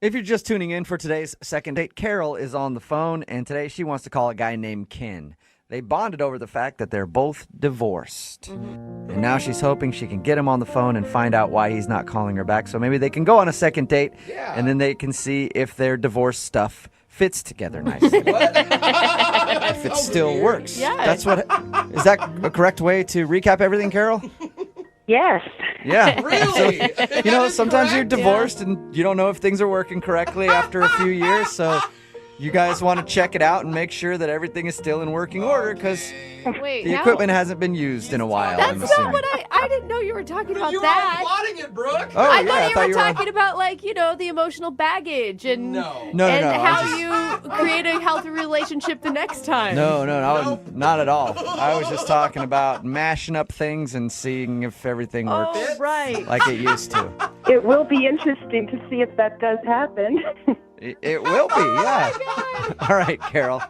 If you're just tuning in for today's second date, Carol is on the phone, and today she wants to call a guy named Ken. They bonded over the fact that they're both divorced. And now she's hoping she can get him on the phone and find out why he's not calling her back. So maybe they can go on a second date, and then they can see if their divorce stuff fits together nicely. If it still works. Yes. Is that a correct way to recap everything, Carol? Yes. Yeah. Really? So, sometimes you're divorced and you don't know if things are working correctly after a few years. So you guys want to check it out and make sure that everything is still in working order because Wait, the equipment hasn't been used in a while. I'm That's assuming. not what I didn't know you were talking about You that. were plotting it, Brooke. Oh, I yeah, thought you were talking about, the emotional baggage and, No. No. how you create a healthy relationship the next time. No, not at all. I was just talking about mashing up things and seeing if everything works Oh, right. like it used to. It will be interesting to see if that does happen. It will be, yeah. All right, Carol.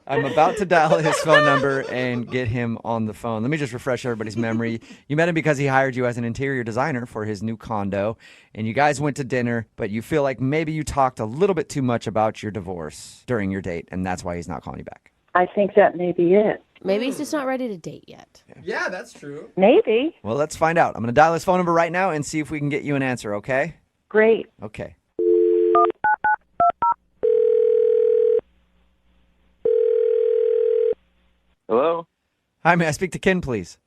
I'm about to dial his phone number and get him on the phone. Let me just refresh everybody's memory. You met him because he hired you as an interior designer for his new condo, and you guys went to dinner, but you feel like maybe you talked a little bit too much about your divorce during your date, and that's why he's not calling you back. I think that may be it. Maybe he's just not ready to date yet. Yeah, that's true. Maybe. Well, let's find out. I'm going to dial his phone number right now and see if we can get you an answer, okay? Great. Okay. Hello? Hi, may I speak to Ken, please?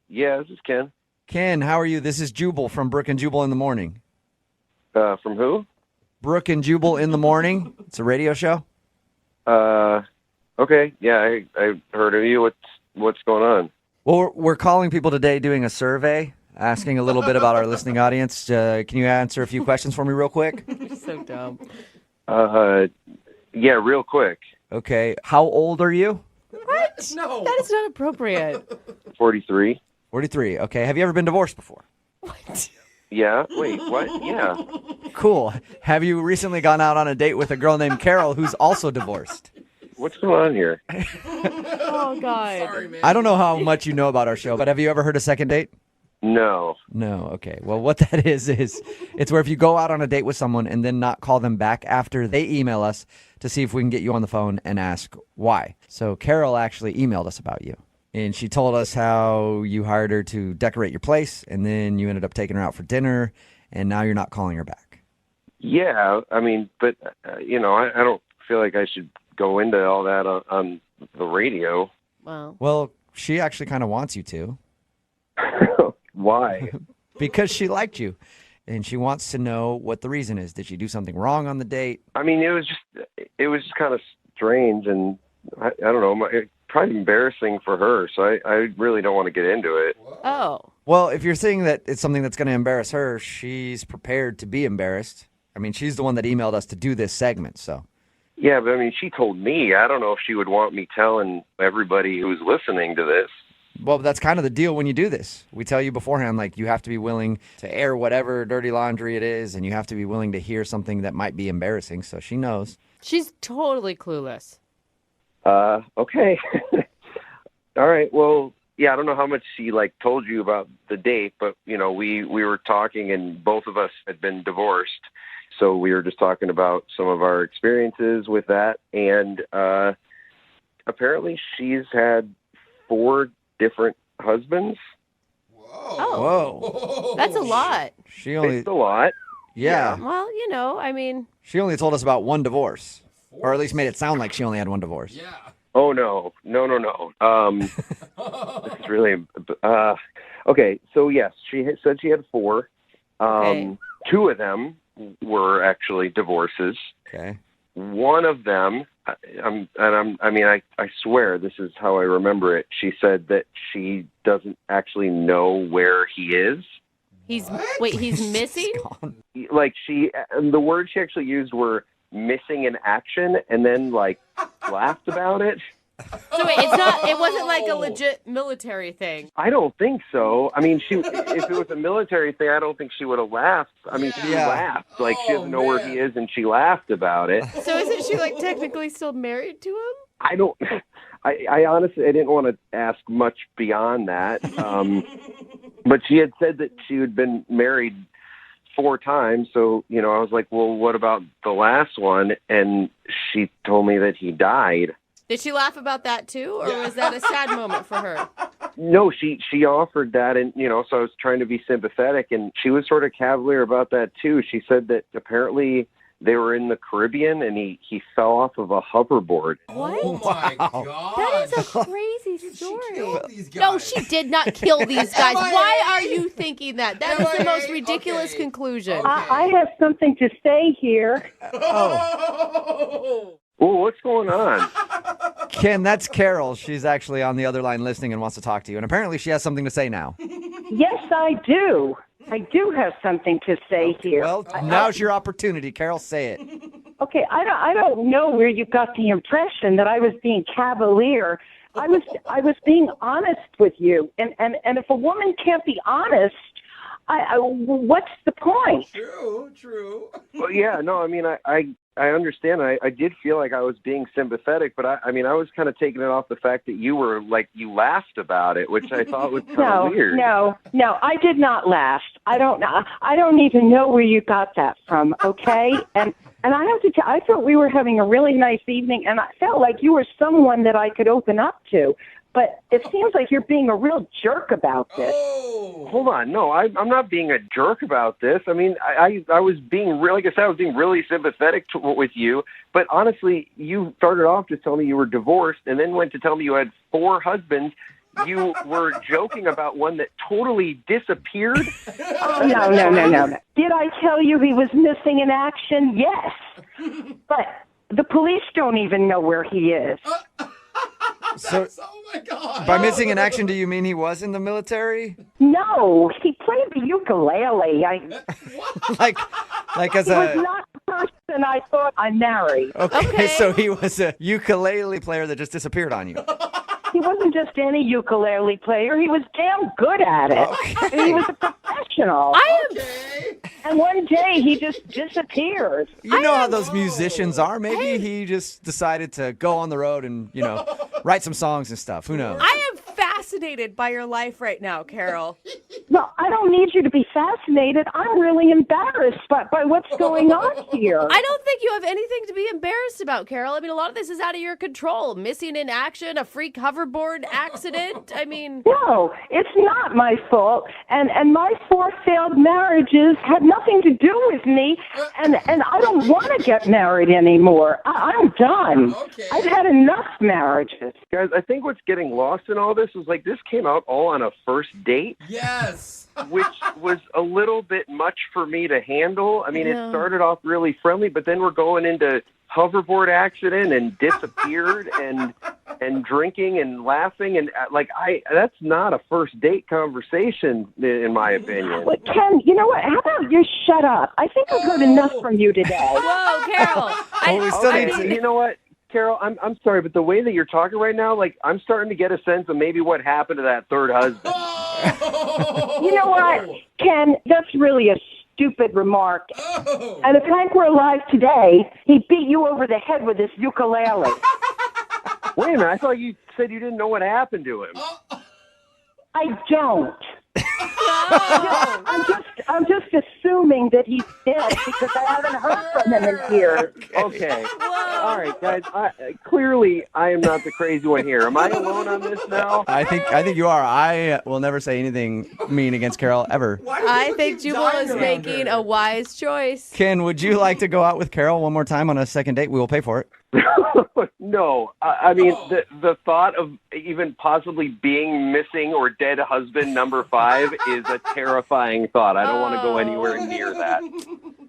Yeah, this is Ken. Ken, how are you? This is Jubal from Brooke and Jubal in the Morning. From who? Brooke and Jubal in the Morning. It's a radio show. Okay. Yeah, I heard of you. What's going on? Well, we're calling people today doing a survey, asking a little bit about our listening audience. Can you answer a few questions for me real quick? So dumb. Yeah, real quick. Okay. How old are you? What? No. That is not appropriate. 43. 43. Okay. Have you ever been divorced before? What? Yeah. Wait, what? Yeah. Cool. Have you recently gone out on a date with a girl named Carol who's also divorced? What's going on here? Oh, God. Sorry, man. I don't know how much you know about our show, but have you ever heard a second date? No. No. Okay. Well, what that is it's where if you go out on a date with someone and then not call them back after they email us to see if we can get you on the phone and ask why. So Carol actually emailed us about you. And she told us how you hired her to decorate your place, and then you ended up taking her out for dinner, and now you're not calling her back. Yeah, I mean, but, I don't feel like I should go into all that on the radio. Wow. Well, she actually kind of wants you to Why? because she liked you, and she wants to know what the reason is. Did she do something wrong on the date? I mean, it was just kind of strange, and I don't know, it's probably embarrassing for her, so I really don't want to get into it. Oh. Well, if you're saying that it's something that's going to embarrass her, she's prepared to be embarrassed. I mean, she's the one that emailed us to do this segment, so. Yeah, but I mean, she told me. I don't know if she would want me telling everybody who's listening to this. Well, that's kind of the deal when you do this. We tell you beforehand, like, you have to be willing to air whatever dirty laundry it is, and you have to be willing to hear something that might be embarrassing, so she knows. She's totally clueless. Okay. All right. Well, yeah, I don't know how much she told you about the date, but we were talking and both of us had been divorced. So we were just talking about some of our experiences with that. And, apparently she's had 4 different husbands. Oh. Whoa. That's a lot. She only, It's a lot. yeah. Well, I mean, She only told us about one divorce, or at least made it sound like she only had one divorce. Yeah. Oh, no. It's really, okay. So yes, she said she had 4. Okay. 2 of them were actually divorces. Okay. One of them, I swear this is how I remember it. She said that she doesn't actually know where he is. he's missing? The words she actually used were missing in action, and then laughed about it. So wait, it wasn't like a legit military thing. I don't think so. I mean, if it was a military thing, I don't think she would have laughed. I mean, she Yeah. laughed. She doesn't know where he is, and she laughed about it. So isn't she technically still married to him? I honestly, I didn't want to ask much beyond that. But she had said that she had been married 4 times. So, I was like, well, what about the last one? And she told me that he died. Did she laugh about that too, or was that a sad moment for her? No, she offered that, and so I was trying to be sympathetic, and she was sort of cavalier about that too. She said that apparently they were in the Caribbean, and he fell off of a hoverboard. What? Oh my god. That is a crazy story. She killed these guys. No, she did not kill these guys. MIA. Why are you thinking that? That is the most MIA. ridiculous Okay. conclusion. Okay. I have something to say here. Oh. Well, what's going on? Ken, that's Carol. She's actually on the other line listening and wants to talk to you. And apparently she has something to say now. Yes, I do. I do have something to say here. Well, now's your opportunity. Carol, say it. Okay, I don't know where you got the impression that I was being cavalier. I was being honest with you, and if a woman can't be honest, what's the point? True. Well, yeah, no, I mean, I understand. I did feel like I was being sympathetic, but I was kind of taking it off the fact that you were like, you laughed about it, which I thought was kind of weird. No, I did not laugh. I don't even know where you got that from. Okay, and I have to tell, I thought we were having a really nice evening, and I felt like you were someone that I could open up to. But it seems like you're being a real jerk about this. Oh. Hold on, no, I'm not being a jerk about this. I mean, I was being really, like I said, I was being really sympathetic with you. But honestly, you started off just telling me you were divorced, and then went to tell me you had 4 husbands. You were joking about one that totally disappeared. Oh, no. Did I tell you he was missing in action? Yes. But the police don't even know where he is. So, Oh my god. by missing in action, do you mean he was in the military? No, he played the ukulele. Like as He was a... not the person I thought I married. Okay, so he was a ukulele player that just disappeared on you. He wasn't just any ukulele player. He was damn good at it. He was a professional. And one day he just disappeared. You know how those musicians are. Maybe he just decided to go on the road and, write some songs and stuff. Who knows? I am fascinated by your life right now, Carol. No, I don't need you to be fascinated. I'm really embarrassed by what's going on here. I don't think you have anything to be embarrassed about, Carol. I mean, a lot of this is out of your control. Missing in action, a freak hoverboard accident. I mean... No, it's not my fault. And my 4 failed marriages had nothing to do with me. And I don't want to get married anymore. I'm done. Okay. I've had enough marriages. Guys, I think what's getting lost in all this is like this came out all on a first date. Yes. Which was a little bit much for me to handle. I mean, Yeah. It started off really friendly, but then we're going into hoverboard accident and disappeared and drinking and laughing and that's not a first date conversation in my opinion. Well, Ken, you know what? How about you shut up? I think I've heard enough from you today. Whoa, Carol. Well, we still need Okay, to... you know what? Carol, I'm sorry, but the way that you're talking right now, like I'm starting to get a sense of maybe what happened to that 3rd husband. You know what, Ken? That's really a stupid remark. Oh. And if Hank were alive today, he'd beat you over the head with his ukulele. Wait a minute, I thought you said you didn't know what happened to him. I don't. I'm just assuming that he's dead because I haven't heard from him in years. Okay. All right, guys. Clearly, I am not the crazy one here. Am I alone on this now? I think you are. I will never say anything mean against Carol ever. Why do I people think keep Jubal dying is around making her? a wise choice. Ken, would you like to go out with Carol one more time on a second date? We will pay for it. No. I mean, the thought of even possibly being missing or dead husband number 5 is a terrifying thought. I don't want to go anywhere near that.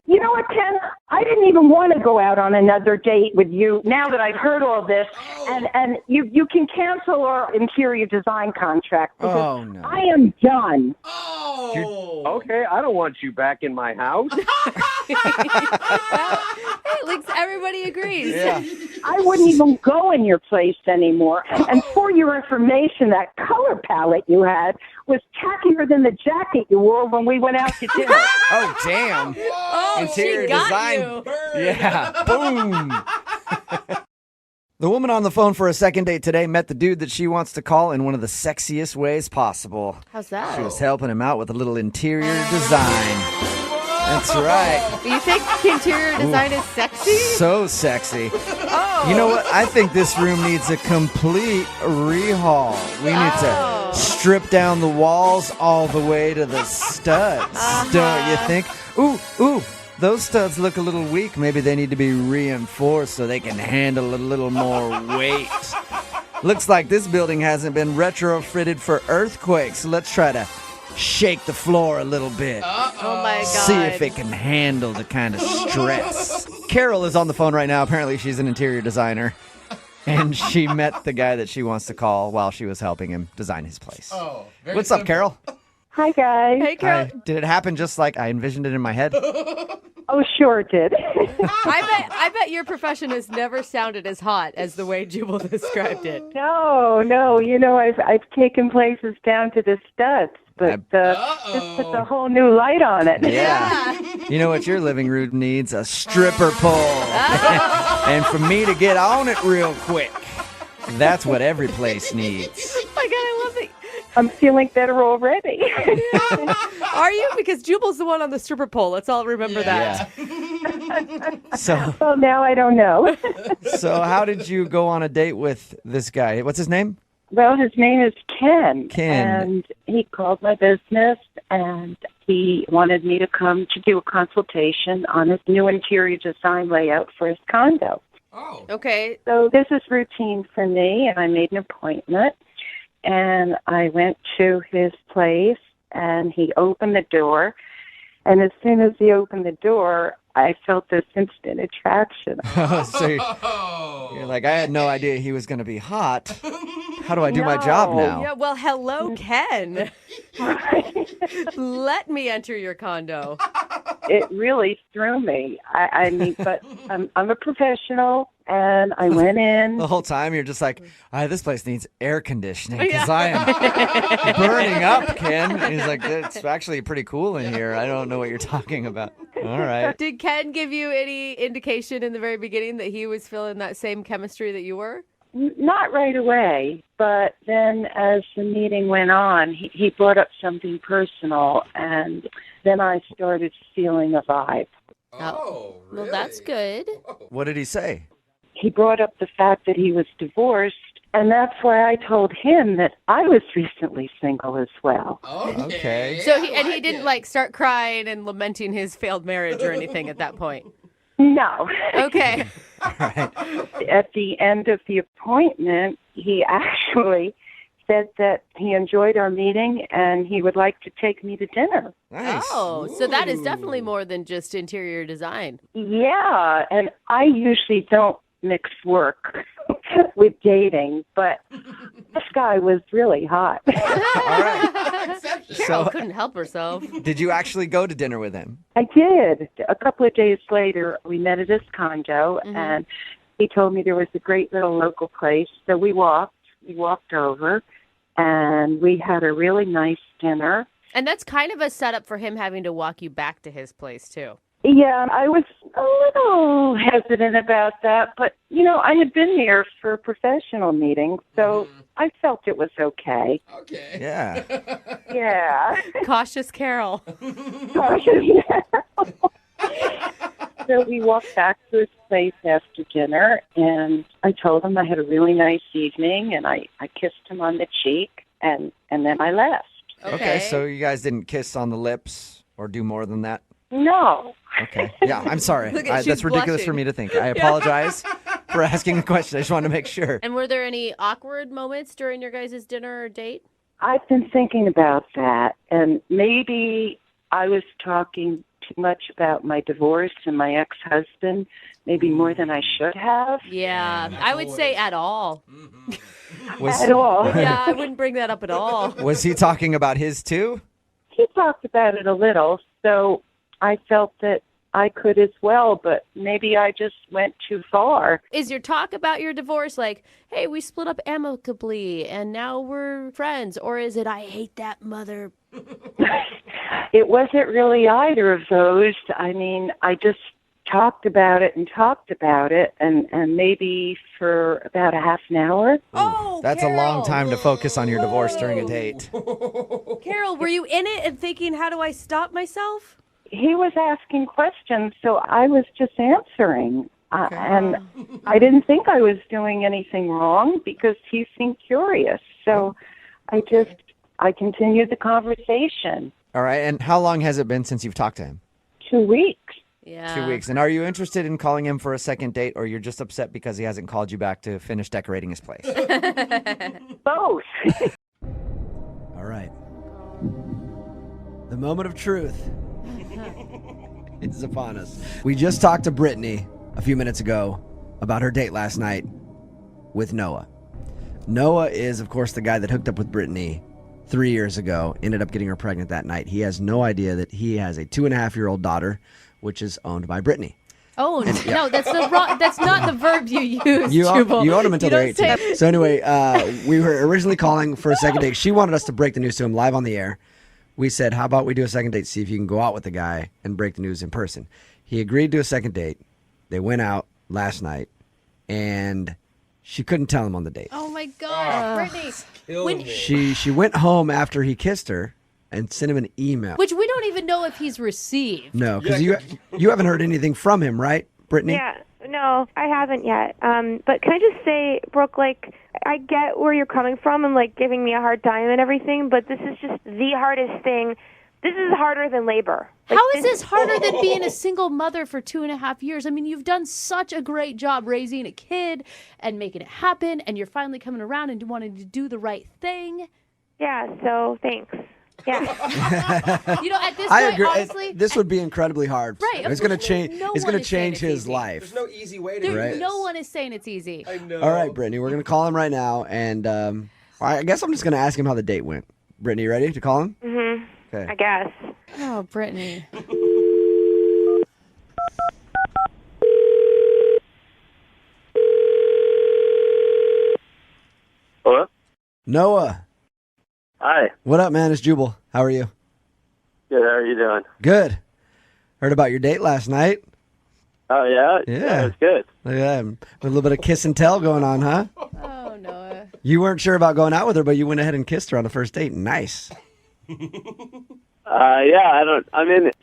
You know what, Ken? I didn't even want to go out on another date with you now that I've heard all this. And you can cancel our interior desigin contract because Oh, no. I am done. Oh. Okay, I don't want you back in my house. At least everybody agrees. Yeah. I wouldn't even go in your place anymore. And for your information, that color palette you had was tackier than the jacket you wore when we went out to dinner. Oh, damn. Oh, Interior she got design. you. Yeah. Boom. The woman on the phone for a second date today met the dude that she wants to call in one of the sexiest ways possible. How's that? She was helping him out with a little interior design. That's right. You think interior design is sexy? So sexy. Oh. You know what? I think this room needs a complete rehaul. We need to strip down the walls all the way to the studs. Don't you think? Ooh. Those studs look a little weak. Maybe they need to be reinforced so they can handle a little more weight. Looks like this building hasn't been retrofitted for earthquakes. Let's try to shake the floor a little bit. Oh my God. See if it can handle the kind of stress. Carol is on the phone right now. Apparently she's an interior designer. And she met the guy that she wants to call while she was helping him design his place. Oh, very What's up, simple. Carol? Hi, guys. Hey, Carol. Did it happen just like I envisioned it in my head? Oh, sure it did. I bet your profession has never sounded as hot as the way Jubal described it. No. You know, I've taken places down to the studs, but this puts a whole new light on it. Yeah. You know what your living room needs? A stripper pole. And for me to get on it real quick. That's what every place needs. Oh my God, I love it. I'm feeling better already. Are you? Because Jubal's the one on the stripper pole. Let's all remember that. Yeah. So Well, now I don't know. how did you go on a date with this guy? What's his name? Well, his name is Ken. Ken. And he called my business, and he wanted me to come to do a consultation on his new interior design layout for his condo. Oh. Okay. So this is routine for me, and I made an appointment. And I went to his place, and he opened the door. And as soon as he opened the door, I felt this instant attraction. So you're like, I had no idea he was going to be hot. How do I do my job No. now? Yeah, well, hello, Ken. Let me enter your condo. It really threw me. I mean, but I'm a professional, and I went in. The whole time you're just like, this place needs air conditioning because I am burning up, Ken. And he's like, it's actually pretty cool in here. I don't know what you're talking about. All right. Did Ken give you any indication in the very beginning that he was feeling that same chemistry that you were? Not right away, but then as the meeting went on, he brought up something personal, and then I started feeling a vibe. Oh, really? Well, that's good. What did he say? He brought up the fact that he was divorced, and that's why I told him that I was recently single as well. Okay. So he didn't like start crying and lamenting his failed marriage or anything at that point. No. Okay. All right. At the end of the appointment, he actually said that he enjoyed our meeting and he would like to take me to dinner. Nice. Oh, so that is definitely more than just interior design. Yeah, and I usually don't mix work with dating, but this guy was really hot. All right. Carol So couldn't help herself. did you actually go to dinner with him? I did. A couple of days later, we met at his condo, and he told me there was a great little local place. So we walked over, and we had a really nice dinner. And that's kind of a setup for him having to walk you back to his place, too. Yeah, I was a little hesitant about that, but, you know, I had been there for a professional meeting, so I felt it was okay. Okay. Yeah. Yeah. Cautious Carol. So we walked back to his place after dinner, and I told him I had a really nice evening, and I kissed him on the cheek, and then I left. Okay, so you guys didn't kiss on the lips or do more than that? No. Okay. Yeah, I'm sorry. Look at- she's That's ridiculous blushing. for me to think. I apologize for asking the question. I just wanted to make sure. And were there any awkward moments during your guys' dinner or date? I've been thinking about that, and maybe I was talking too much about my divorce and my ex-husband, maybe more than I should have. Yeah, I would say at all. At all. Yeah, I wouldn't bring that up at all. Was he talking about his too? He talked about it a little, so I felt that I could as well, but maybe I just went too far. Is your talk about your divorce like, hey, we split up amicably and now we're friends? Or is it, I hate that mother? It wasn't really either of those. I mean, I just talked about it, and maybe for about a half an hour. Oh, That's a long time to focus on your divorce during a date. Carol, were you in it and thinking, how do I stop myself? he was asking questions, so I was just answering. And I didn't think I was doing anything wrong because he seemed curious. So I continued the conversation. All right. And how long has it been since you've talked to him? 2 weeks. Yeah. 2 weeks. And are you interested in calling him for a second date, or you're just upset because he hasn't called you back to finish decorating his place? Both. All right. The moment of truth is upon us. We just talked to Brittany a few minutes ago about her date last night with Noah. Noah is, of course, the guy that hooked up with Brittany 3 years ago, ended up getting her pregnant that night. He has no idea that he has a 2.5-year-old daughter, which is owned by Brittany. Oh, no, that's not the verb you use, Jubal. You own them until they're You don't 18. So anyway, we were originally calling for a second date. She wanted us to break the news to him live on the air. We said, how about we do a second date, see if you can go out with the guy and break the news in person. He agreed to a second date. They went out last night, and she couldn't tell him on the date. Oh, my God, Brittany. She went home after he kissed her and sent him an email. Which we don't even know if he's received. No, because you haven't heard anything from him, right, Brittany? Yeah, no, I haven't yet. But can I just say, Brooke, like, I get where you're coming from and, like, giving me a hard time and everything, but this is just the hardest thing. This is harder than labor. Like, How is this harder than being a single mother for 2.5 years? I mean, you've done such a great job raising a kid and making it happen, and you're finally coming around and wanting to do the right thing. Yeah, so thanks. Yeah. At this I point, agree. honestly, This would be incredibly hard. Right, of It's going to course, change. no It's one going to is saying change it's his easy. life. There's no easy way to do this. no one is saying it's easy. I know. All right, Brittany, we're going to call him right now, and I guess I'm just going to ask him how the date went. Brittany, you ready to call him? Mm-hmm. Okay. I guess. Oh, Brittany. Hello? Noah, Hi. what up, man? It's Jubal. How are you? Good. How are you doing? Good. Heard about your date last night. Oh, yeah? Yeah. It's good. Look at that. A little bit of kiss and tell going on, huh? Oh, Noah. You weren't sure about going out with her, but you went ahead and kissed her on the first date. Nice. Yeah,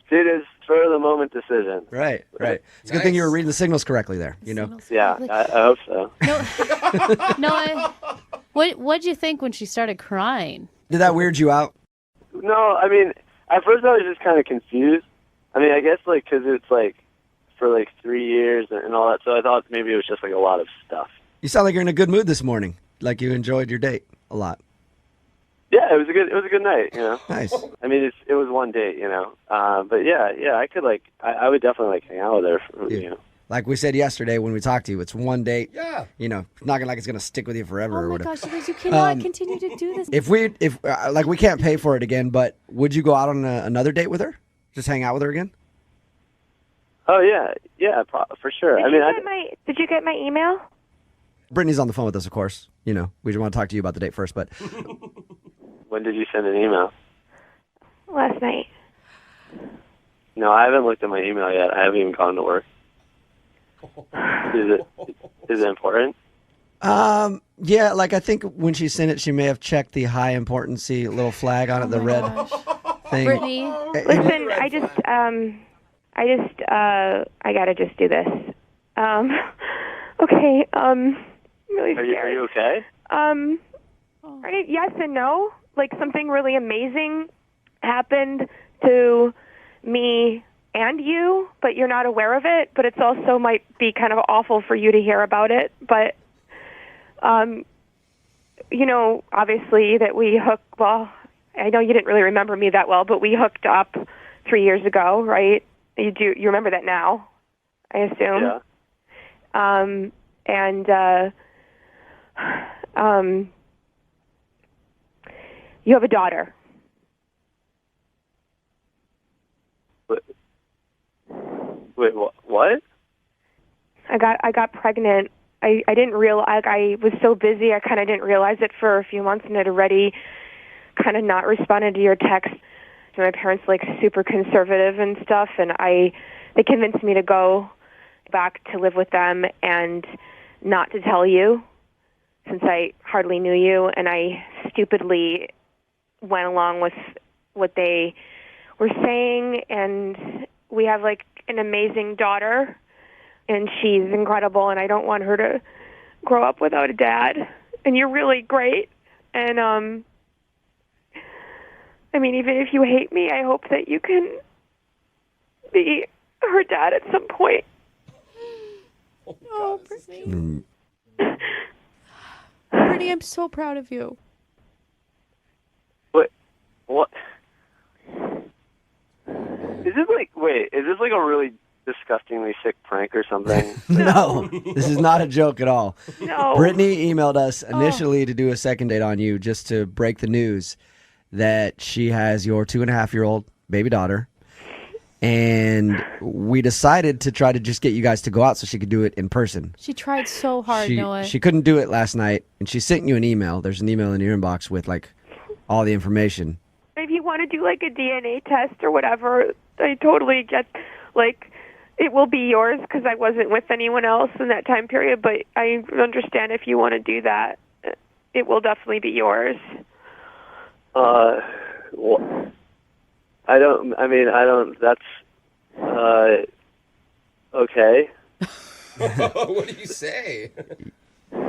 dude, it's for the moment decision. Right. It's a good thing you were reading the signals correctly there, you know? Yeah, I hope so. Noah, what'd you think when she started crying? Did that weird you out? No, I mean, at first I was just kind of confused. I mean, I guess, like, because it's, like, for, like, 3 years and all that, so I thought maybe it was just, like, a lot of stuff. You sound like you're in a good mood this morning, like you enjoyed your date a lot. Yeah, it was a good night, you know? Nice. I mean, it was one date, you know? But, yeah, I could, like, I would definitely, like, hang out with her, you know? Like we said yesterday when we talked to you, it's one date. Yeah. You know, it's not like it's going to stick with you forever Oh or my whatever. gosh, you guys, you cannot continue to do this. If we can't pay for it again, but would you go out on another date with her? Just hang out with her again? Oh, yeah, for sure. Did you get my email? Brittany's on the phone with us, of course. You know, we just want to talk to you about the date first, but When did you send an email? Last night. No, I haven't looked at my email yet. I haven't even gone to work. Is it important? yeah, like I think when she sent it, she may have checked the high importancy little flag on it, the red thing. Brittany, Listen, I gotta just do this. Okay, I'm really Are scared. you okay? Yes and no. Like, something really amazing happened to me and you, but you're not aware of it. But it's also might be kind of awful for you to hear about it. But, you know, obviously that we hooked, well, I know you didn't really remember me that well, but we hooked up 3 years ago, right? You remember that now, I assume? Yeah. You have a daughter. Wait, what? I got pregnant. I didn't realize, I was so busy, I kind of didn't realize it for a few months, and had already kind of not responded to your text. My parents, like, super conservative and stuff, and they convinced me to go back to live with them and not to tell you, since I hardly knew you, and I stupidly went along with what they we're saying, and we have like an amazing daughter, and she's incredible, and I don't want her to grow up without a dad. And you're really great, and I mean, even if you hate me, I hope that you can be her dad at some point. Oh, Brittany. Brittany, I'm so proud of you. What? Is this like a really disgustingly sick prank or something? No, this is not a joke at all. No. Brittany emailed us initially to do a second date on you just to break the news that she has your 2.5-year-old baby daughter. And we decided to try to just get you guys to go out so she could do it in person. She tried so hard, Noah. She couldn't do it last night, and she sent you an email. There's an email in your inbox with, like, all the information. If you want to do like a DNA test or whatever, I totally get, like, it will be yours because I wasn't with anyone else in that time period, but I understand if you want to do that, it will definitely be yours. Well, that's, okay. What do you say?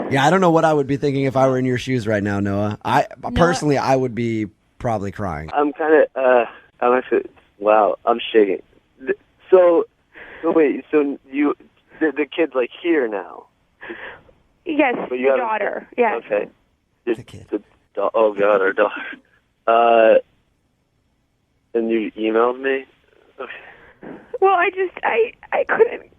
Yeah, I don't know what I would be thinking if I were in your shoes right now, Noah. Personally, I would be probably crying. I'm kind of, wow, I'm shaking. So wait, so the kid's like here now? Yes, But your daughter, yes. Okay. The kid. Oh, God, our daughter. And you emailed me? Okay. Well, I couldn't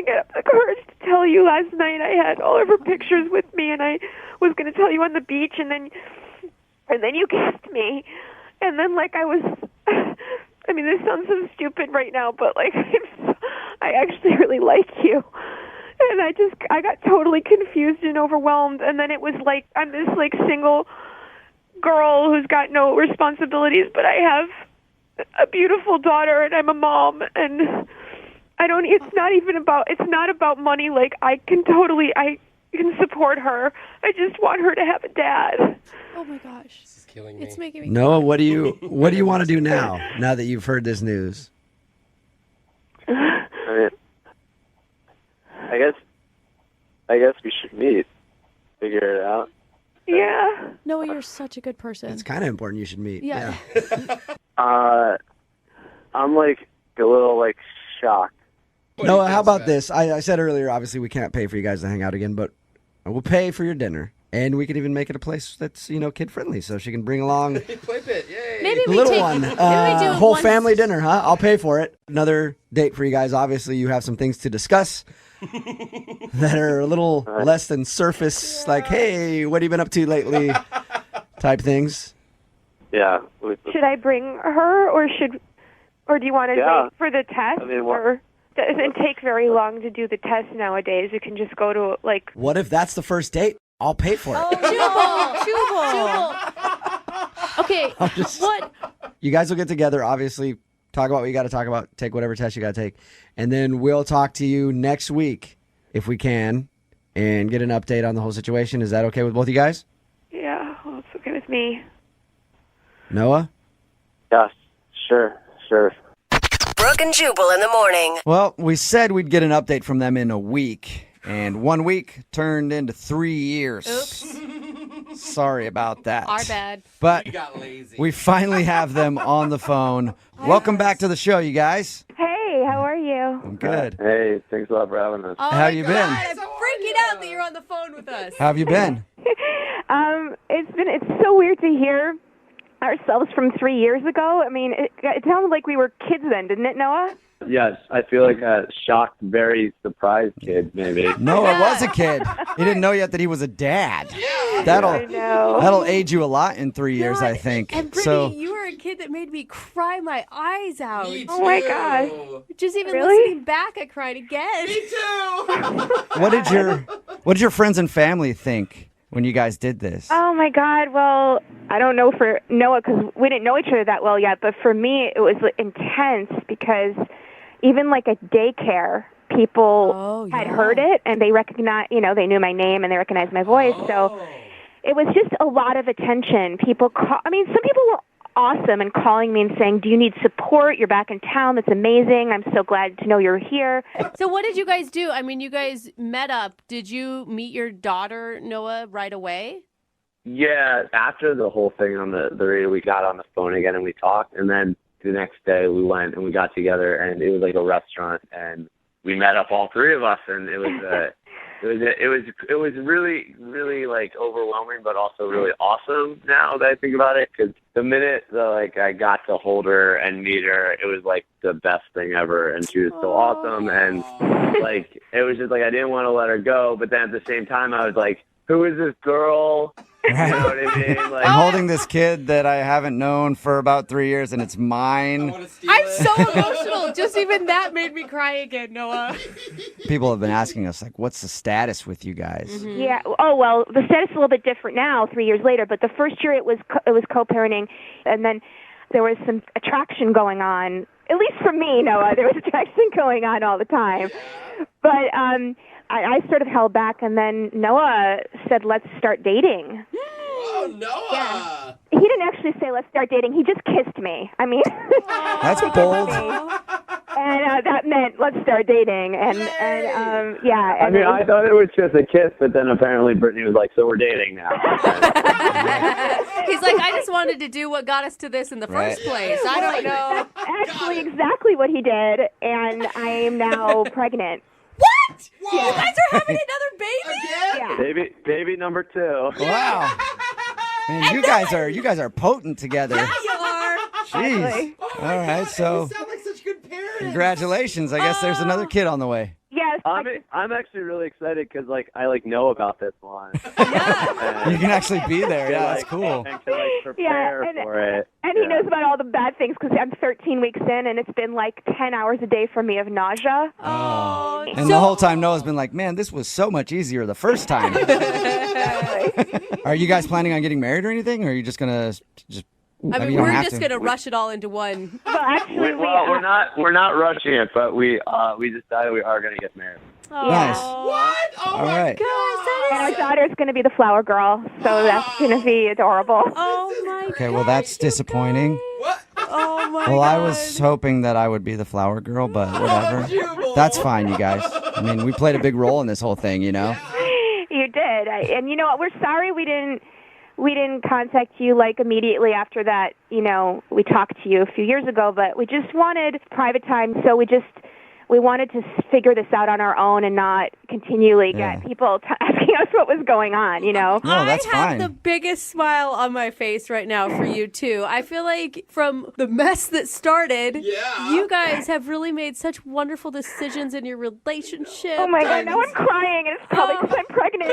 get up the courage to tell you last night. I had all of her pictures with me, and I was going to tell you on the beach, and then you kissed me, and then like I was. I mean, this sounds so stupid right now, but like I actually really like you, and I got totally confused and overwhelmed, and then it was like I'm this like single girl who's got no responsibilities, but I have a beautiful daughter, and I'm a mom, and it's not about money. Like I can support her. I just want her to have a dad. Oh my gosh. This is killing me. It's making me Noah, what do you want to do now that you've heard this news? I mean, I guess we should meet, figure it out. Yeah. Noah, you're such a good person. It's kind of important you should meet. Yeah. I'm like a little like shocked. Noah, how about this? I said earlier, obviously we can't pay for you guys to hang out again, but we'll pay for your dinner. And we could even make it a place that's, kid-friendly, so she can bring along Play pit, yay. Maybe the we little take, one. maybe we do Whole one- family dinner, huh? I'll pay for it. Another date for you guys. Obviously, you have some things to discuss that are a little less than surface, like, hey, what have you been up to lately type things. Yeah. Should I bring her, or do you want to wait for the test? I mean, or it doesn't take very long to do the test nowadays. You can just go to like. What if that's the first date? I'll pay for it. Oh, Jubal. Okay, what? You guys will get together, obviously, talk about what you got to talk about, take whatever test you got to take, and then we'll talk to you next week, if we can, and get an update on the whole situation. Is that okay with both of you guys? Yeah, well, it's okay with me. Noah? Yeah, sure. Brooke and Jubal in the morning. Well, we said we'd get an update from them in a week, and 1 week turned into 3 years. Oops. Sorry about that. Our bad. But You got lazy. we finally have them on the phone. Welcome back to the show, you guys. Hey, how are you? I'm good. Hey, thanks a lot for having us. Oh How you been? I'm freaking out that you're on the phone with us. How have you been? It's so weird to hear ourselves from 3 years ago. I mean, it sounded like we were kids then, didn't it, Noah? Yes, I feel like a shocked, very surprised kid, maybe. Noah was a kid. He didn't know yet that he was a dad. I That'll know. age you a lot in 3 years, I think. And Brittany, So you were a kid that made me cry my eyes out. Me too. Oh my gosh. Just even Really? listening back, I cried again. Me too. what did your friends and family think when you guys did this? Oh my God. Well, I don't know for Noah because we didn't know each other that well yet, but for me it was intense because even like at daycare, people had heard it and they recognized, they knew my name and they recognized my voice. So it was just a lot of attention. Some people were awesome and calling me and saying, do you need support? You're back in town. That's amazing. I'm so glad to know you're here. So what did you guys do? I mean, you guys met up. Did you meet your daughter, Noah, right away? Yeah, after the whole thing on the radio, we got on the phone again and we talked. And then the next day we went and we got together, and it was like a restaurant, and we met up, all three of us, and it was it was really like overwhelming, but also really awesome now that I think about it, because the minute that I got to hold her and meet her, it was like the best thing ever, and she was so awesome, and like it was just like I didn't want to let her go, but then at the same time I was like, who is this girl? Right. You know what I mean? Like, I'm holding this kid that I haven't known for about 3 years, and it's mine. I'm so emotional. Just even that made me cry again, Noah. People have been asking us, like, what's the status with you guys? Mm-hmm. Yeah. Oh, well, the status is a little bit different now, 3 years later. But the first year it was co-parenting, and then there was some attraction going on. At least for me, Noah, there was attraction going on all the time. But I sort of held back, and then Noah said, let's start dating. Oh, Noah! Yeah. He didn't actually say, let's start dating. He just kissed me. I mean, That's bold. and that meant let's start dating. And yeah. I mean, I thought it was just a kiss, but then apparently Brittany was like, so we're dating now. He's like, I just wanted to do what got us to this in the first place. I don't know. That's actually exactly what he did, and I am now pregnant. What? Whoa. You guys are having another baby? Again? Yeah. Baby number 2. Wow. Man, you guys are potent together. Yeah, you are. Jeez. All right, so You sound like such good parents. congratulations. I guess there's another kid on the way. Yes. I'm actually really excited because I know about this one. You can actually be there. Yeah, that's cool. And can prepare for it. And he knows about all the bad things because I'm 13 weeks in, and it's been like 10 hours a day for me of nausea. Oh. And the whole time Noah's been like, man, this was so much easier the first time. Are you guys planning on getting married or anything? Or are you just going to just... I mean, you don't we're have just to. going to rush it all into one. Well, actually, we're not rushing it, but we decided we are going to get married. Nice. What? Oh, All my right. And our daughter's going to be the flower girl, so that's going to be adorable. Oh, my Okay, well, that's disappointing. What? Oh, my Well, God. I was hoping that I would be the flower girl, but whatever. Jubal. That's fine, you guys. I mean, we played a big role in this whole thing, you know? You did. And you know what? We're sorry we didn't contact you like immediately after that. You know, we talked to you a few years ago, but we just wanted private time, so we wanted to figure this out on our own and not continually get people asking us what was going on, you know? No, that's I have fine. the biggest smile on my face right now for you, too. I feel like from the mess that started, you guys have really made such wonderful decisions in your relationship. Oh, my God. Now I'm crying, and it's probably because I'm pregnant.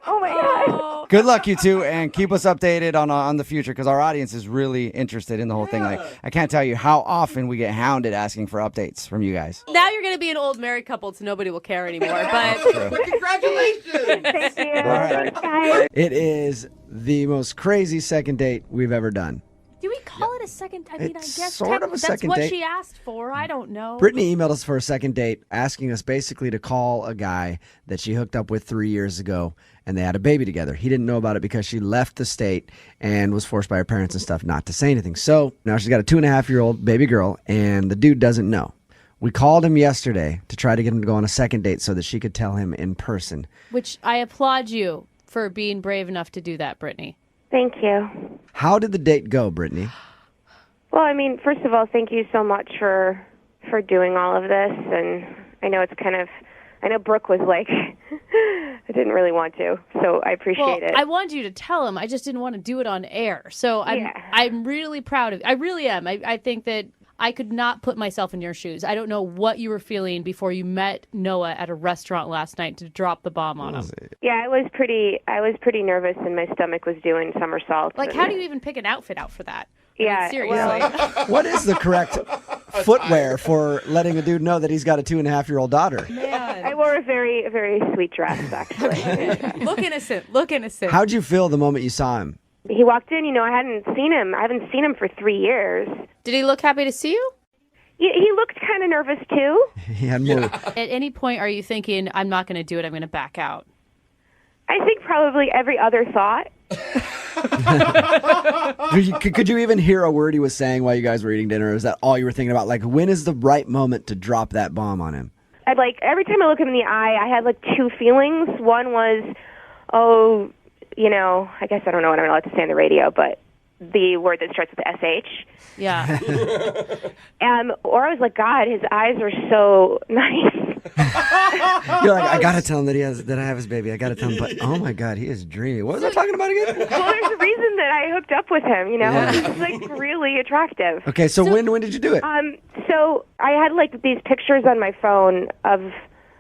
Oh, my God. Good luck, you two, and keep us updated on the future because our audience is really interested in the whole thing. Like, I can't tell you how often we get hounded asking for updates from you guys. Now you're going to be an old married couple, so nobody will care anymore. But But congratulations. Thank you. All right. Guys. It is the most crazy second date we've ever done. Do we call it a second? I mean, It's I guess sort of a that's second what date. she asked for. I don't know. Brittany emailed us for a second date, asking us basically to call a guy that she hooked up with 3 years ago, and they had a baby together. He didn't know about it because she left the state and was forced by her parents and stuff not to say anything. So now she's got a 2.5-year-old baby girl, and the dude doesn't know. We called him yesterday to try to get him to go on a second date so that she could tell him in person. Which I applaud you for being brave enough to do that, Brittany. Thank you. How did the date go, Brittany? Well, I mean, first of all, thank you so much for doing all of this. And I know it's kind of, I know Brooke was like, I didn't really want to, so I appreciate it. I wanted you to tell him. I just didn't want to do it on air. So I'm really proud of you. I really am. I think that I could not put myself in your shoes. I don't know what you were feeling before you met Noah at a restaurant last night to drop the bomb on him. Yeah, I was pretty nervous, and my stomach was doing somersaults. Like, how do you even pick an outfit out for that? Yeah, seriously. well, What is the correct footwear for letting a dude know that he's got a 2.5-year-old daughter? I wore a very sweet dress, actually. look innocent. Look innocent. How'd you feel the moment you saw him? He walked in, I haven't seen him for 3 years. Did he look happy to see you? He looked kind of nervous, too. He had more. At any point, are you thinking, I'm not going to do it, I'm going to back out? I think probably every other thought. Could you even hear a word he was saying while you guys were eating dinner? Or is that all you were thinking about? Like, when is the right moment to drop that bomb on him? I'd like every time I look him in the eye, I had like two feelings. One was, I guess I don't know what I'm allowed to say on the radio, but the word that starts with SH. Yeah. Or I was like, God, his eyes are so nice. You're like, I gotta tell him that I have his baby. I gotta tell him, but oh my God, he is dreamy. What was I talking about again? Well, there's a reason that I hooked up with him. Yeah. He's like really attractive. Okay, so when did you do it? So I had like these pictures on my phone of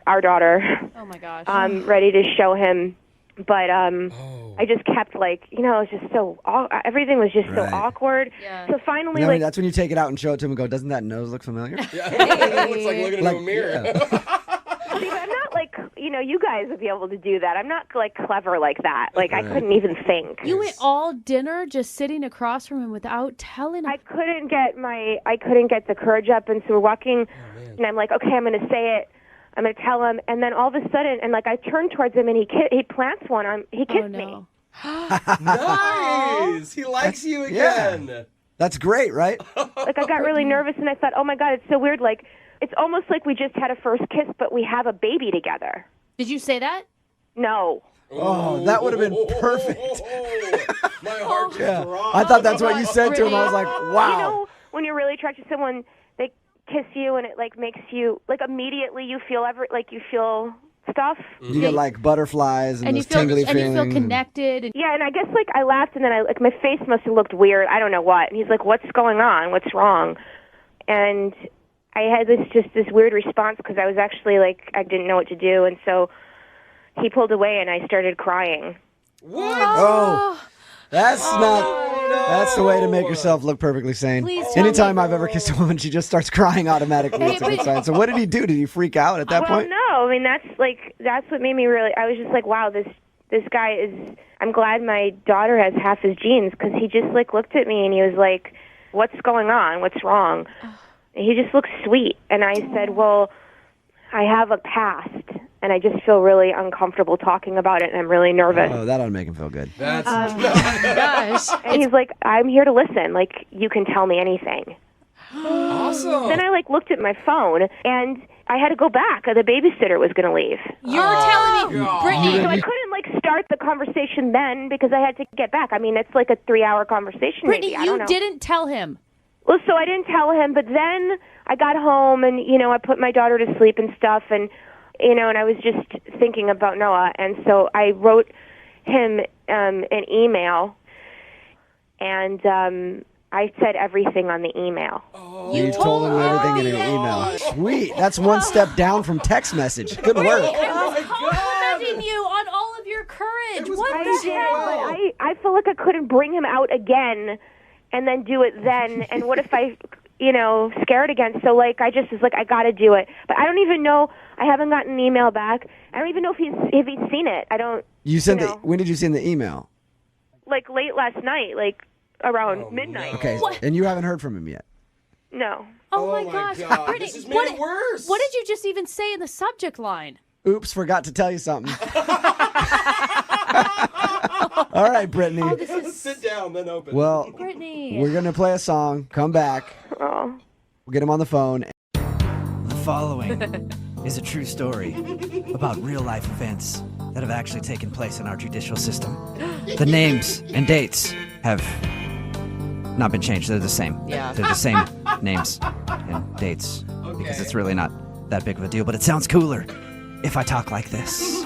our daughter. Oh my gosh. Ready to show him, but I just kept like, it was just so everything was just so awkward. Yeah. So finally, That's when you take it out and show it to him and go, doesn't that nose look familiar? Yeah. It's like looking into a mirror. Yeah. See, I'm not like, you guys would be able to do that. I'm not like clever like that. Like I couldn't even think. You went all dinner just sitting across from him without telling him. I couldn't get the courage up, and so we're walking, and I'm like, okay, I'm going to say it. I'm going to tell him, and then all of a sudden, and like I turn towards him, and he plants one on. He kissed me. Nice. He likes you again. Yeah. That's great, right? Like I got really nervous, and I thought, oh my God, it's so weird. Like it's almost like we just had a first kiss, but we have a baby together. Did you say that? No. Oh, that would have been perfect. My heart just dropped. I thought that's what you said to him. I was like, wow. When you're really attracted to someone, they kiss you, and it like makes you like immediately you feel you feel stuff. You get like butterflies and you those feel tingly feelings. you feel connected. Yeah, and I guess like I laughed, and then my face must have looked weird. I don't know what. And he's like, "What's going on? What's wrong?" And I had this weird response because I was actually like I didn't know what to do, and so he pulled away, and I started crying. What? Oh, that's that's the way to make yourself look perfectly sane. Please tell Anytime me. I've ever kissed a woman, she just starts crying automatically. It's a good sign. So what did he do? Did he freak out at that point? No, I mean that's what made me really. I was just like, wow, this guy is. I'm glad my daughter has half his genes because he just like looked at me and he was like, "What's going on? What's wrong?" And he just looked sweet, and I said, "Well, I have a past." And I just feel really uncomfortable talking about it, and I'm really nervous. Oh, that ought to make him feel good. That's Gosh. And he's like, I'm here to listen. Like, you can tell me anything. awesome. Then I, looked at my phone, and I had to go back. The babysitter was going to leave. You're telling me, God. Brittany. So I couldn't, start the conversation then because I had to get back. I mean, it's like a 3-hour conversation Brittany, maybe. I don't know. you didn't tell him. Well, so I didn't tell him, but then I got home, and, I put my daughter to sleep and stuff, and and I was just thinking about Noah, and so I wrote him an email, and I said everything on the email. Oh, you told him everything in an email. Sweet. That's one step down from text message. Good work. I was complimenting you on all of your courage. What I the did, hell? but I feel like I couldn't bring him out again and then do it then, and what if I... scared again. So, I just was like, I got to do it. But I don't even know. I haven't gotten an email back. I don't even know if he's seen it. I don't. You sent when did you send the email? Late last night, around midnight. No. Okay, and you haven't heard from him yet? No. Oh my gosh. God. Brittany, This has made it worse. What did you just even say in the subject line? Oops, forgot to tell you something. All right, Brittany. Sit down, then open. Well, Brittany. we're going to play a song. Come back. Oh. We'll get him on the phone. The following is a true story about real-life events that have actually taken place in our judicial system. The names and dates have not been changed. They're the same. Yeah. They're the same names and dates because it's really not that big of a deal, but it sounds cooler if I talk like this.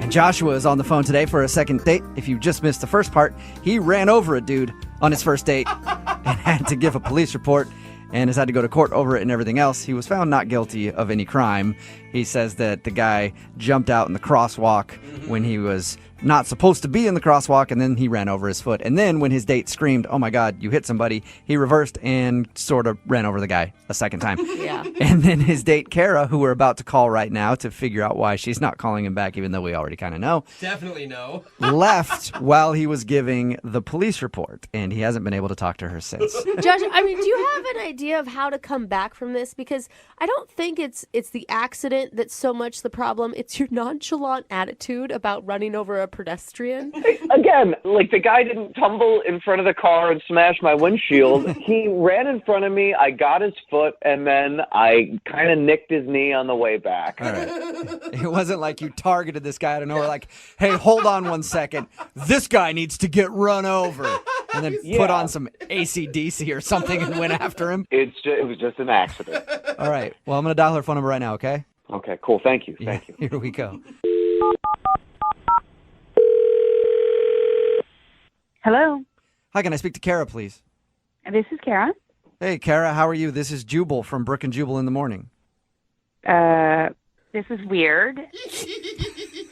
And Joshua is on the phone today for a second date. If you just missed the first part, he ran over a dude on his first date and had to give a police report and has had to go to court over it and everything else. He was found not guilty of any crime. He says that the guy jumped out in the crosswalk when he was not supposed to be in the crosswalk, and then he ran over his foot. And then when his date screamed, "Oh my God, you hit somebody," he reversed and sort of ran over the guy a second time. Yeah. And then his date, Kara, who we're about to call right now to figure out why she's not calling him back, even though we already kind of know, Definitely no. left while he was giving the police report, and he hasn't been able to talk to her since. Josh, I mean, do you have an idea of how to come back from this? Because I don't think it's the accident that's so much the problem. It's your nonchalant attitude about running over a pedestrian? Again, like the guy didn't tumble in front of the car and smash my windshield. He ran in front of me. I got his foot, and then I kind of nicked his knee on the way back. All right. It wasn't like you targeted this guy out of nowhere, like, hey, hold on 1 second. This guy needs to get run over. And then put on some AC/DC or something and went after him. It was just an accident. All right. Well, I'm going to dial her phone number right now, okay? Okay, cool. Thank you. Thank you. Here we go. Hello. Hi, can I speak to Kara, please? This is Kara. Hey, Kara, how are you? This is Jubal from Brooke and Jubal in the morning. This is weird.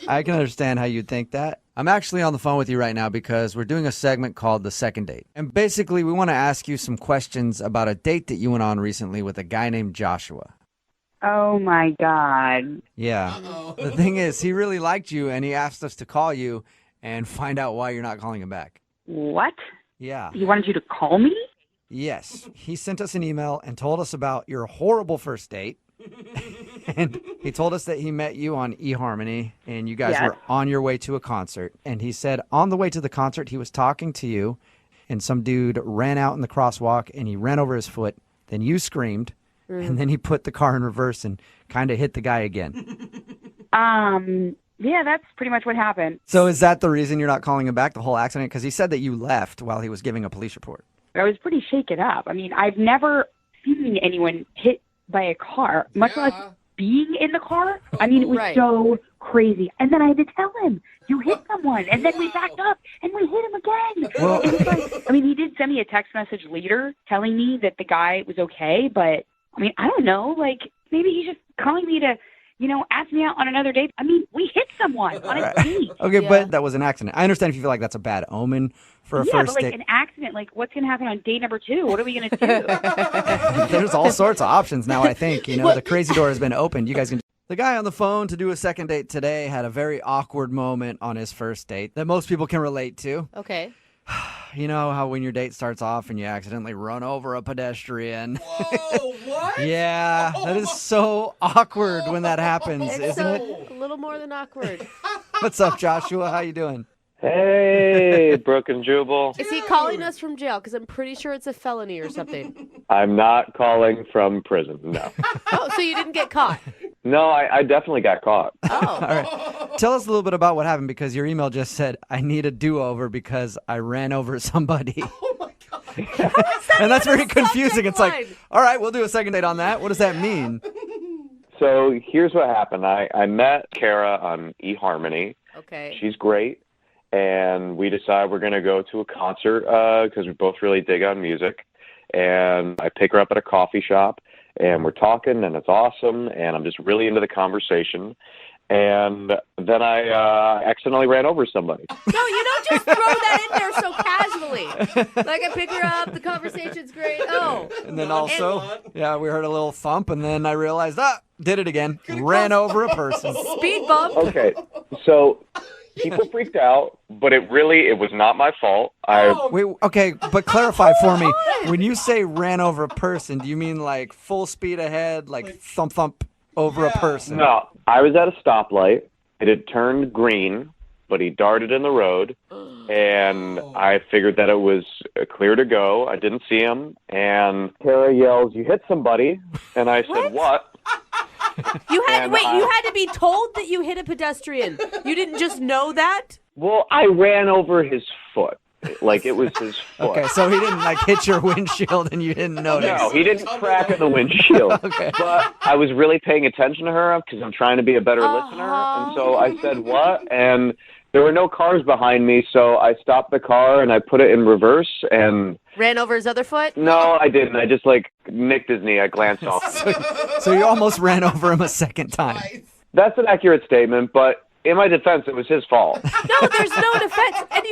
I can understand how you'd think that. I'm actually on the phone with you right now because we're doing a segment called The Second Date. And basically, we want to ask you some questions about a date that you went on recently with a guy named Joshua. Oh, my God. Yeah. The thing is, he really liked you, and he asked us to call you and find out why you're not calling him back. What? Yeah. He wanted you to call me? Yes. He sent us an email and told us about your horrible first date. And he told us that he met you on eHarmony, and you guys were on your way to a concert. And he said on the way to the concert, he was talking to you, and some dude ran out in the crosswalk, and he ran over his foot. Then you screamed, and then he put the car in reverse and kind of hit the guy again. Yeah, that's pretty much what happened. So is that the reason you're not calling him back, the whole accident? Because he said that you left while he was giving a police report. I was pretty shaken up. I mean, I've never seen anyone hit by a car, much less being in the car. I mean, it was so crazy. And then I had to tell him, you hit someone. And then we backed up and we hit him again. Well, it was like, I mean, he did send me a text message later telling me that the guy was okay. But, I mean, I don't know. Like, maybe he's just calling me to, you know, ask me out on another date. I mean, we hit someone on a date. Okay, but that was an accident. I understand if you feel like that's a bad omen for a first but like date. an accident, like what's going to happen on date number 2? What are we going to do? There's all sorts of options now, I think. You know, the crazy door has been opened. You guys can... The guy on the phone to do a second date today had a very awkward moment on his first date that most people can relate to. Okay. You know how when your date starts off and you accidentally run over a pedestrian? Whoa, what? Yeah, that is so awkward when that happens, isn't it? A little more than awkward. What's up, Joshua? How you doing? Hey, Brooke and Jubal. Is he calling us from jail? Because I'm pretty sure it's a felony or something. I'm not calling from prison, no. Oh, so you didn't get caught? No, I definitely got caught. Oh. All right. Tell us a little bit about what happened, because your email just said, I need a do-over because I ran over somebody. Oh, my God. And that's very confusing. It's like, all right, we'll do a second date on that. What does that mean? So here's what happened. I met Kara on eHarmony. Okay. She's great. And we decided we're going to go to a concert because we both really dig on music. And I pick her up at a coffee shop, and we're talking, and it's awesome. And I'm just really into the conversation. And then I accidentally ran over somebody. No, you don't just throw that in there so casually. Like, I pick her up, the conversation's great. Oh. And then also, we heard a little thump, and then I realized, did it again. Ran over a person. Speed bump. Okay, so people freaked out, but it was not my fault. Wait, okay, but clarify for me. When you say ran over a person, do you mean like full speed ahead, like thump over a person? No, I was at a stoplight. It had turned green, but he darted in the road, and I figured that it was clear to go. I didn't see him, and Kara yells, "You hit somebody," and I said, "What?" You had to be told that you hit a pedestrian. You didn't just know that? Well, I ran over his foot. Like, it was his foot. Okay, so he didn't like hit your windshield and you didn't notice. No, he didn't crack in the windshield. Okay. But I was really paying attention to her because I'm trying to be a better listener. And so I said, "What?" And there were no cars behind me, so I stopped the car and I put it in reverse and... Ran over his other foot? No, I didn't. I just, nicked his knee. I glanced off. So you almost ran over him a second time. That's an accurate statement, but in my defense, it was his fault. No, there's no defense. And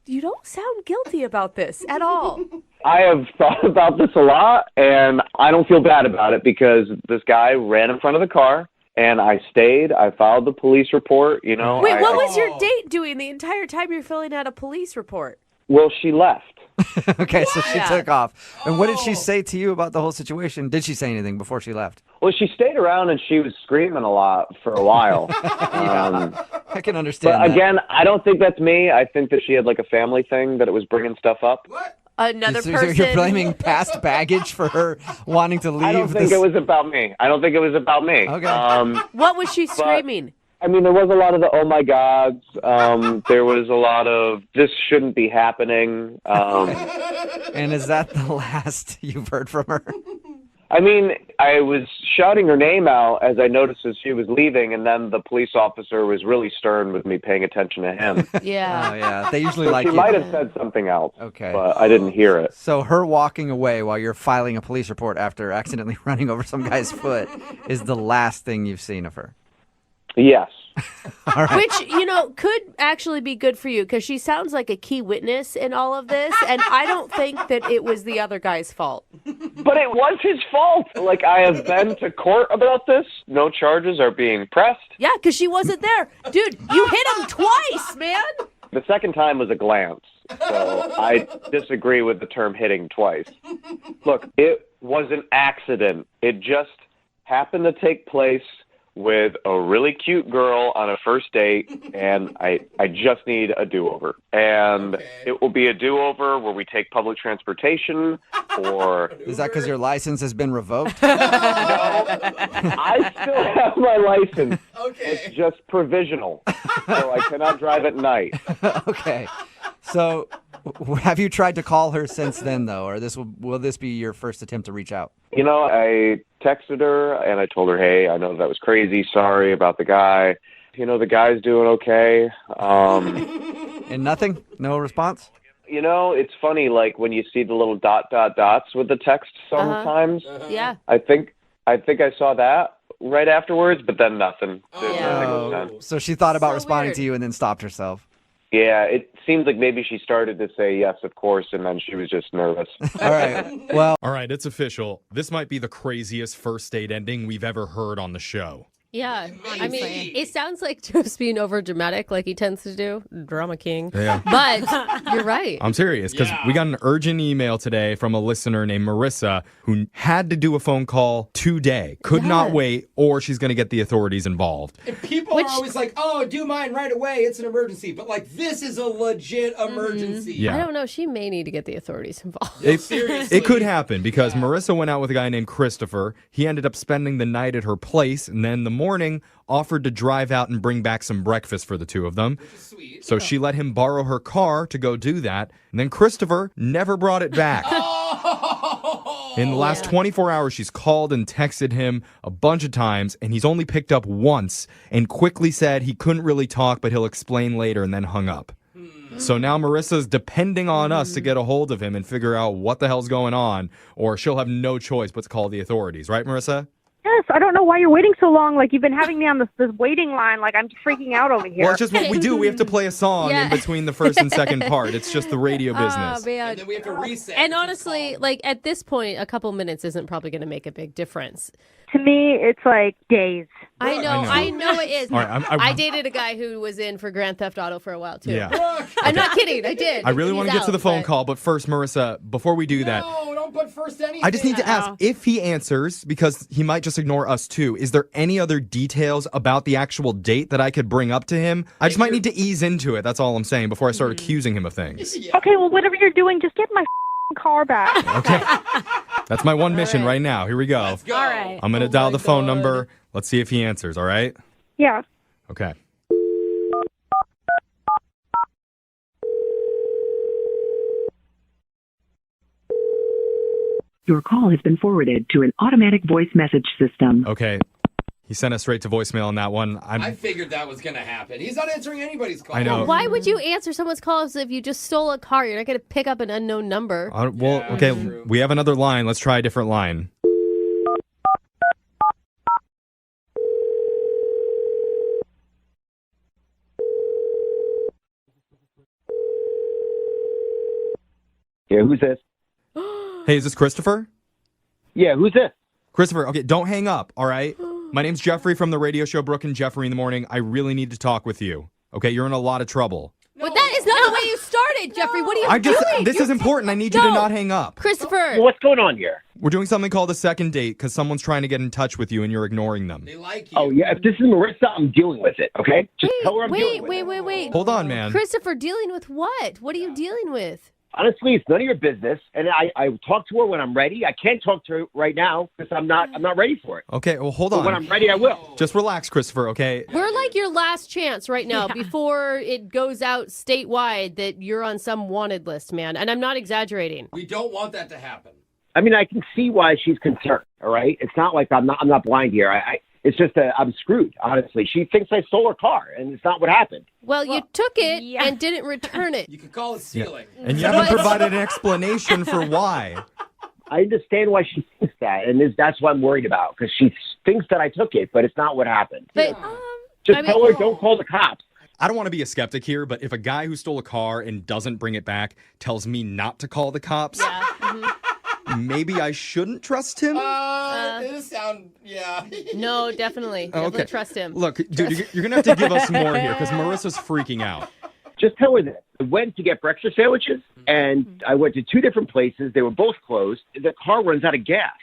you don't sound guilty about this at all. I have thought about this a lot, and I don't feel bad about it because this guy ran in front of the car, and I stayed. I filed the police report, you know. Wait, what was your date doing the entire time you're filling out a police report? Well, she left. Okay, so she took off. And what did she say to you about the whole situation? Did she say anything before she left? Well, she stayed around and she was screaming a lot for a while. I can understand But that. again, I don't think that's me. I think that she had like a family thing that it was bringing stuff up. Another So person. you're blaming past baggage for her wanting to leave? I don't think it was about me. Okay. What was she screaming? I mean, there was a lot of the oh my gods. There was a lot of this shouldn't be happening. And is that the last you've heard from her? I mean, I was shouting her name out as I noticed as she was leaving, and then the police officer was really stern with me paying attention to him. Yeah. Oh, yeah. They usually So like she you. might have said something else. Okay. But I didn't hear it. So her walking away while you're filing a police report after accidentally running over some guy's foot is the last thing you've seen of her. Yes. All right. Which, could actually be good for you because she sounds like a key witness in all of this. And I don't think that it was the other guy's fault. But it was his fault. Like, I have been to court about this. No charges are being pressed. Yeah, because she wasn't there. Dude, you hit him twice, man. The second time was a glance. So I disagree with the term hitting twice. Look, it was an accident. It just happened to take place with a really cute girl on a first date, and I just need a do-over. And it will be a do-over where we take public transportation, or... Is that because your license has been revoked? No, I still have my license. It's just provisional, so I cannot drive at night. Okay. So have you tried to call her since then, though, or will this be your first attempt to reach out? I texted her, and I told her, hey, I know that was crazy. Sorry about the guy. The guy's doing okay. And nothing? No response? It's funny, like, when you see the little ... dots with the text sometimes. Yeah. I think I saw that right afterwards, but then nothing. Nothing was done. So she thought about So responding weird. to you and then stopped herself. Yeah, it seems like maybe she started to say yes, of course, and then she was just nervous. All right. Well, all right, it's official. This might be the craziest first date ending we've ever heard on the show. Yeah. I mean, it sounds like just being over dramatic like he tends to do. Drama king. Yeah. But you're right. I'm serious because we got an urgent email today from a listener named Marissa who had to do a phone call today. Could not wait, or she's going to get the authorities involved. And people are always like, oh, do mine right away. It's an emergency. But, like, this is a legit emergency. Yeah. I don't know. She may need to get the authorities involved. It could happen because Marissa went out with a guy named Christopher. He ended up spending the night at her place, and then the morning offered to drive out and bring back some breakfast for the two of them. Sweet. So she let him borrow her car to go do that. And then Christopher never brought it back. In the last 24 hours, she's called and texted him a bunch of times, and he's only picked up once and quickly said he couldn't really talk, but he'll explain later, and then hung up. So now Marissa's depending on us to get a hold of him and figure out what the hell's going on, or she'll have no choice but to call the authorities. Right, Marissa? Yes, I don't know why you're waiting so long. Like, you've been having me on this waiting line. Like, I'm freaking out over here. Well, it's just what we do. We have to play a song in between the first and second part. It's just the radio business. Oh, man. And then we have to reset. And honestly, like, at this point, a couple minutes isn't probably going to make a big difference. To me, it's like days. I know it is. All right, I dated a guy who was in for Grand Theft Auto for a while, too. Yeah. I'm not kidding. I did. I really want to get to the phone call, but first, Marissa, before we do that, No, don't put first anything. I just need to ask if he answers, because he might just ignore us too. Is there any other details about the actual date that I could bring up to him? I just might need to ease into it. That's all I'm saying before I start accusing him of things. Okay, well, whatever you're doing, just get my car back. Okay. That's my one mission right now. Here we go. Let's go. All right. I'm going to dial the phone number. Let's see if he answers, all right? Yeah. Okay. Your call has been forwarded to an automatic voice message system. Okay. He sent us straight to voicemail on that one. I figured that was going to happen. He's not answering anybody's call. I know. Why would you answer someone's calls if you just stole a car? You're not going to pick up an unknown number. Okay, we have another line. Let's try a different line. Yeah, who's this? Hey, is this Christopher? Yeah, who's this? Christopher, okay, don't hang up, all right? My name's Jeffrey from the radio show Brooke and Jeffrey in the Morning. I really need to talk with you. Okay, you're in a lot of trouble. But that is not the way you started. it, Jeffrey. What are you doing? This is important. I need you to not hang up. Christopher. Well, what's going on here? We're doing something called a second date because someone's trying to get in touch with you and you're ignoring them. They like you. Oh, yeah. If this is Marissa, I'm dealing with it, okay? Just tell her I'm dealing with it. Wait. Hold on, man. Christopher, dealing with what? What are you dealing with? Honestly, it's none of your business. And I talk to her when I'm ready. I can't talk to her right now because I'm not ready for it. Okay, well, hold on. But when I'm ready, I will. Just relax, Christopher, okay? We're like your last chance right now before it goes out statewide that you're on some wanted list, man. And I'm not exaggerating. We don't want that to happen. I mean, I can see why she's concerned, all right? It's not like I'm not blind here. It's just that I'm screwed, honestly. She thinks I stole her car, and it's not what happened. Well, you took it and didn't return it. You could call it stealing. Yeah. And you haven't provided an explanation for why. I understand why she thinks that, and that's what I'm worried about, because she thinks that I took it, but it's not what happened. But Just tell her, don't call the cops. I don't want to be a skeptic here, but if a guy who stole a car and doesn't bring it back tells me not to call the cops, maybe I shouldn't trust him? It does sound, No, definitely. Definitely trust him. Look, dude, you're going to have to give us more here because Marissa's freaking out. Just tell her this. I went to get breakfast sandwiches, and I went to 2 different places. They were both closed. The car runs out of gas.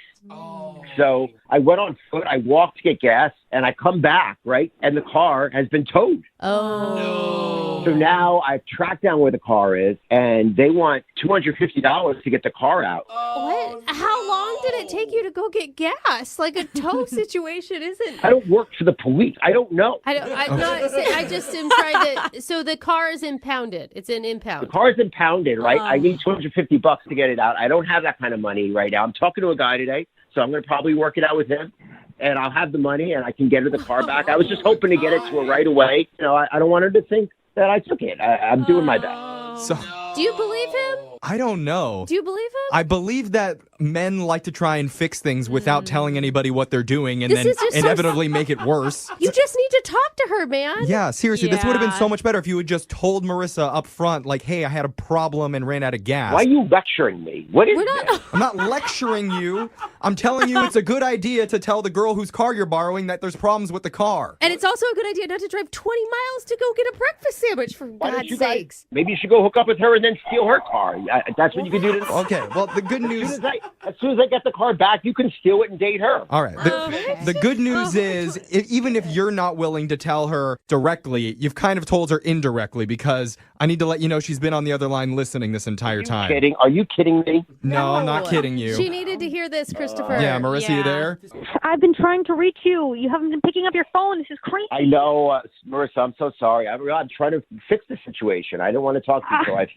So I went on foot. I walked to get gas, and I come back, right? And the car has been towed. Oh. No. So now I've tracked down where the car is, and they want $250 to get the car out. What? How long did it take you to go get gas? Like a tow situation isn't. I don't work for the police. I don't know. I just am trying to. So the car is impounded. It's an impound. The car is impounded, right? I need $250 to get it out. I don't have that kind of money right now. I'm talking to a guy today, so I'm going to probably work it out with him. And I'll have the money, and I can get her the car back. I was just hoping to get it to her right away. You know, I don't want her to think that I took it. I'm doing my best. So, do you believe him? I don't know. Do you believe him? I believe that men like to try and fix things without telling anybody what they're doing and then inevitably make it worse. You just need to talk to her, man. Yeah, seriously, this would have been so much better if you had just told Marissa up front, like, hey, I had a problem and ran out of gas. Why are you lecturing me? What is this? I'm not lecturing you. I'm telling you it's a good idea to tell the girl whose car you're borrowing that there's problems with the car. And it's also a good idea not to drive 20 miles to go get a breakfast sandwich, for God's sakes. Maybe you should go hook up with her and then steal her car. That's what you can do to Okay, well, the good news... As soon as I get the car back, you can steal it and date her. All right. The good news is, even if you're not willing to tell her directly, you've kind of told her indirectly, because I need to let you know she's been on the other line listening this entire time. Are you kidding me? No, I'm not kidding you. She needed to hear this, Christopher. Yeah, Marissa, you there? I've been trying to reach you. You haven't been picking up your phone. This is crazy. I know, Marissa, I'm so sorry. I'm trying to fix the situation. I don't want to talk to you until I've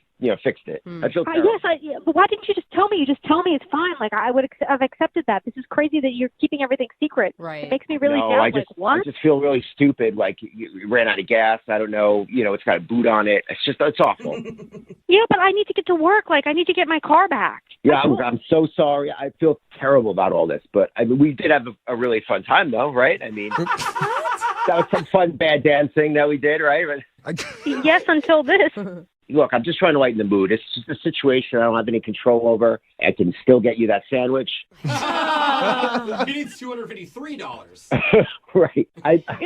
fixed it. I feel terrible. But why didn't you just tell me? You just tell me it's fine. Like, I would have accepted that. This is crazy that you're keeping everything secret. Right. It makes me really down. I just feel really stupid. Like, you ran out of gas. I don't know. It's got a boot on it. It's awful. Yeah, but I need to get to work. Like, I need to get my car back. Yeah, I'm so sorry. I feel terrible about all this. But we did have a really fun time, though, right? I mean, that was some fun bad dancing that we did, right? Yes, until this. Look, I'm just trying to lighten the mood. It's just a situation I don't have any control over. I can still get you that sandwich. He needs $253. Right.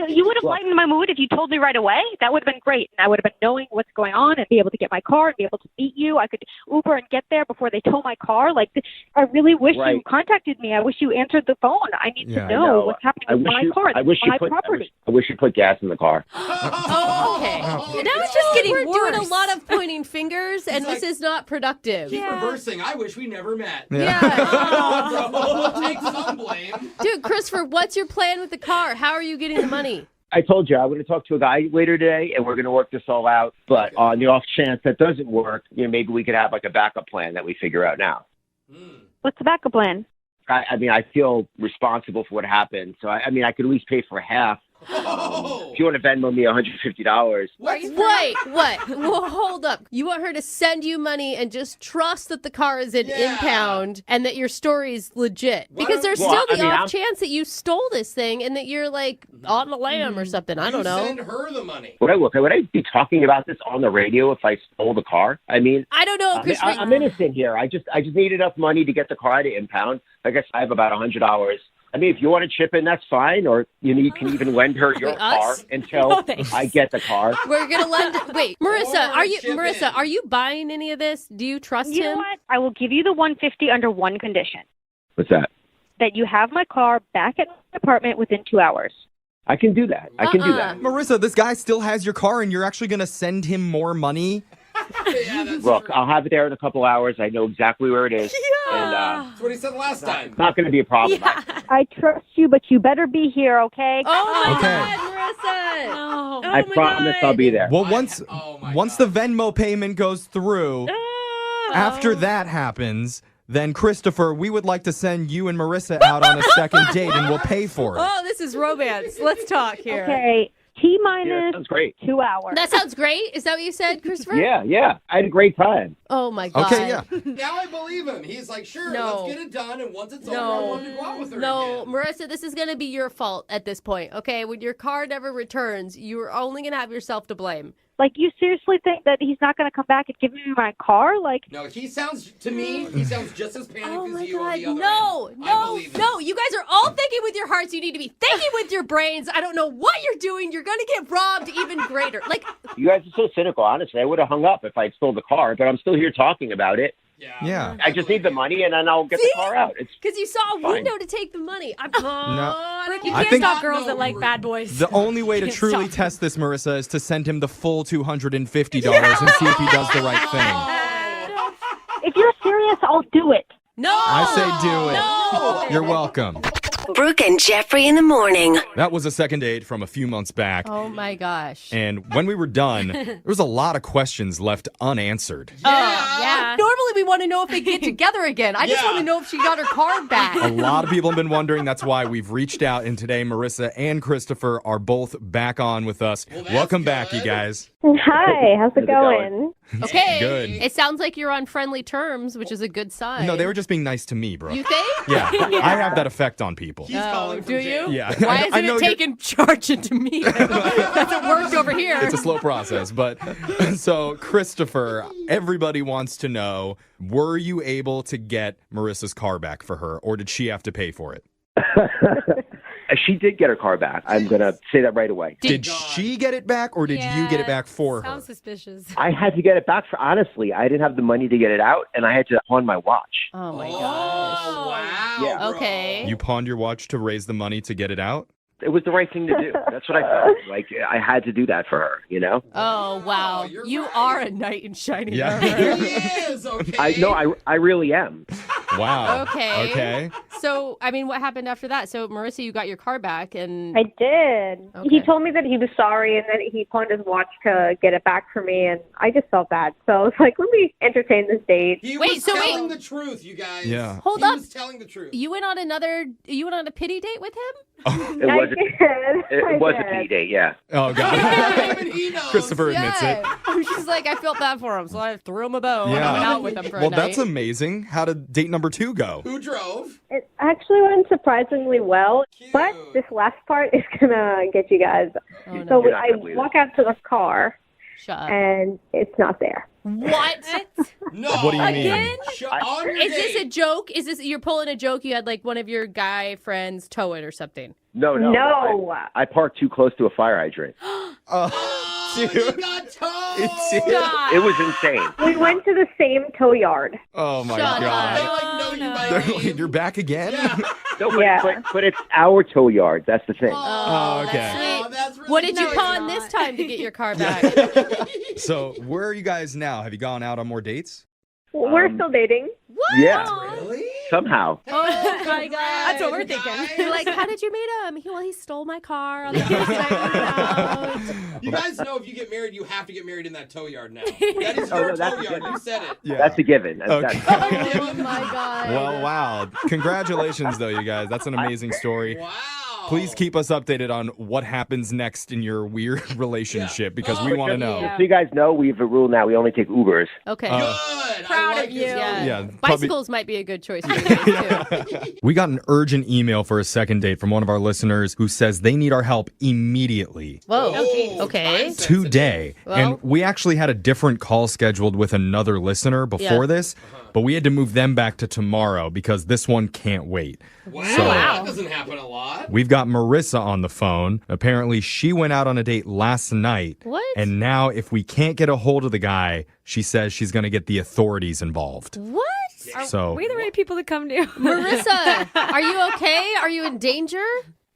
You would have lightened my mood if you told me right away. That would have been great. And I would have been knowing what's going on and be able to get my car and be able to meet you. I could Uber and get there before they tow my car. Like, I really wish you contacted me. I wish you answered the phone. I need to know what's happening with my car. It's my property. I wish you put gas in the car. Okay. Now it's just getting worse. We're doing a lot of pointing fingers, and this is not productive. Keep reversing. I wish we never met. Take some blame. Dude, Christopher, what's your plan with the car? How are you getting the money? I told you I'm going to talk to a guy later today, and we're going to work this all out. But on the off chance that doesn't work, maybe we could have like a backup plan that we figure out now. What's the backup plan? I feel responsible for what happened, so I could at least pay for half. If you want to Venmo me $150. Wait, what? Well, hold up. You want her to send you money and just trust that the car is an impound and that your story is legit? Because there's still the off chance that you stole this thing and that you're like on the lam or something. I don't know. Send her the money. Would I be talking about this on the radio if I stole the car? I don't know, Chris. I'm innocent here. I just need enough money to get the car out of impound. I guess I have about $100. I mean, if you want to chip in, that's fine. Or you can even lend her your Wait, car us? until No, thanks. I get the car. We're gonna lend. Wait, Marissa, are you buying any of this? Do you trust You him? know what? I will give you the 150 under one condition: What's that? that you have my car back at my apartment within 2 hours. I can do that. I can do that. Marissa, this guy still has your car and you're actually going to send him more money? Look, I'll have it there in a couple hours. I know exactly where it is. And, That's what he said last time. it's not going to be a problem. I trust you, but you better be here, okay? Oh my Okay. God, Marissa! No. I promise I'll be there. Well, once the Venmo payment goes through, after that happens, then Christopher, we would like to send you and Marissa out on a second date and we'll pay for it. Oh, this is romance. Let's talk here. Okay, T-minus sounds great. 2 hours. That sounds great. Is that what you said, Christopher? Yeah. I had a great time. Oh my God. Okay, yeah. Now I believe him. He's like, sure, No. let's get it done, and once it's over, I want to go out with her No, again. Marissa, this is going to be your fault at this point, okay? When your car never returns, you're only going to have yourself to blame. Like, you seriously think that he's not going to come back and give me my car? Like, No, he sounds just as panicked Oh as my you on God, the other no, end. I no, believe him. no. You guys are all thinking with your hearts. You need to be thinking with your brains. I don't know what you're doing. You're going to get robbed even greater. Like, You guys are so cynical, honestly. I would have hung up if I stole the car, but I'm still here talking about it. Yeah. I just need the money, and then I'll get the car out. It's because you saw a Fine. window to take the money. Brooke, you I can't think- stop girls that like bad boys. The only way to Can't truly stop. test this, Marissa, is to send him the full $250 and see if he does the right thing. if you're serious, I'll do it. No. I say do it. No. You're welcome. Brooke and Jeffrey in the morning. That was a second date from a few months back. Oh my gosh. And when we were done, there was a lot of questions left unanswered. Yeah. Normally we want to know if they get together again. I just want to know if she got her car back. A lot of people have been wondering. That's why we've reached out. And today, Marissa and Christopher are both back on with us. Welcome back, you guys. Hi, how's it going? Okay. Good. It sounds like you're on friendly terms, which is a good sign. No, they were just being nice to me, bro. You think? Yeah, I have that effect on people. Oh, do you? Yeah. Why I hasn't know it taken charge into me? Hasn't worked over here. It's a slow process. But so, Christopher, everybody wants to know, were you able to get Marissa's car back for her, or did she have to pay for it? She did get her car back. I'm going to say that right away. Did she get it back, or did you get it back for her? Sounds suspicious. I had to get it back honestly, I didn't have the money to get it out, and I had to pawn my watch. Oh my gosh. Wow. Yeah. Okay. You pawned your watch to raise the money to get it out? It was the right thing to do. That's what I felt. Like, I had to do that for her, you know? Oh, wow. You are a knight in shining Yeah. armor. He is, okay? I really am. Wow. Okay. Okay. So, I mean, what happened after that? So, Marissa, you got your car back, and I did. Okay. He told me that he was sorry and that he pawned his watch to get it back for me, and I just felt bad. So I was like, let me entertain this date. He was telling the truth, you guys. Yeah. Hold he up. was telling the truth. You went on a pity date with him? It was, I it was a did. pity date, yeah. Oh, God. Christopher admits it. She's like, I felt bad for him, so I threw him a bone. Yeah. I went out with him for Well, a night. that's amazing. How did date number 2 go? Who drove? It actually went surprisingly well, but this last part is gonna get you guys. no. So You're not I gonna believe walk out to the car, Shut up. and it's not there. What? No. What do you mean? Again? On your Is this a date. joke? Is this you're pulling a joke? You had like one of your guy friends tow it or something? No. No. I parked too close to a fire hydrant. Oh, Dude. you got towed. It was insane. We went to the same tow yard. Oh, my Shut God. They like know you by They're name. like, you're back again? Yeah. No, but, Yeah. but it's our tow yard. That's the thing. Oh, okay. That's sweet. Oh, that's really What did you nice. pawn this time to get your car back? So, where are you guys now? Have you gone out on more dates? We're still dating. What? Yeah. Really? Somehow. Oh my god. That's what we're thinking. You're like, how did you meet him? He stole my car on the first night we went out. You guys know if you get married, you have to get married in that tow yard now. That is Oh, your no, that's tow a yard. given. You said it. Yeah. That's a given. Okay. Oh my god. Well, wow. Congratulations, though, you guys. That's an amazing story. Wow. Please keep us updated on what happens next in your weird relationship because we want to know. So you guys know, we have a rule now. We only take Ubers. Okay. Good. Proud of you. Yeah, Bicycles might be a good choice for you guys, too. We got an urgent email for a second date from one of our listeners who says they need our help immediately. Whoa. Okay. Today. Well. And we actually had a different call scheduled with another listener before this, but we had to move them back to tomorrow because this one can't wait. Wow. So, That doesn't happen a lot. we've got Marissa on the phone. Apparently, she went out on a date last night. What? And now, if we can't get a hold of the guy, she says she's going to get the authorities involved. What? So, Are we the right people to come to? Marissa, are you okay? Are you in danger?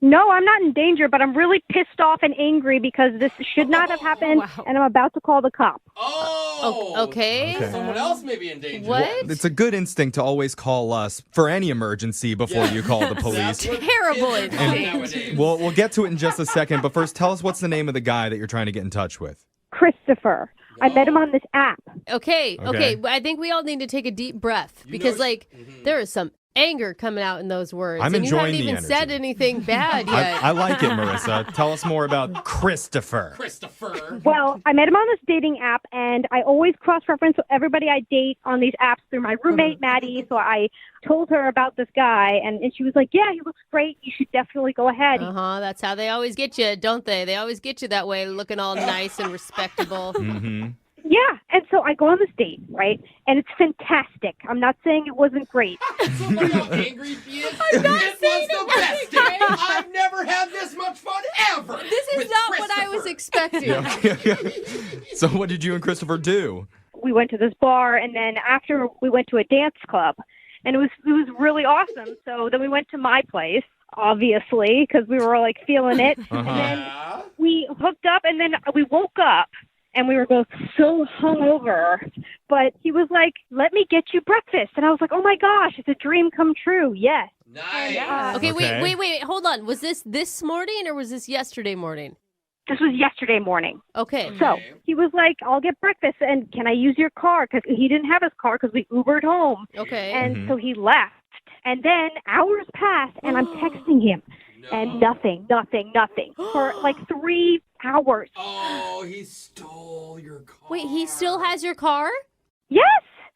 No, I'm not in danger, but I'm really pissed off and angry because this should not have happened, and I'm about to call the cops. Okay. Someone else may be in danger. What? it's a good instinct to always call us for any emergency before you call the police. Terrible And we'll get to it in just a second, but first, tell us what's the name of the guy that you're trying to get in touch with. Christopher. I met him on this app. Okay. Okay. I think we all need to take a deep breath because, there is some anger coming out in those words. I'm and you enjoying haven't the even energy. said anything bad yet. I like it, Marissa. Tell us more about Christopher. Well, I met him on this dating app, and I always cross-reference everybody I date on these apps through my roommate, Maddie. So I told her about this guy, and she was like, yeah, he looks great. You should definitely go ahead. That's how they always get you, don't they? They always get you that way, looking all nice and respectable. Mm-hmm. Yeah, and so I go on this date, right? And it's fantastic. I'm not saying it wasn't great. Look how angry she is. It was the best day. I've never had this much fun ever. This is not what I was expecting. So what did you and Christopher do? We went to this bar, and then after we went to a dance club, and it was really awesome. So then we went to my place, obviously, because we were like feeling it. And then we hooked up, and then we woke up. And we were both so hungover, but he was like, let me get you breakfast. And I was like, oh my gosh, it's a dream come true. Yes. Nice. Okay, wait. Hold on. Was this morning or was this yesterday morning? This was yesterday morning. Okay. So he was like, I'll get breakfast, and can I use your car? Because he didn't have his car because we Ubered home. Okay. And so he left. And then hours passed, and I'm texting him. And nothing for like 3 hours. Oh, he stole your car. Wait, he still has your car? Yes,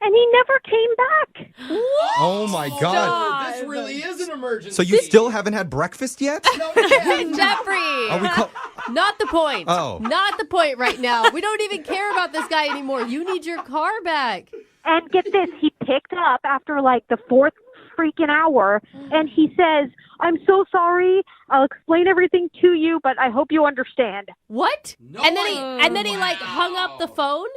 and he never came back. What? Oh my God. This really is an emergency. So you still haven't had breakfast yet? Jeffrey. Are we Not the point. Oh. Not the point right now. We don't even care about this guy anymore. You need your car back. And get this, he picked up after like the 4th freaking hour, and he says, I'm so sorry. I'll explain everything to you, but I hope you understand. What? And then he like hung up the phone?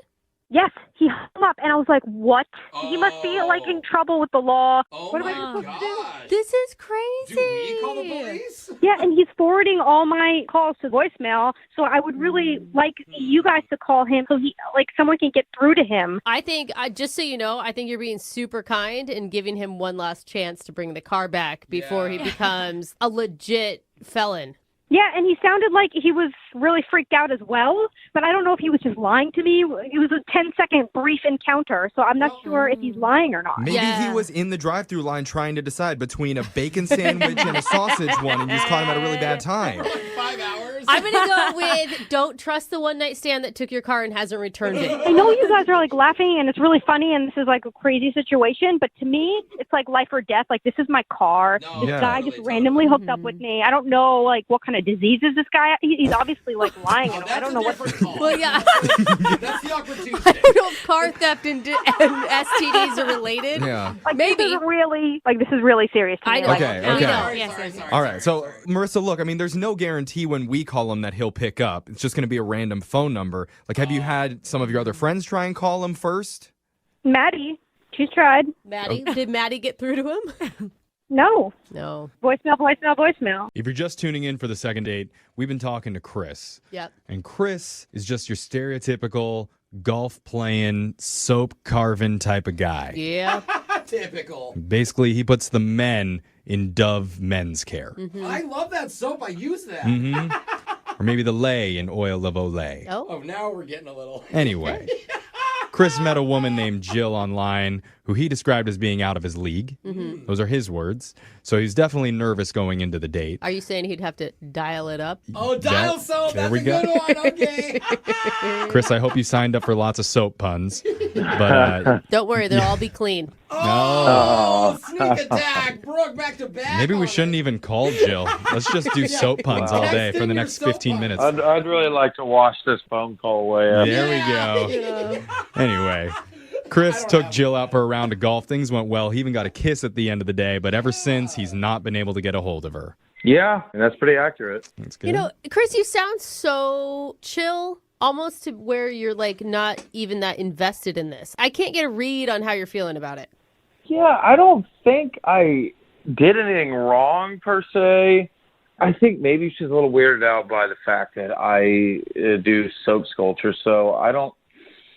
Yes, he hung up, and I was like, what? He must be like in trouble with the law. What am I supposed to do? This is crazy. Do we call the police? Yeah, and he's forwarding all my calls to voicemail, so I would really like you guys to call him so someone can get through to him. I think, just so you know, I think you're being super kind and giving him one last chance to bring the car back before he becomes a legit felon. Yeah, and he sounded like he was really freaked out as well, but I don't know if he was just lying to me. It was a 10-second brief encounter, so I'm not sure if he's lying or not. Maybe he was in the drive-thru line trying to decide between a bacon sandwich and a sausage one, and you just caught him at a really bad time. 5 hours. I'm going to go with don't trust the one-night stand that took your car and hasn't returned it. I know you guys are like laughing and it's really funny and this is like a crazy situation, but to me, it's like life or death. Like, this is my car. This guy just randomly hooked up with me. I don't know like what kind of diseases this guy. He's obviously like lying. I don't know what. Well, yeah. That's the awkward Tuesday. I don't know if car theft and STDs are related. Yeah. Like, maybe. This is really serious to me. I know. Like, Okay. All right. So, Marissa, look, I mean, there's no guarantee when we call him that he'll pick up. It's just going to be a random phone number. Like, have you had some of your other friends try and call him first? Maddie, she's tried. Did Maddie get through to him? No. Voicemail. If you're just tuning in for the second date, we've been talking to Chris. Yep. And Chris is just your stereotypical golf playing, soap carving type of guy. Yeah. Typical. Basically, he puts the men in Dove men's care. Mm-hmm. I love that soap. I use that. Or maybe the lay in oil of Olay. Oh, now we're getting a little. Anyway, Chris met a woman named Jill online who he described as being out of his league. Mm-hmm. Those are his words. So he's definitely nervous going into the date. Are you saying he'd have to dial it up? Oh, dial soap. There That's we a go. good one. Okay. Chris, I hope you signed up for lots of soap puns. But Don't worry, they'll all be clean. Oh, sneak attack. Brooke, back to back. maybe we shouldn't even call Jill. Let's just do soap puns all day for the next 15 minutes. I'd really like to wash this phone call away. There we go. Anyway, Chris took Jill out for a round of golf. Things went well. He even got a kiss at the end of the day, but ever since, he's not been able to get a hold of her. Yeah, and that's pretty accurate. That's good. You know, Chris, you sound so chill, almost to where you're like not even that invested in this. I can't get a read on how you're feeling about it. Yeah, I don't think I did anything wrong per se. I think maybe she's a little weirded out by the fact that I do soap sculpture, so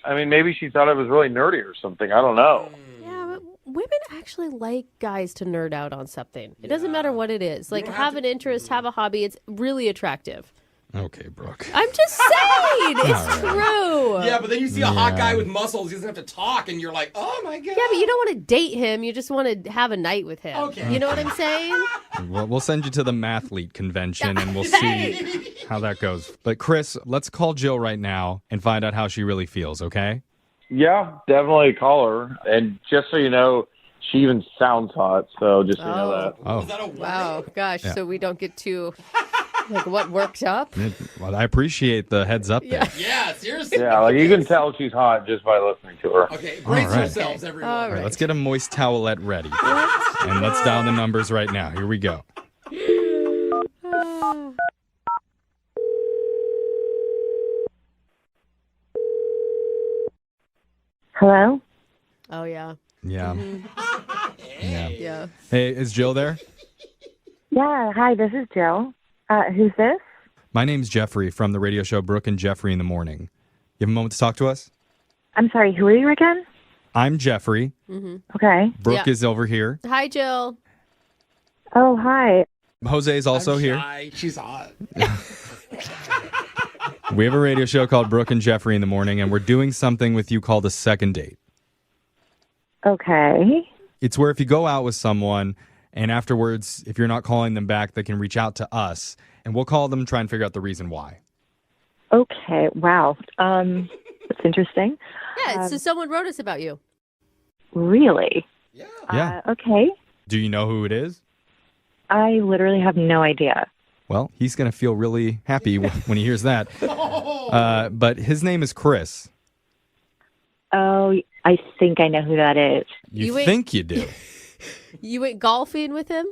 maybe she thought I was really nerdy or something. I don't know. Yeah, but women actually like guys to nerd out on something. It doesn't matter what it is. Like, have an interest, have a hobby. It's really attractive. Okay, Brooke. I'm just saying. It's true. Yeah, but then you see a hot guy with muscles. He doesn't have to talk, and you're like, oh, my God. Yeah, but you don't want to date him. You just want to have a night with him. Okay. You know what I'm saying? We'll send you to the mathlete convention, and we'll see how that goes. But, Chris, let's call Jill right now and find out how she really feels, okay? Yeah, definitely call her. And just so you know, she even sounds hot, so just so you know that. Oh. Wow. Gosh, Yeah. so we don't get too, like, what worked up? Well, I appreciate the heads up there. Yeah, seriously. Yeah, like you can tell she's hot just by listening to her. Okay, brace All right. yourselves, everyone. All All right, right. let's get a moist towelette ready. And let's dial the numbers right now. Here we go. Hello? Oh, yeah. Yeah. Yeah. Yeah. Hey, is Jill there? Yeah, hi, this is Jill. Who's this? My name's Jeffrey from the radio show Brooke and Jeffrey in the Morning. You have a moment to talk to us? I'm sorry, who are you again? I'm Jeffrey. Okay. Brooke Yeah. is over here. Hi, Jill. Oh, hi. Jose is also here. Shy. She's hot. We have a radio show called Brooke and Jeffrey in the Morning, and we're doing something with you called a second date. Okay. It's where if you go out with someone and afterwards, if you're not calling them back, they can reach out to us and we'll call them and try and figure out the reason why. Okay, wow. That's interesting. Yeah, so someone wrote us about you. Really? Yeah. Okay. Do you know who it is? I literally have no idea. Well, he's going to feel really happy when he hears that. But his name is Chris. Oh, I think I know who that is. You think you do? You went golfing with him?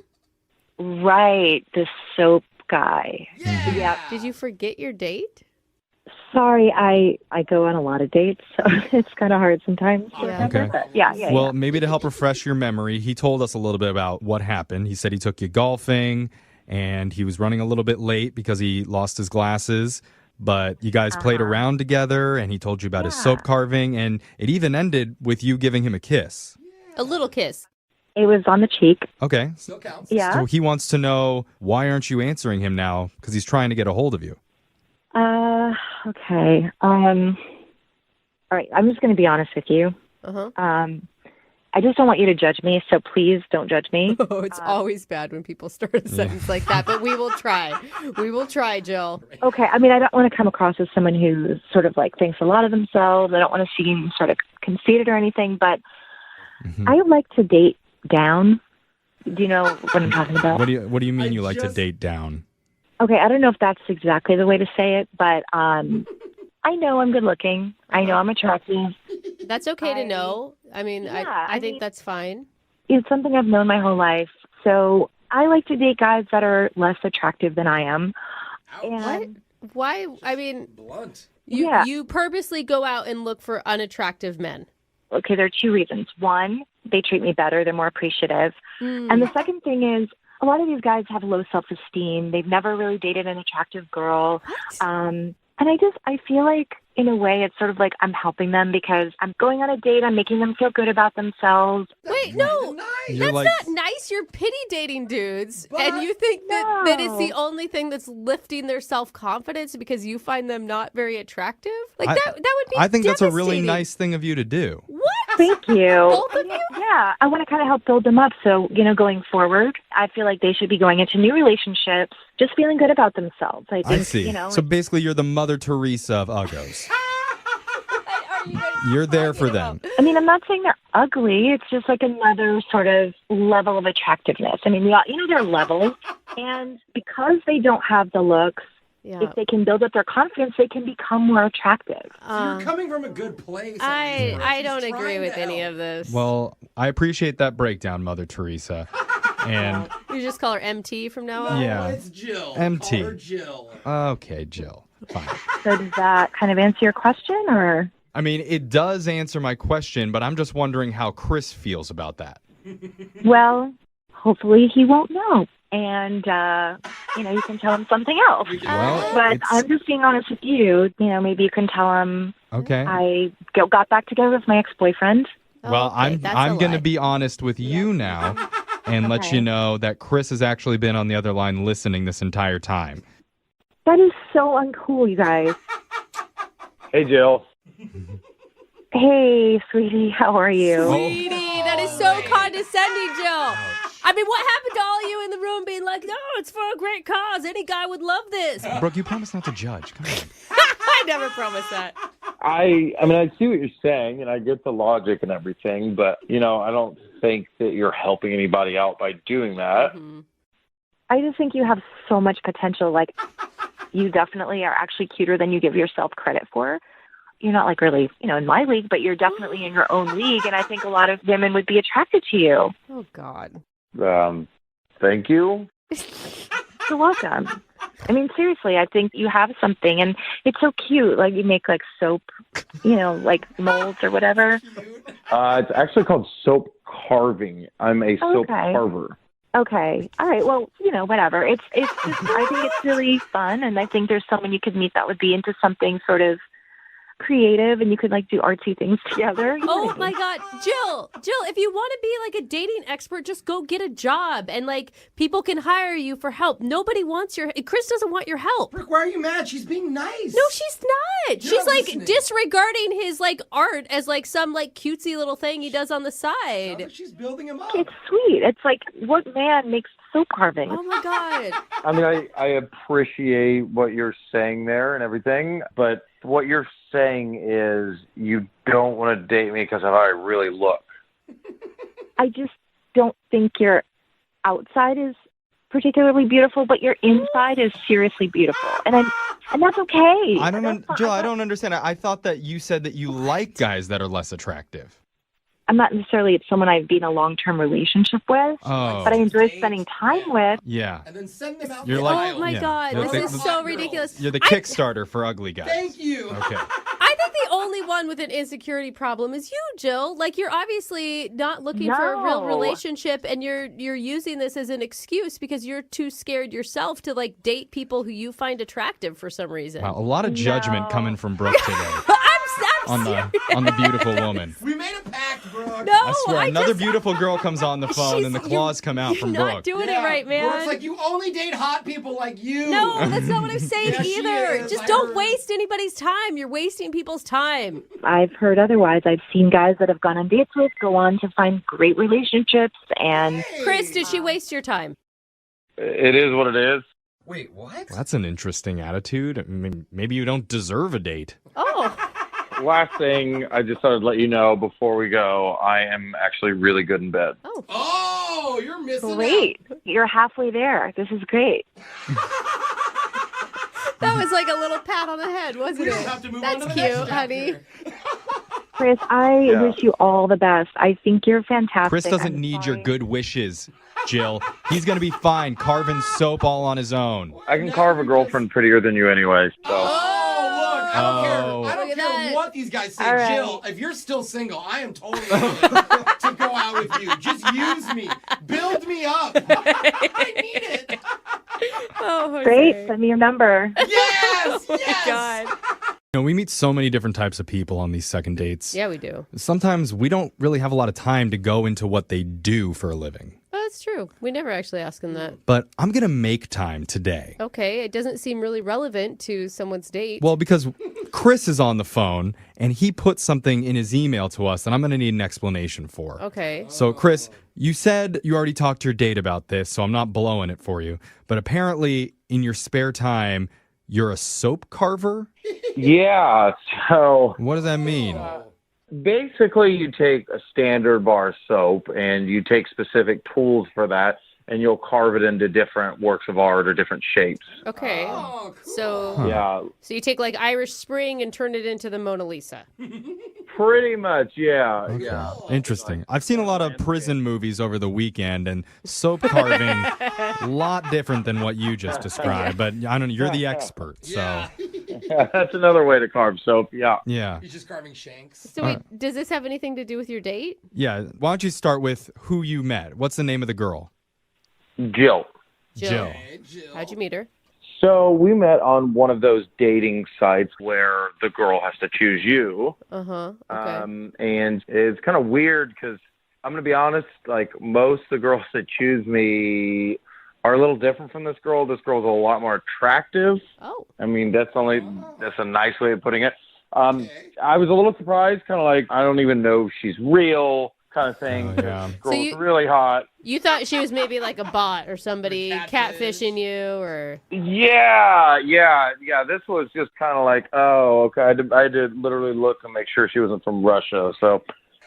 Right, the soap guy. Yeah. Did you forget your date? Sorry, I go on a lot of dates, so it's kind of hard sometimes. to remember, Okay. but yeah. Well, maybe to help refresh your memory, he told us a little bit about what happened. He said he took you golfing and he was running a little bit late because he lost his glasses. But you guys played around together and he told you about his soap carving. And it even ended with you giving him a kiss. A little kiss. It was on the cheek. Okay. Still counts. Yeah. So he wants to know, why aren't you answering him now? Because he's trying to get a hold of you. Okay. All right, I'm just going to be honest with you. Uh-huh. I just don't want you to judge me, so please don't judge me. Oh, it's always bad when people start a sentence like that, but we will try. We will try, Jill. Okay, I mean, I don't want to come across as someone who sort of like thinks a lot of themselves. I don't want to seem sort of conceited or anything, but I like to date down. Do you know what I'm talking about? What do you mean you like to date down? Okay, I don't know if that's exactly the way to say it, but I know I'm good looking. I know I'm attractive. That's okay to know. I mean, I think that's fine. It's something I've known my whole life. So I like to date guys that are less attractive than I am. What? Why? I mean, blunt. You purposely go out and look for unattractive men. Okay, there are two reasons. One, they treat me better. They're more appreciative. And the second thing is, a lot of these guys have low self-esteem. They've never really dated an attractive girl. And I feel like, in a way, it's sort of like I'm helping them because I'm going on a date. I'm making them feel good about themselves. Wait, no. That's not nice. You're pity dating dudes. And you think that it's the only thing that's lifting their self-confidence because you find them not very attractive? Like, that would be I think that's a really devastating. nice thing of you to do. What? Thank you. Both of you? Yeah, I want to kind of help build them up. So, going forward, I feel like they should be going into new relationships, just feeling good about themselves. I think, I see. So basically, you're the Mother Teresa of uggos. You're there for them. I mean, I'm not saying they're ugly. It's just like another sort of level of attractiveness. I mean, there are levels. And because they don't have the looks, if they can build up their confidence, they can become more attractive. So you're coming from a good place. I don't agree with any of this. Well, I appreciate that breakdown, Mother Teresa. And You just call her MT from now on? yeah. It's Jill. MT. Call her Jill. Okay, Jill. Fine. So does that kind of answer your question, or? I mean, it does answer my question, but I'm just wondering how Chris feels about that. Well, hopefully he won't know. And, you can tell him something else. Well, but I'm just being honest with you. Maybe you can tell him Okay. I got back together with my ex-boyfriend. Well, I'm going to be honest with you now and let you know that Chris has actually been on the other line listening this entire time. That is so uncool, you guys. Hey, Jill. Hey, sweetie, how are you? Sweetie, that is so condescending, Jill. I mean, what happened to all you in the room being like, no, it's for a great cause. Any guy would love this. Brooke, you promised not to judge. Come on. I never promised that. I mean, I see what you're saying, and I get the logic and everything, but, I don't think that you're helping anybody out by doing that. Mm-hmm. I just think you have so much potential. Like, you definitely are actually cuter than you give yourself credit for. You're not like really, in my league, but you're definitely in your own league, and I think a lot of women would be attracted to you. Oh, God. Thank you. You're welcome. I mean, seriously, I think you have something, and it's so cute. Like, you make, like, soap, like molds or whatever. It's actually called soap carving. I'm a soap carver. Okay. All right. Well, whatever. It's just, I think it's really fun, and I think there's someone you could meet that would be into something sort of creative, and you could like do artsy things together. Oh my God, Jill, if you want to be like a dating expert, just go get a job, and like people can hire you for help. Nobody wants your. Chris doesn't want your help. Brooke, why are you mad? She's being nice. No, she's not. You're She's not like listening. disregarding his like art as like some like cutesy little thing he does on the side. Like she's building him up. It's sweet. It's like, what man makes soap carving? Oh my God. I mean, I appreciate what you're saying there and everything, but what you're saying is you don't want to date me because of how I really look. I just don't think your outside is particularly beautiful, but your inside is seriously beautiful, and that's okay. Jill, I don't understand. I thought that you said that you like guys that are less attractive. I'm not necessarily someone I've been in a long-term relationship with, but I enjoy spending time with. Yeah. And then send them out. You're like, oh my God, this is so ridiculous. You're the Kickstarter for ugly guys. Thank you. Okay. I think the only one with an insecurity problem is you, Jill. Like, you're obviously not looking for a real relationship, and you're using this as an excuse because you're too scared yourself to like date people who you find attractive for some reason. Wow, a lot of judgment coming from Brooke today. I'm on the beautiful woman. We made a pact, Brooke. No, I swear, another beautiful girl comes on the phone and the claws come out from You're Brooke. not doing it right, man. Brooke's like, you only date hot people like you. No, that's not what I'm saying Yeah, she either. is. Just I don't heard. waste anybody's time. You're wasting people's time. I've heard otherwise. I've seen guys that have gone on dates with go on to find great relationships, and Chris, did she waste your time? It is what it is. Wait, what? That's an interesting attitude. I mean, maybe you don't deserve a date. Oh. Last thing, I just thought I'd let you know before we go, I am actually really good in bed. Oh, you're missing great. You're halfway there. This is great. That was like a little pat on the head, wasn't We it? don't have to move That's on to the cute, next honey. Chris, I wish you all the best. I think you're fantastic. Chris doesn't need your good wishes, Jill. He's going to be fine carving soap all on his own. I can carve a girlfriend prettier than you anyway, so. Oh, look, I don't care. I Look don't at care that. what these guys say. All right. Jill, if you're still single, I am totally willing to go out with you. Just use me. Build me up. I need it. Oh, Great. Jose. Send me your number. Yes! Oh, my Yes! God. We meet so many different types of people on these second dates. Yeah, we do. Sometimes we don't really have a lot of time to go into what they do for a living. Oh, that's true. We never actually ask them that. But I'm going to make time today. Okay, it doesn't seem really relevant to someone's date. Well, because Chris is on the phone and he put something in his email to us that I'm going to need an explanation for. Okay. So, Chris, you said you already talked to your date about this, so I'm not blowing it for you. But apparently, in your spare time, you're a soap carver? Yeah, so... What does that mean? Basically, you take a standard bar of soap and you take specific tools for that, and you'll carve it into different works of art or different shapes. Okay. Oh, cool. So, Yeah, so you take like Irish Spring and turn it into the Mona Lisa. pretty much, yeah. Okay. Yeah. Interesting. I've seen a lot of prison movies over the weekend, and soap carving, a lot different than what you just described. But I don't know, you're the expert, so. Yeah. That's another way to carve soap, yeah. Yeah. He's just carving shanks. So wait, does this have anything to do with your date? Yeah. Why don't you start with who you met? What's the name of the girl? Jill. Jill. How'd you meet her? So we met on one of those dating sites where the girl has to choose you. Uh-huh. Okay. And it's kind of weird because I'm going to be honest, like most of the girls that choose me are a little different from this girl. This girl's a lot more attractive. Oh. I mean, that's a nice way of putting it. I was a little surprised, kind of like, I don't even know if she's real kind of thing. Yeah. Girl's So really hot. You thought she was maybe like a bot or somebody catfishing you or... Yeah. This was just kind of like, oh, okay. I had to literally look and make sure she wasn't from Russia. So,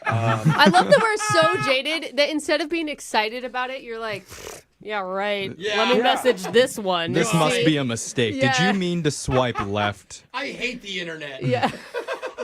I love that we're so jaded that instead of being excited about it, you're like, yeah, right. Let me message this one. This must be a mistake. Yeah. Did you mean to swipe left? I hate the internet. Yeah.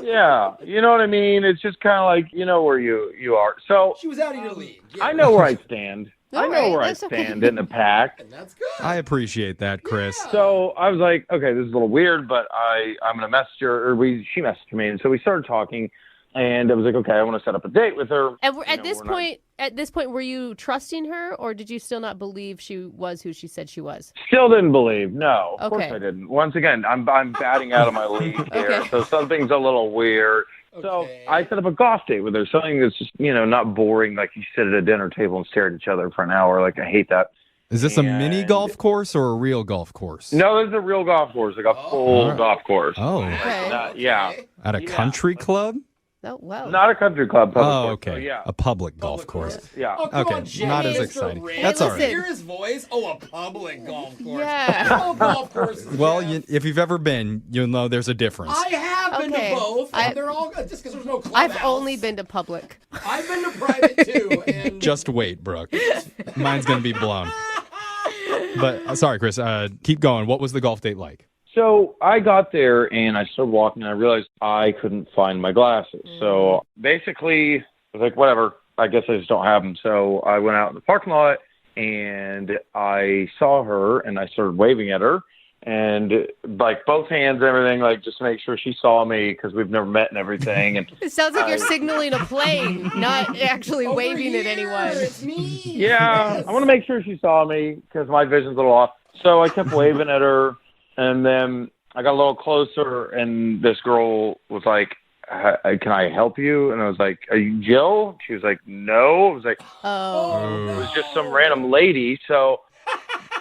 yeah, you know what I mean? It's just kind of like, you know where you are. So She was out of your league. Yeah. I know where I stand. I All know right, where I that's okay. stand in the pack. And that's good. I appreciate that, Chris. So I was like, okay, this is a little weird, but I'm going to message her, she messaged me. And so we started talking, and I was like, okay, I want to set up a date with her. And at this point, were you trusting her, or did you still not believe she was who she said she was? Still didn't believe. No, of course Okay. I didn't. Once again, I'm batting out of my league here, Okay. so something's a little weird. So I set up a golf date with her, something that's just, not boring, like you sit at a dinner table and stare at each other for an hour. Like, I hate that. Is this a mini golf course or a real golf course? No, this is a real golf course, like a full golf course. Oh. Okay. Yeah. At a country club? Oh, wow. Not a country club. Public Oh, course, okay. so yeah. A public golf course. Yeah. Oh, come Okay, on, Jimmy, not as Mr. exciting. Ray. That's all Listen, right. Hear his voice? Oh, a public golf course. Yeah. Oh, golf courses. Well, Jeff. if you've ever been, you'll know there's a difference. I have been Okay. to both, and I- they're all good just because there's no clubhouse. I've only been to public. I've been to private too, and Just wait, Brooke. Mine's going to be blown. But sorry, Chris, keep going. What was the golf date like? So I got there and I started walking and I realized I couldn't find my glasses. So basically, I was like, whatever, I guess I just don't have them. So I went out in the parking lot and I saw her and I started waving at her and like both hands and everything, like just to make sure she saw me because we've never met and everything. And It sounds like you're signaling a plane, not actually over waving at here, anyone. It's me. yeah, Yes. I want to make sure she saw me because my vision's a little off. So I kept waving at her. And then I got a little closer, and this girl was like, can I help you? And I was like, are you Jill? She was like, no. I was like, Oh. it was just some random lady. So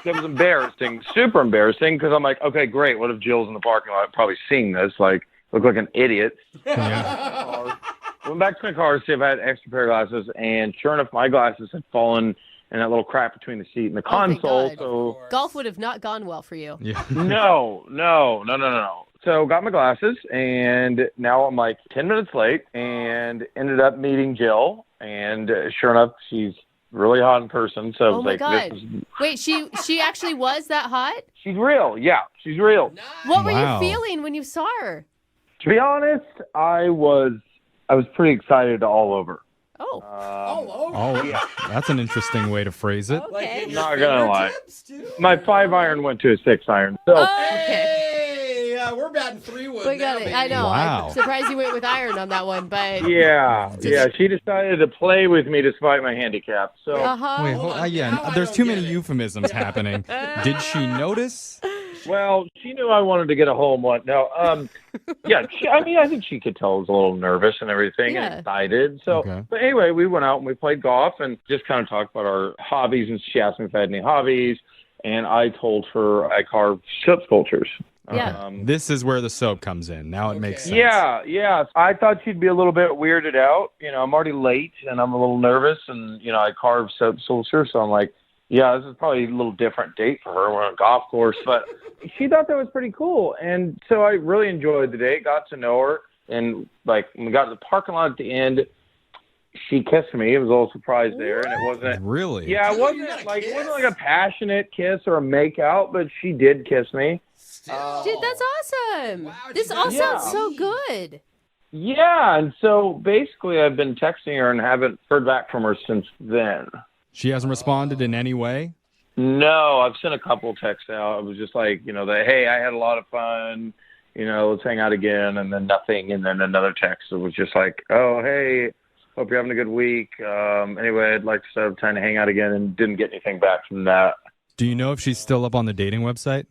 it was embarrassing, super embarrassing, because I'm like, okay, great. What if Jill's in the parking lot probably seeing this? Like, look like an idiot. Went back to my car to see if I had an extra pair of glasses, and sure enough, my glasses had fallen in that little crap between the seat and the thank console. God. So Golf would have not gone well for you. Yeah. no. So got my glasses, and now I'm like 10 minutes late, and ended up meeting Jill, and sure enough, she's really hot in person. So I Oh was my like, God. this is, Wait, she actually was that hot? she's real. Yeah, she's real. What were Wow. you feeling when you saw her? To be honest, I was pretty excited all over. Oh. Oh, that's an interesting way to phrase it. Okay. Not gonna lie, my 5-iron went to a 6-iron. So Hey, we're batting 3 wood. We got now, it. I baby. know. Wow. I'm surprised you went with iron on that one, but yeah, she decided to play with me despite my handicap. So uh-huh. Wait, Hold on, yeah, now I there's don't too get many it. euphemisms happening. Did she notice? Well, she knew I wanted to get a home one. No, yeah. I think she could tell I was a little nervous and everything and excited. So, But anyway, we went out and we played golf and just kind of talked about our hobbies. And she asked me if I had any hobbies, and I told her I carved soap sculptures. Yeah. This is where the soap comes in. Now it makes sense. Yeah. I thought she'd be a little bit weirded out. I'm already late and I'm a little nervous, and I carved soap sculptures, so I'm like, yeah, this is probably a little different date for her. We're on a golf course, but she thought that was pretty cool. And so I really enjoyed the date, got to know her. And, when we got to the parking lot at the end, she kissed me. It was a little surprise there. And it wasn't... Really? Yeah, it wasn't like a passionate kiss or a make-out, but she did kiss me. Dude, that's awesome. Wow, this all sounds so good. Yeah, and so basically I've been texting her and haven't heard back from her since then. She hasn't responded in any way? No, I've sent a couple texts out. It was just like, hey, I had a lot of fun, let's hang out again, and then nothing. And then another text that was just like, oh, hey, hope you're having a good week. Anyway, I'd like to set up time to hang out again, and didn't get anything back from that. Do you know if she's still up on the dating website?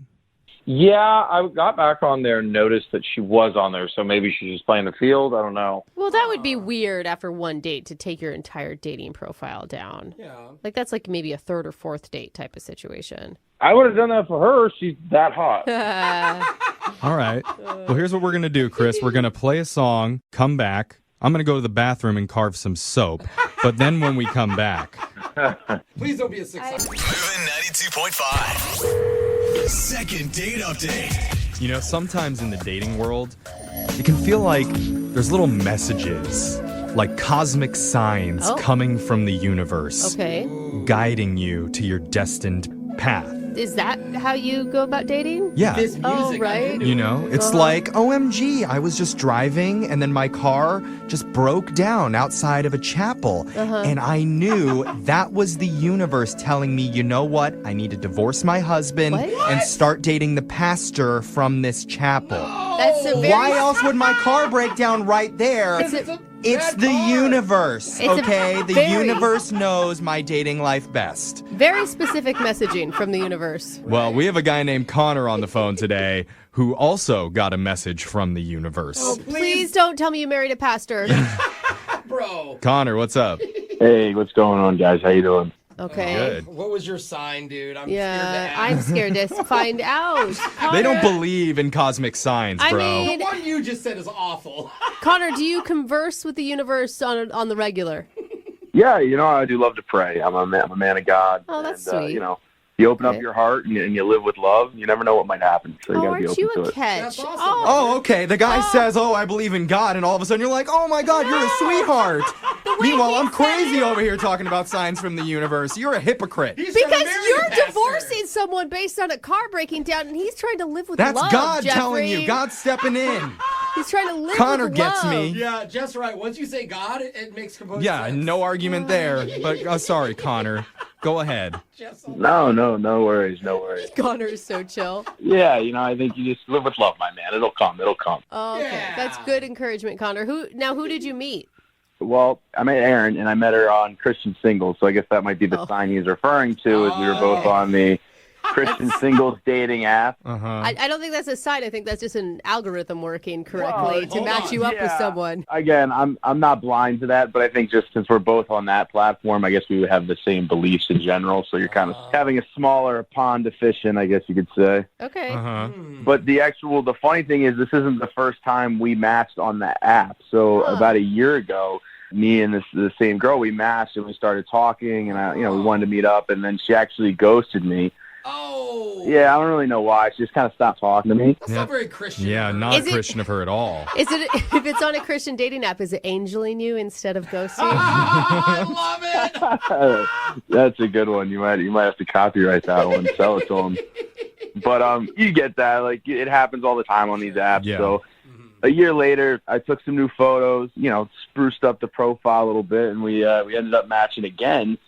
Yeah, I got back on there and noticed that she was on there, so maybe she's just playing the field. I don't know. Well, that would be weird after one date to take your entire dating profile down. Yeah. That's like maybe a third or fourth date type of situation. I would have done that for her. She's that hot. All right. Well, here's what we're going to do, Chris. We're going to play a song, come back. I'm going to go to the bathroom and carve some soap. But then when we come back... Please don't be a 6. Moving 92.5. Second date update. Sometimes in the dating world, it can feel like there's little messages, like cosmic signs coming from the universe, guiding you to your destined path. Is that how you go about dating? Yeah. This music, right. It's like, OMG, I was just driving and then my car just broke down outside of a chapel. And I knew that was the universe telling me, you know what? I need to divorce my husband and start dating the pastor from this chapel. That's a very... Why else would my car break down right there? It's the universe, okay? The universe knows my dating life best. Very specific messaging from the universe. Well, we have a guy named Connor on the phone today who also got a message from the universe. Oh, please don't tell me you married a pastor. Bro. Connor, what's up? Hey, what's going on, guys? How you doing? Okay. Good. What was your sign, dude? I'm scared to find out. Connor, they don't believe in cosmic signs, bro. I mean, the one you just said is awful. Connor, do you converse with the universe on the regular? Yeah, I do love to pray. I'm a man of God. Oh, that's sweet. You open up your heart and you live with love. You never know what might happen, so you got to be open to it. Catch? Awesome. Oh, okay. The guy says, I believe in God, and all of a sudden you're like, oh my God, you're a sweetheart. Meanwhile, I'm crazy over here talking about signs from the universe. You're a hypocrite. Because you're divorcing someone based on a car breaking down, and he's trying to live with love, That's God Jeffrey. telling you. God's stepping in. He's trying to live Connor with gets love. me. Yeah, just right. Once you say God, it makes complete Yeah, sense. no argument there. But sorry, Connor. Go ahead. No worries. Connor is so chill. Yeah, I think you just live with love, my man. It'll come. Oh, okay. Yeah. That's good encouragement, Connor. Who did you meet? Well, I met Erin, and I met her on Christian Singles, so I guess that might be the sign he's referring to, as we were both on the Christian Singles dating app. I don't think that's a sign. I think that's just an algorithm working correctly to match you up with someone. Again, I'm not blind to that, but I think just since we're both on that platform, I guess we would have the same beliefs in general. So you're kind of having a smaller pond to fish in, I guess you could say. Okay. But the funny thing is, this isn't the first time we matched on the app. So about a year ago, me and the same girl, we matched and we started talking, and we wanted to meet up, and then she actually ghosted me. Oh. Yeah, I don't really know why. She just kind of stopped talking to me. That's not very Christian. Yeah, not Christian of her at all. Is it, if it's on a Christian dating app, is it angeling you instead of ghosting? I love it. That's a good one. You might have to copyright that one, sell it to them. But you get that. Like, it happens all the time on these apps. Yeah. So a year later, I took some new photos, spruced up the profile a little bit, and we ended up matching again.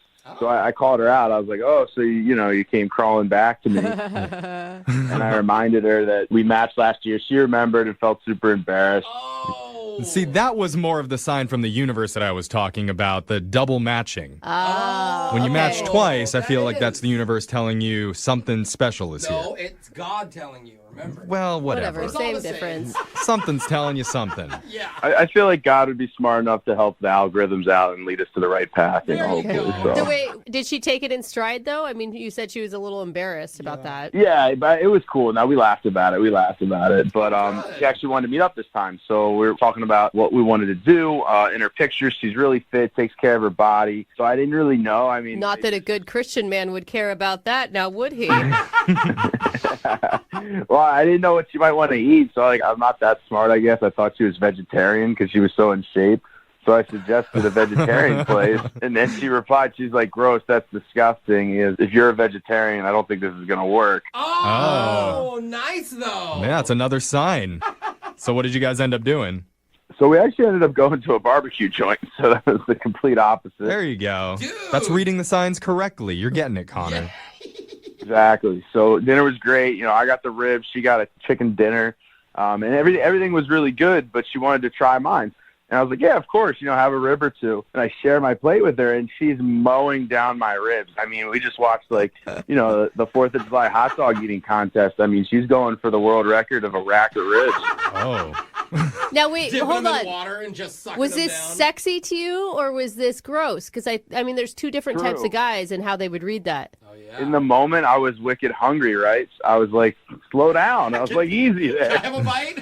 So I called her out. I was like, oh, so, you came crawling back to me. And I reminded her that we matched last year. She remembered and felt super embarrassed. See, that was more of the sign from the universe that I was talking about, the double matching. When you match twice, I feel like that's the universe telling you something special is here. No, it's God telling you, remember. Well, whatever. Same difference. Something's telling you something. Yeah. I feel like God would be smart enough to help the algorithms out and lead us to the right path. Hopefully. So wait, did she take it in stride, though? I mean, you said she was a little embarrassed about that. Yeah, but it was cool. Now, we laughed about it. But she actually wanted to meet up this time. So we were talking about what we wanted to do. In her pictures, she's really fit, takes care of her body. So I didn't really know. I mean, not that a good Christian man would care about that, now would he? Well, I didn't know what she might want to eat. So I'm not that smart, I guess. I thought she was vegetarian because she was so in shape. So I suggested a vegetarian place, and then she replied, she's like, gross, that's disgusting. If you're a vegetarian, I don't think this is going to work. Oh, nice, though. Yeah, it's another sign. So what did you guys end up doing? So we actually ended up going to a barbecue joint, so that was the complete opposite. There you go. Dude. That's reading the signs correctly. You're getting it, Connor. Yeah. Exactly. So dinner was great. I got the ribs. She got a chicken dinner, and everything was really good, but she wanted to try mine. And I was like, yeah, of course, have a rib or two. And I share my plate with her, and she's mowing down my ribs. I mean, we just watched, the 4th of July hot dog eating contest. I mean, she's going for the world record of a rack of ribs. Oh. Now, wait, hold them on. In water and just sucking was them this down. sexy to you, or was this gross? Because, I mean, there's two different types of guys and how they would read that. In the moment, I was wicked hungry, right? I was like, slow down. I was like, easy there. Can I have a bite?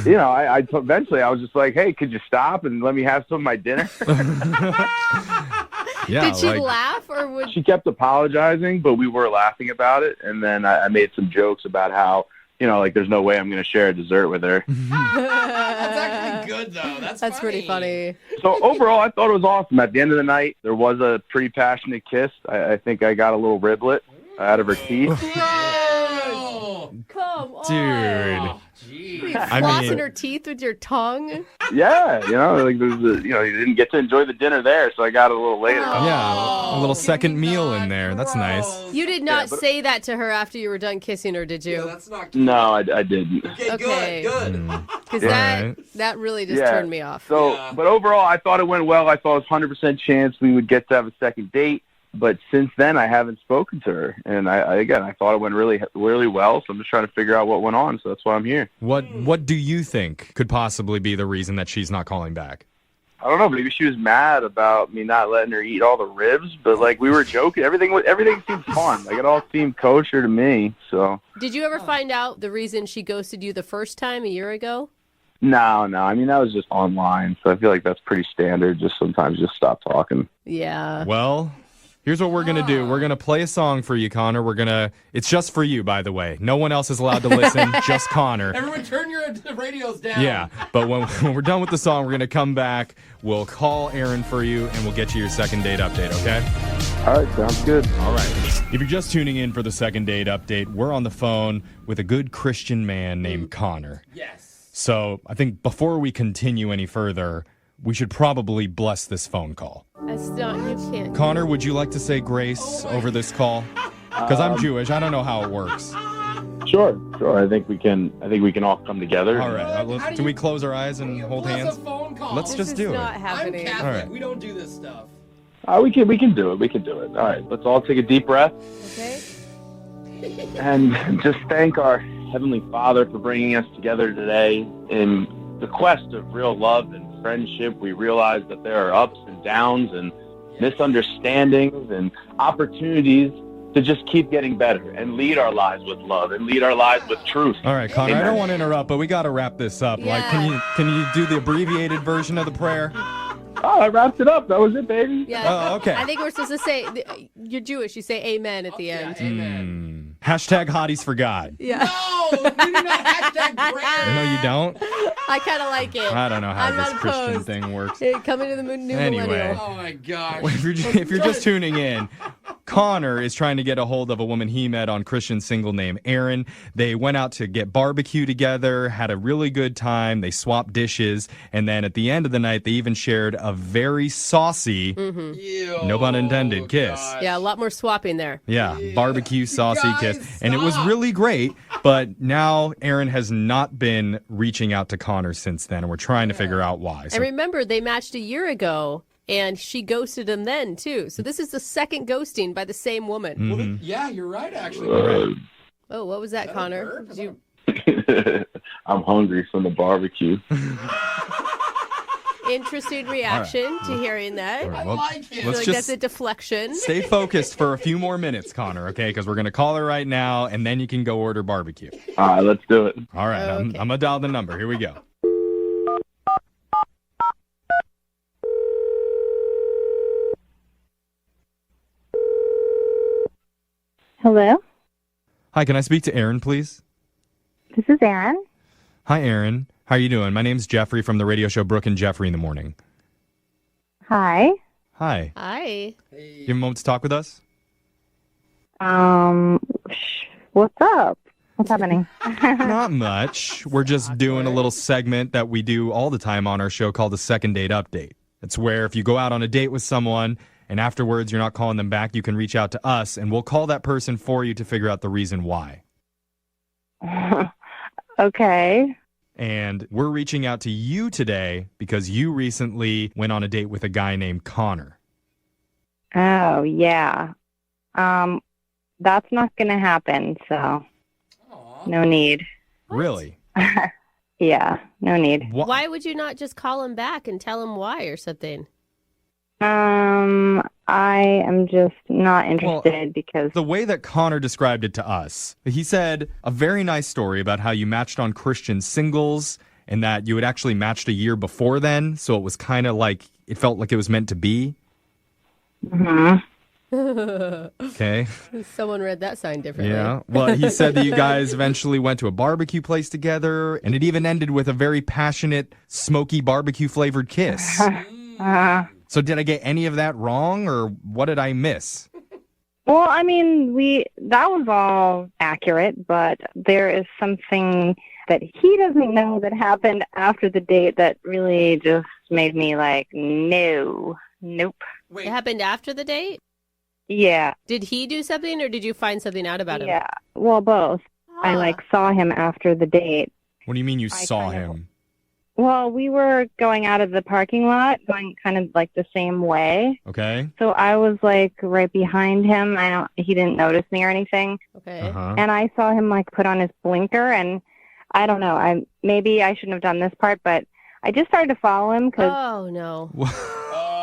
Eventually I was just like, hey, could you stop and let me have some of my dinner? Yeah, did she laugh, or would she kept apologizing, but we were laughing about it. And then I made some jokes about how, there's no way I'm going to share a dessert with her. That's actually good, though. That's pretty funny. So overall, I thought it was awesome. At the end of the night, there was a pretty passionate kiss. I think I got a little riblet out of her teeth. Come on. Dude. Were you flossing her teeth with your tongue? Yeah, you didn't get to enjoy the dinner there, so I got it a little later. Yeah, a little second meal in there. That's nice. You did not say that to her after you were done kissing her, did you? Yeah, that's not cute. No, I didn't. Okay. Good. Because that really just turned me off. So, but overall, I thought it went well. I thought it was 100% chance we would get to have a second date. But since then, I haven't spoken to her. And I thought it went really, really well. So I'm just trying to figure out what went on. So that's why I'm here. What do you think could possibly be the reason that she's not calling back? I don't know. Maybe she was mad about me not letting her eat all the ribs. But we were joking. Everything seemed fun. It all seemed kosher to me. So. Did you ever find out the reason she ghosted you the first time a year ago? No. I mean, that was just online. So I feel like that's pretty standard. Just sometimes just stop talking. Yeah. Well, here's what we're going to do. We're going to play a song for you, Connor. It's just for you, by the way. No one else is allowed to listen, just Connor. Everyone turn your radios down. Yeah, but when we're done with the song, we're going to come back. We'll call Aaron for you, and we'll get you your second date update, okay? All right, sounds good. All right. If you're just tuning in for the second date update, we're on the phone with a good Christian man named Connor. Yes. So I think before we continue any further, we should probably bless this phone call. You can't. Connor, would you like to say grace over this call? Because I'm Jewish. I don't know how it works. Sure. I think we can all come together. All right. Do we close our eyes and hold hands? Let's just do it. Not happening. I'm Catholic. All right. We don't do this stuff. We can do it. All right. Let's all take a deep breath. Okay. And just thank our Heavenly Father for bringing us together today in the quest of real love and friendship. We realize that there are ups and downs and misunderstandings and opportunities to just keep getting better and lead our lives with love and lead our lives with truth. All right, Connor, Amen. I don't want to interrupt, but we got to wrap this up. Yeah. Can you do the abbreviated version of the prayer? Oh, I wrapped it up. That was it, baby. Yeah. Oh, okay. I think we're supposed to say, you're Jewish, you say amen at the end. Amen. Hashtag hotties for God. Yeah. No, we do not hashtag prayer. No, you don't? I kind of like it. I don't know how I'm this not Christian opposed. thing works. Hey, coming to the new Anyway. millennial. Oh my gosh. If you're just tuning in, Connor is trying to get a hold of a woman he met on Christian's single name, Erin. They went out to get barbecue together, had a really good time. They swapped dishes. And then at the end of the night, they even shared a very saucy, no pun intended, kiss. Yeah, a lot more swapping there. Yeah, barbecue saucy kiss. And it was really great. But now Erin has not been reaching out to Connor since then. And we're trying to figure out why. And remember, they matched a year ago. And she ghosted him then, too. So this is the second ghosting by the same woman. Mm-hmm. Well, yeah, you're right, actually. Oh, what was that, Connor? Did you... I'm hungry from the barbecue. Interesting reaction to hearing that. Right, well, I feel like that's a deflection. Stay focused for a few more minutes, Connor, okay? Because we're going to call her right now, and then you can go order barbecue. All right, let's do it. All right, I'm going to dial the number. Here we go. Hello? Hi, can I speak to Erin, please? This is Erin. Hi, Erin. How are you doing? My name's Jeffrey from the radio show Brooke and Jeffrey in the Morning. Hi. Hi. Hi. You have a moment to talk with us? What's up? What's happening? Not much. We're just doing a little segment that we do all the time on our show called the Second Date Update. It's where if you go out on a date with someone and afterwards you're not calling them back, you can reach out to us and we'll call that person for you to figure out the reason why. Okay. And we're reaching out to you today because you recently went on a date with a guy named Connor. Oh, yeah. That's not going to happen, so no need. Really? Yeah, no need. Why would you not just call him back and tell him why or something? I am just not interested because... The way that Connor described it to us, he said a very nice story about how you matched on Christian Singles and that you had actually matched a year before then, so it was kind of like, it felt like it was meant to be. Mm-hmm. Okay. Someone read that sign differently. Yeah. Well, he said that you guys eventually went to a barbecue place together, and it even ended with a very passionate, smoky barbecue-flavored kiss. So did I get any of that wrong, or what did I miss? Well, I mean, that was all accurate, but there is something that he doesn't know that happened after the date that really just made me like, nope. It happened after the date? Yeah. Did he do something, or did you find something out about him? Yeah. Well, both. I saw him after the date. What do you mean you saw him? Well, we were going out of the parking lot, going kind of like the same way. Okay. So I was like right behind him. He didn't notice me or anything. Okay. And I saw him like put on his blinker, and I don't know. Maybe I shouldn't have done this part, but I just started to follow him because. Oh no.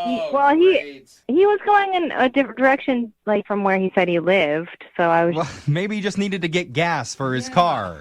He was going in a different direction, like from where he said he lived. So I was. Well, maybe he just needed to get gas for his car.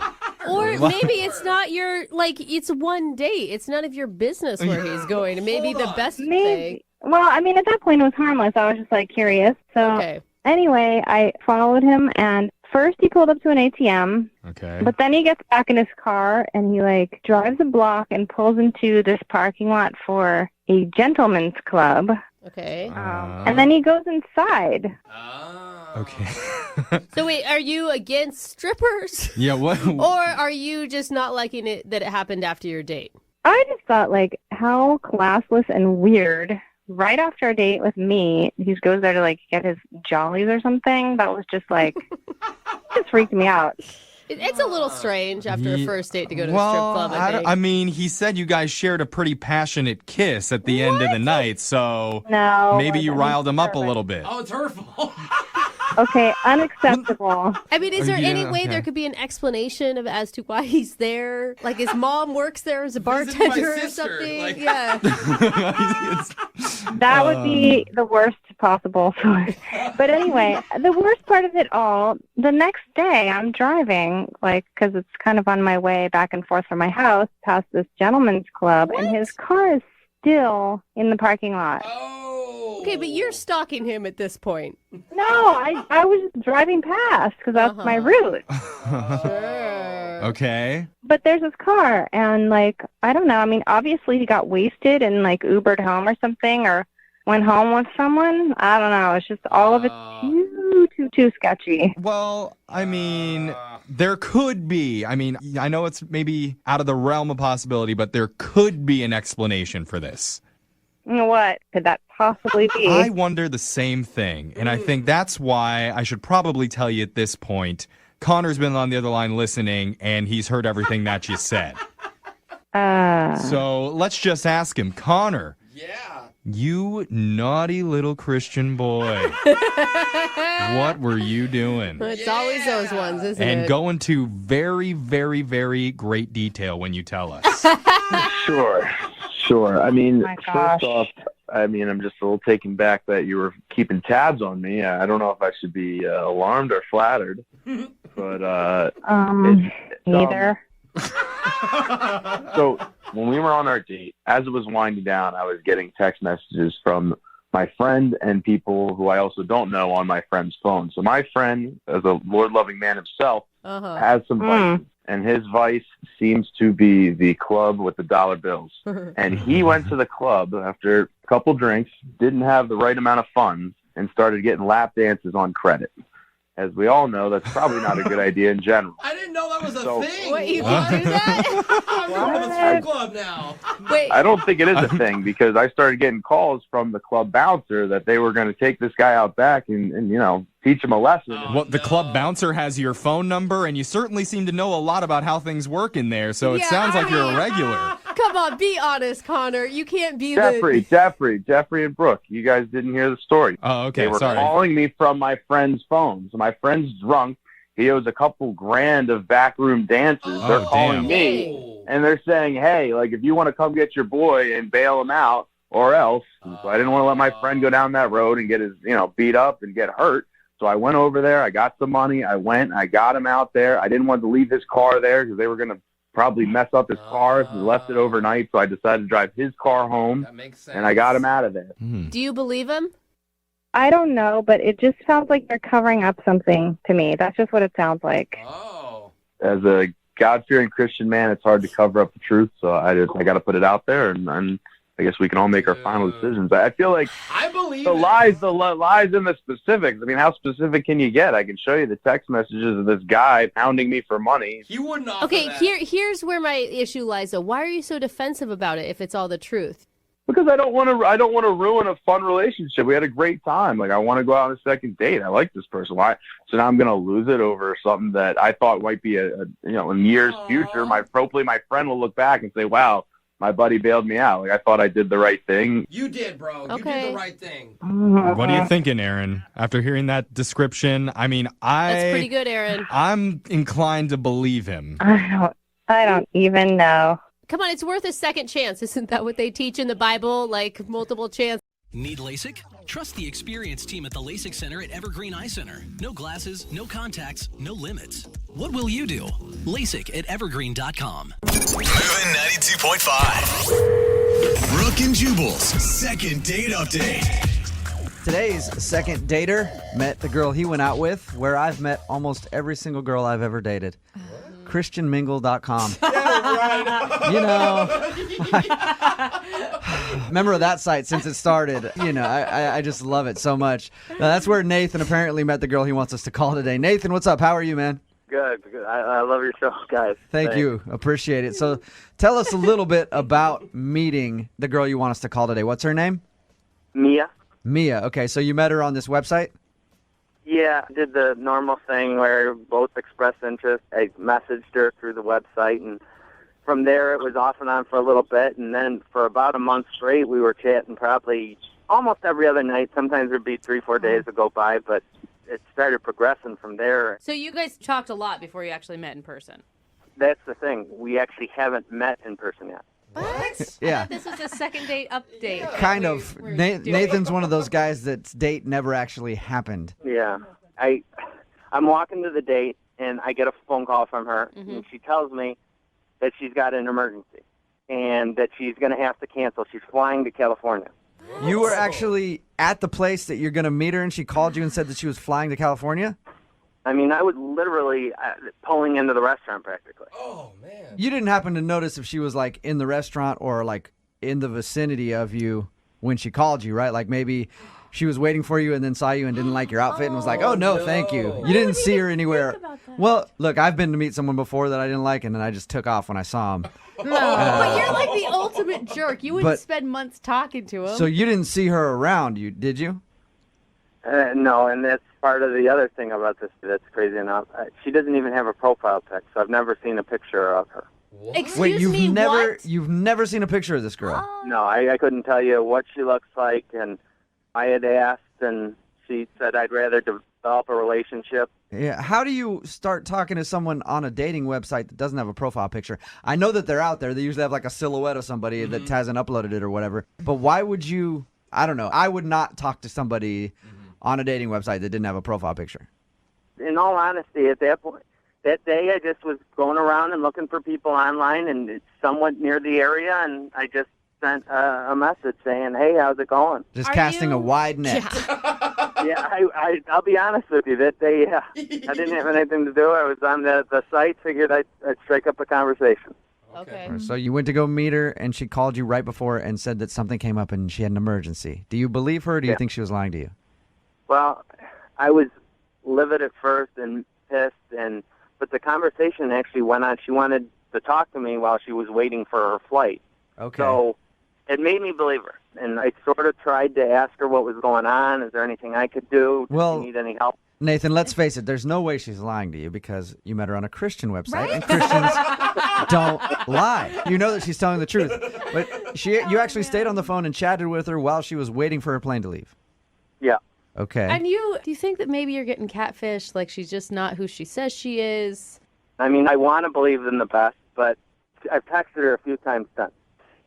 Or maybe it's not your, it's one date. It's none of your business where he's going. And maybe the best thing. Well, I mean, at that point it was harmless. I was just like curious. So anyway, I followed him, and first he pulled up to an ATM. Okay. But then he gets back in his car and he like drives a block and pulls into this parking lot for a gentleman's club. Okay. And then he goes inside. Okay. So wait, are you against strippers? Yeah, what? Or are you just not liking it that it happened after your date? I just thought, like, how classless and weird. Right after a date with me, he goes there to, like, get his jollies or something. That was just, like, just freaked me out. It's a little strange after a first date to go to a strip club, I think. I mean, he said you guys shared a pretty passionate kiss at the end of the night, so maybe you riled him up a little bit. Oh, it's her fault. Okay, unacceptable. I mean, is there any way there could be an explanation as to why he's there? Like his mom works there as a bartender or something? Yeah. That would be the worst possible source. But anyway, the worst part of it all, the next day I'm driving, because it's kind of on my way back and forth from my house past this gentleman's club, and his car is still in the parking lot. Okay, but you're stalking him at this point. No, I was just driving past because that's my route. Okay. But there's his car, and I don't know. I mean, obviously he got wasted and Ubered home or something, or went home with someone. I don't know. It's just all of it's too too sketchy. Well, I mean, there could be. I mean, I know it's maybe out of the realm of possibility, but there could be an explanation for this. What could that possibly be? I wonder the same thing, and I think that's why I should probably tell you at this point. Connor's been on the other line listening, and he's heard everything that you said. So let's just ask him. Connor. Yeah. You naughty little Christian boy. What were you doing? It's always those ones, isn't it? And go into very, very, very great detail when you tell us. Sure. I mean, my first gosh. off, I'm just a little taken back that you were keeping tabs on me. I don't know if I should be alarmed or flattered, but neither. So when we were on our date, as it was winding down, I was getting text messages from my friend and people who I also don't know on my friend's phone. So my friend, as a Lord-loving man himself, has some vices, and his vice seems to be the club with the dollar bills. And he went to the club after a couple drinks, didn't have the right amount of funds, and started getting lap dances on credit. As we all know, that's probably not a good idea in general. I didn't know that was a thing. Wait, you can do that? I'm going to the strip club now. Wait. I don't think it is a thing because I started getting calls from the club bouncer that they were going to take this guy out back and teach him a lesson. Well, the club bouncer has your phone number, and you certainly seem to know a lot about how things work in there, so it sounds like you're a regular. Come on, be honest, Connor. You can't be Jeffrey and Brooke, you guys didn't hear the story. Oh, okay, They were calling me from my friend's phone. So my friend's drunk. He owes a couple grand of backroom dances. They're calling me, and they're saying, hey, like, if you want to come get your boy and bail him out or else. So I didn't want to let my friend go down that road and get his, beat up and get hurt. So I went over there. I got some money. I got him out there. I didn't want to leave his car there because they were going to probably mess up his car if he left it overnight. So I decided to drive his car home, and I got him out of there. Do you believe him? I don't know, but it just sounds like they're covering up something to me. That's just what it sounds like. As a God-fearing Christian man, it's hard to cover up the truth. So I got to put it out there, and I guess we can all make our final decisions. I feel like the lies in the specifics. I mean, how specific can you get? I can show you the text messages of this guy pounding me for money. He wouldn't offer Okay, that. here's where my issue lies, though. Why are you so defensive about it if it's all the truth? Because I don't want to ruin a fun relationship. We had a great time. Like, I want to go out on a second date. I like this person. Why? So now I'm going to lose it over something that I thought might be in years future. Hopefully my friend will look back and say, "Wow, my buddy bailed me out. Like, I thought I did the right thing." You did, bro. You did the right thing. What are you thinking, Aaron? After hearing that description, I mean, That's pretty good, Aaron. I'm inclined to believe him. I don't even know. Come on, it's worth a second chance. Isn't that what they teach in the Bible? Like multiple chances? Need LASIK? Trust the experienced team at the LASIK Center at Evergreen Eye Center. No glasses, no contacts, no limits. What will you do? LASIK at evergreen.com. Moving 92.5. Brooke and Jubal's second date update. Today's second dater met the girl he went out with, where I've met almost every single girl I've ever dated. ChristianMingle.com. Member of that site since it started. I just love it so much. That's where Nathan apparently met the girl he wants us to call today. Nathan, what's up? How are you, man? Good. I love your show, guys. Thank you. Appreciate it. So tell us a little bit about meeting the girl you want us to call today. What's her name? Mia. Mia. Okay, so you met her on this website? Yeah, I did the normal thing where both expressed interest. I messaged her through the website, and from there it was off and on for a little bit, and then for about a month straight we were chatting probably almost every other night. Sometimes there'd be 3-4 days that go by, but it started progressing from there. So you guys talked a lot before you actually met in person? That's the thing. We actually haven't met in person yet. What? Yeah. This was a second date update. Kind of. Nathan's one of those guys that's date never actually happened. Yeah. I'm walking to the date, and I get a phone call from her, and she tells me that she's got an emergency and that she's going to have to cancel. She's flying to California. You were actually at the place that you're going to meet her, and she called you and said that she was flying to California? I mean, I was literally pulling into the restaurant practically. Oh, man. You didn't happen to notice if she was, like, in the restaurant or, like, in the vicinity of you when she called you, right? Like, maybe she was waiting for you and then saw you and didn't like your outfit and was like, oh, no, thank you. You didn't see her anywhere. Well, look, I've been to meet someone before that I didn't like, and then I just took off when I saw him. No, but you're like the ultimate jerk. You wouldn't spend months talking to him. So you didn't see her around, did you? No, and that's part of the other thing about this that's crazy enough. She doesn't even have a profile pic, so I've never seen a picture of her. Wait, you've never seen a picture of this girl? No, I couldn't tell you what she looks like, and I had asked, and she said I'd rather develop a relationship. Yeah. How do you start talking to someone on a dating website that doesn't have a profile picture? I know that they're out there. They usually have like a silhouette of somebody that hasn't uploaded it or whatever. But why would you? I don't know. I would not talk to somebody on a dating website that didn't have a profile picture. In all honesty, at that point, that day, I just was going around and looking for people online, and it's somewhat near the area, and I just sent a message saying, "Hey, how's it going?" Just casting a wide net. Yeah, I'll be honest with you. That day, I didn't have anything to do. I was on the site. Figured I'd strike up a conversation. Okay. So you went to go meet her, and she called you right before and said that something came up and she had an emergency. Do you believe her, or do you think she was lying to you? Well, I was livid at first and pissed, but the conversation actually went on. She wanted to talk to me while she was waiting for her flight. Okay. So it made me believe her. And I sort of tried to ask her what was going on. Is there anything I could do? Well, Do you need any help? Nathan, let's face it. There's no way she's lying to you because you met her on a Christian website, and Christians don't lie. You know that she's telling the truth. But you actually stayed on the phone and chatted with her while she was waiting for her plane to leave. Yeah. Okay. And do you think that maybe you're getting catfished? Like she's just not who she says she is? I mean, I want to believe in the best, but I've texted her a few times since,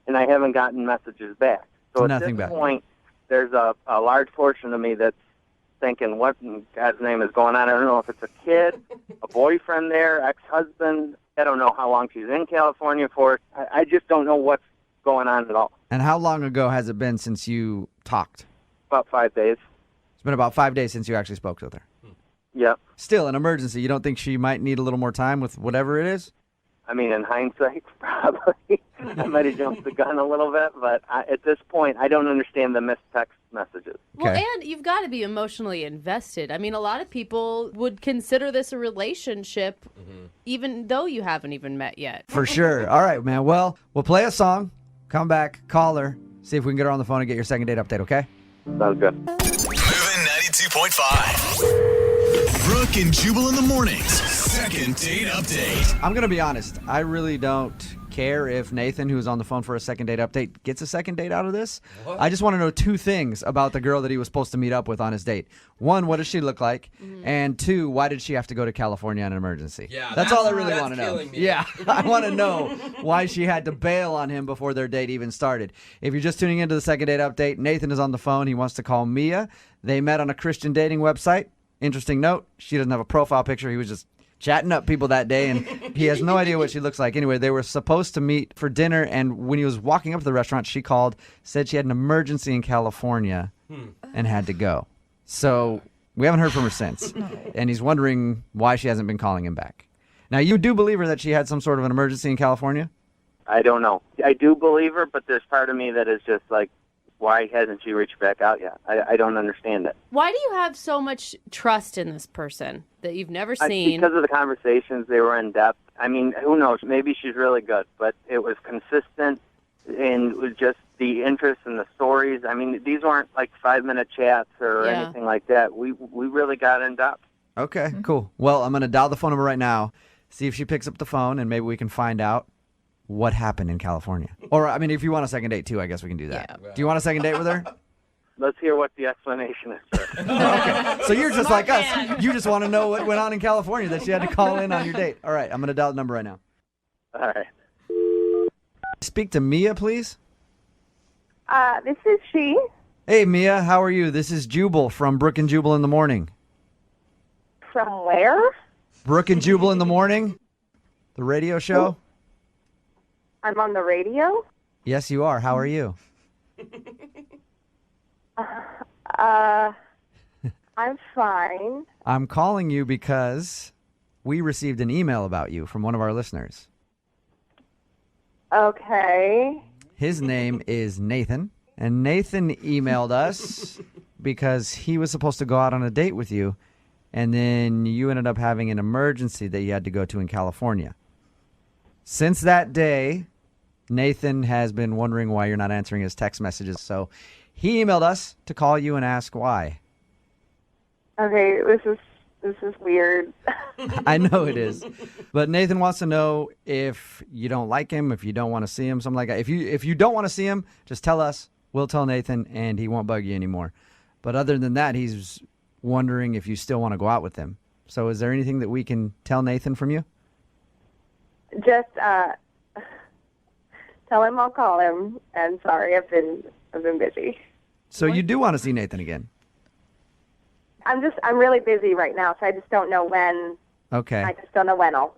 and I haven't gotten messages back. So Nothing at this back. point, there's a large portion of me that's thinking, what in God's name is going on? I don't know if it's a kid, a boyfriend there, ex-husband. I don't know how long she's in California for. I just don't know what's going on at all. And how long ago has it been since you talked? About 5 days. It's been about 5 days since you actually spoke with her. Yep. Still an emergency. You don't think she might need a little more time with whatever it is? I mean, in hindsight, probably. I might have jumped the gun a little bit, but at this point, I don't understand the missed text messages. Well, and you've got to be emotionally invested. I mean, a lot of people would consider this a relationship, even though you haven't even met yet. For sure. All right, man. Well, we'll play a song, come back, call her, see if we can get her on the phone and get your second date update, okay? Sounds good. Moving 92.5. Brooke and Jubal in the mornings. Second date update. I'm going to be honest. I really don't care if Nathan, who's on the phone for a second date update, gets a second date out of this. What? I just want to know two things about the girl that he was supposed to meet up with on his date. One, what does she look like? And two, why did she have to go to California on an emergency? Yeah, that's all I really want to know. killing me. Yeah, I want to know why she had to bail on him before their date even started. If you're just tuning into the second date update, Nathan is on the phone. He wants to call Mia. They met on a Christian dating website. Interesting note, she doesn't have a profile picture. He was just chatting up people that day, and he has no idea what she looks like. Anyway, they were supposed to meet for dinner, and when he was walking up to the restaurant, she called, said she had an emergency in California and had to go. So we haven't heard from her since, and he's wondering why she hasn't been calling him back. Now, you do believe her that she had some sort of an emergency in California? I don't know. I do believe her, but there's part of me that is just like, why hasn't she reached back out yet? I don't understand it. Why do you have so much trust in this person that you've never seen? Because of the conversations, they were in depth. I mean, who knows? Maybe she's really good, but it was consistent and with just the interest in the stories. I mean, these weren't like 5-minute chats or anything like that. We really got in depth. Okay, cool. Well, I'm going to dial the phone number right now, see if she picks up the phone, and maybe we can find out what happened in California. Or, I mean, if you want a second date, too, I guess we can do that. Yeah. Do you want a second date with her? Let's hear what the explanation is. Okay. So you're just like us. You just want to know what went on in California that you had to call in on your date. All right, I'm going to dial the number right now. All right. Speak to Mia, please. This is she. Hey, Mia, how are you? This is Jubal from Brooke and Jubal in the Morning. From where? Brooke and Jubal in the Morning? The radio show? I'm on the radio. Yes, you are. How are you? I'm fine. I'm calling you because we received an email about you from one of our listeners. Okay. His name is Nathan, and Nathan emailed us because he was supposed to go out on a date with you, and then you ended up having an emergency that you had to go to in California. Since that day, Nathan has been wondering why you're not answering his text messages, so he emailed us to call you and ask why. Okay, this is weird. I know it is. But Nathan wants to know if you don't like him, if you don't want to see him, something like that. If you don't want to see him, just tell us. We'll tell Nathan, and he won't bug you anymore. But other than that, he's wondering if you still want to go out with him. So is there anything that we can tell Nathan from you? Just tell him I'll call him. And sorry, I've been busy. So you do want to see Nathan again? I'm really busy right now, so I just don't know when. Okay. I just don't know when I'll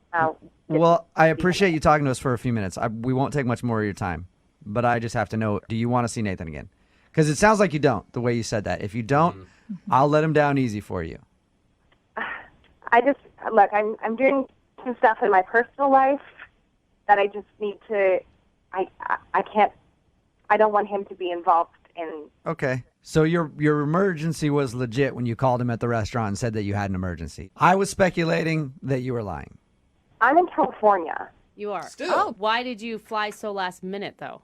Well, I appreciate you talking to us for a few minutes. We won't take much more of your time, but I just have to know, do you want to see Nathan again? Because it sounds like you don't, the way you said that. If you don't, I'll let him down easy for you. Look, I'm doing some stuff in my personal life that I just need to, I don't want him to be involved in. Okay. So your emergency was legit when you called him at the restaurant and said that you had an emergency. I was speculating that you were lying. I'm in California. You are. Still. Oh, why did you fly so last minute, though?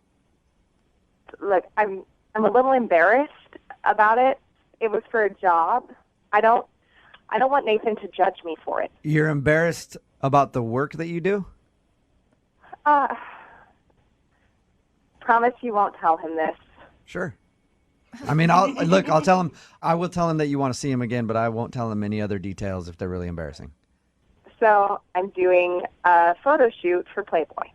Look, I'm a little embarrassed about it. It was for a job. I don't want Nathan to judge me for it. You're embarrassed about the work that you do? Promise you won't tell him this. Sure. I mean, I'll tell him. I will tell him that you want to see him again, but I won't tell him any other details if they're really embarrassing. So I'm doing a photo shoot for Playboy.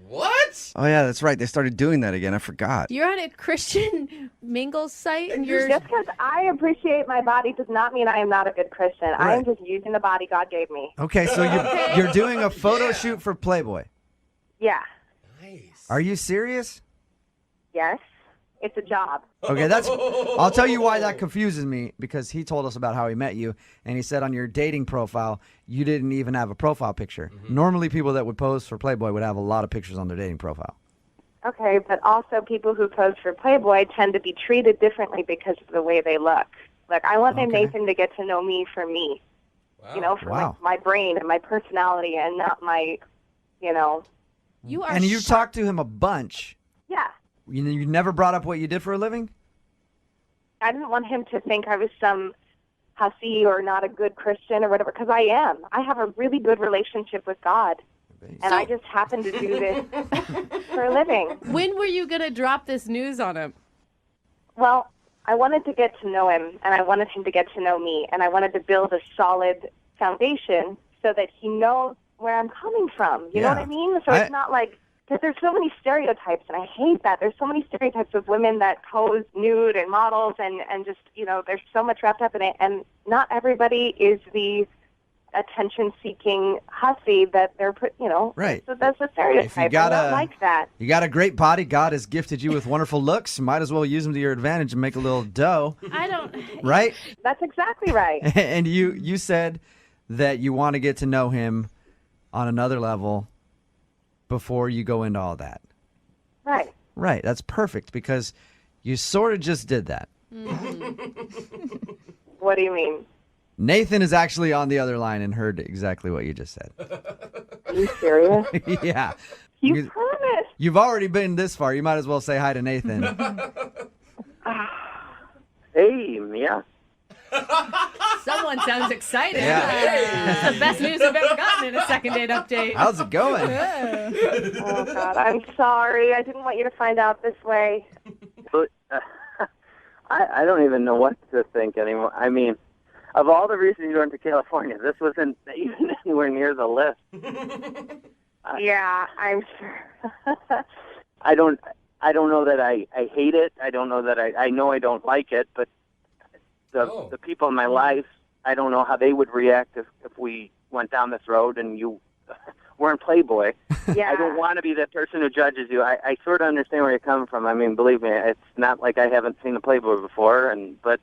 What? Oh, yeah, that's right. They started doing that again. I forgot. You're on a Christian mingles site, and you're Just because I appreciate my body does not mean I am not a good Christian. I am just using the body God gave me. Okay, so you're doing a photo shoot for Playboy. Yeah. Nice. Are you serious? Yes. It's a job. Okay, I'll tell you why that confuses me, because he told us about how he met you, and he said on your dating profile, you didn't even have a profile picture. Normally, people that would pose for Playboy would have a lot of pictures on their dating profile. Okay, but also people who pose for Playboy tend to be treated differently because of the way they look. Like, I want Nathan to get to know me for me. Wow. You know, for like, my brain and my personality and not my, you know. You are. And you talked to him a bunch. Yeah. You never brought up what you did for a living? I didn't want him to think I was some hussy or not a good Christian or whatever, because I am. I have a really good relationship with God, and I just happen to do this for a living. When were you going to drop this news on him? Well, I wanted to get to know him, and I wanted him to get to know me, and I wanted to build a solid foundation so that he knows where I'm coming from. You know what I mean? So it's not like, because there's so many stereotypes, and I hate that. There's so many stereotypes of women that pose nude and models and just, you know, there's so much wrapped up in it. And not everybody is the attention-seeking hussy that they're, you know. Right. So that's a stereotype. I don't like that. You got a great body. God has gifted you with wonderful looks. Might as well use them to your advantage and make a little dough. I don't. Right? That's exactly right. And you said that you want to get to know him on another level before you go into all that. Right. Right. That's perfect, because you sort of just did that. What do you mean? Nathan is actually on the other line and heard exactly what you just said. Are you serious? Yeah. You promised. You've already been this far. You might as well say hi to Nathan. Hey, yeah. Someone sounds excited. Yeah. That's the best news I've ever gotten in a second date update. How's it going? Oh, God, I'm sorry. I didn't want you to find out this way. But, I don't even know what to think anymore. I mean, of all the reasons you went to California, this wasn't even anywhere near the list. Yeah, I'm sure. I don't know that I hate it. I don't know that I know I don't like it, but the people in my life, I don't know how they would react if we went down this road and you were in Playboy. Yeah. I don't want to be that person who judges you. I sort of understand where you're coming from. I mean, believe me, it's not like I haven't seen a Playboy before, but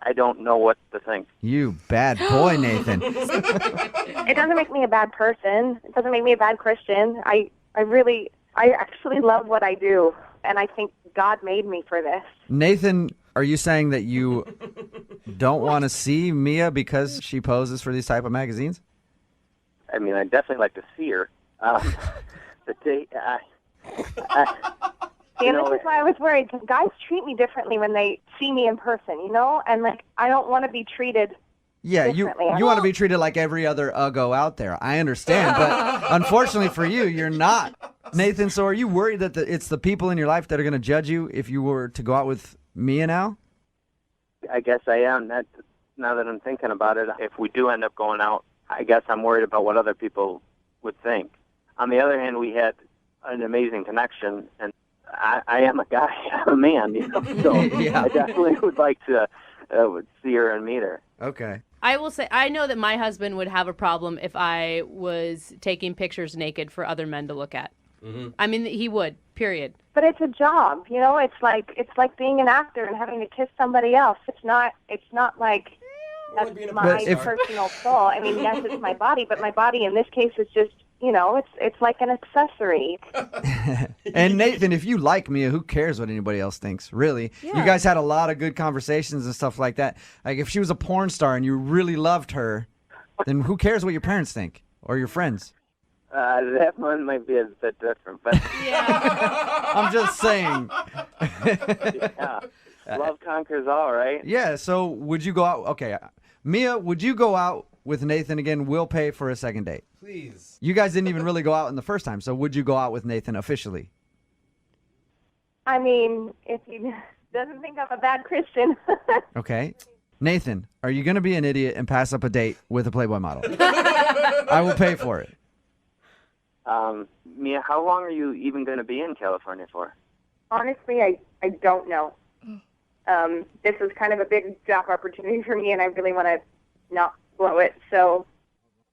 I don't know what to think. You bad boy, Nathan. It doesn't make me a bad person. It doesn't make me a bad Christian. I actually love what I do, and I think God made me for this. Nathan Are you saying that you don't want to see Mia because she poses for these type of magazines? I mean, I'd definitely like to see her. The date, this is why I was worried, because guys treat me differently when they see me in person, And, I don't want to be treated differently. You want to be treated like every other uggo out there. I understand, but unfortunately for you, you're not. Nathan, so are you worried that it's the people in your life that are going to judge you if you were to go out with Mia now? I guess I am. Now that I'm thinking about it, if we do end up going out, I guess I'm worried about what other people would think. On the other hand, we had an amazing connection, and I am a guy, I'm a man, so I definitely would like to see her and meet her. Okay. I will say, I know that my husband would have a problem if I was taking pictures naked for other men to look at. Mm-hmm. I mean, he would, period. But it's a job, It's like being an actor and having to kiss somebody else. It's not like that's my personal soul. I mean, yes, it's my body, but my body in this case is just, it's like an accessory. And Nathan, if you like Mia, who cares what anybody else thinks, really? Yeah. You guys had a lot of good conversations and stuff like that. Like, if she was a porn star and you really loved her, then who cares what your parents think or your friends? That one might be a bit different, but... I'm just saying. Yeah. Love conquers all, right? Yeah, so would you go out... Okay, Mia, would you go out with Nathan again? We'll pay for a second date. Please. You guys didn't even really go out in the first time, so would you go out with Nathan officially? I mean, if he doesn't think I'm a bad Christian. Okay. Nathan, are you going to be an idiot and pass up a date with a Playboy model? I will pay for it. Mia, how long are you even going to be in California for? Honestly, I don't know. This is kind of a big job opportunity for me, and I really want to not blow it, so...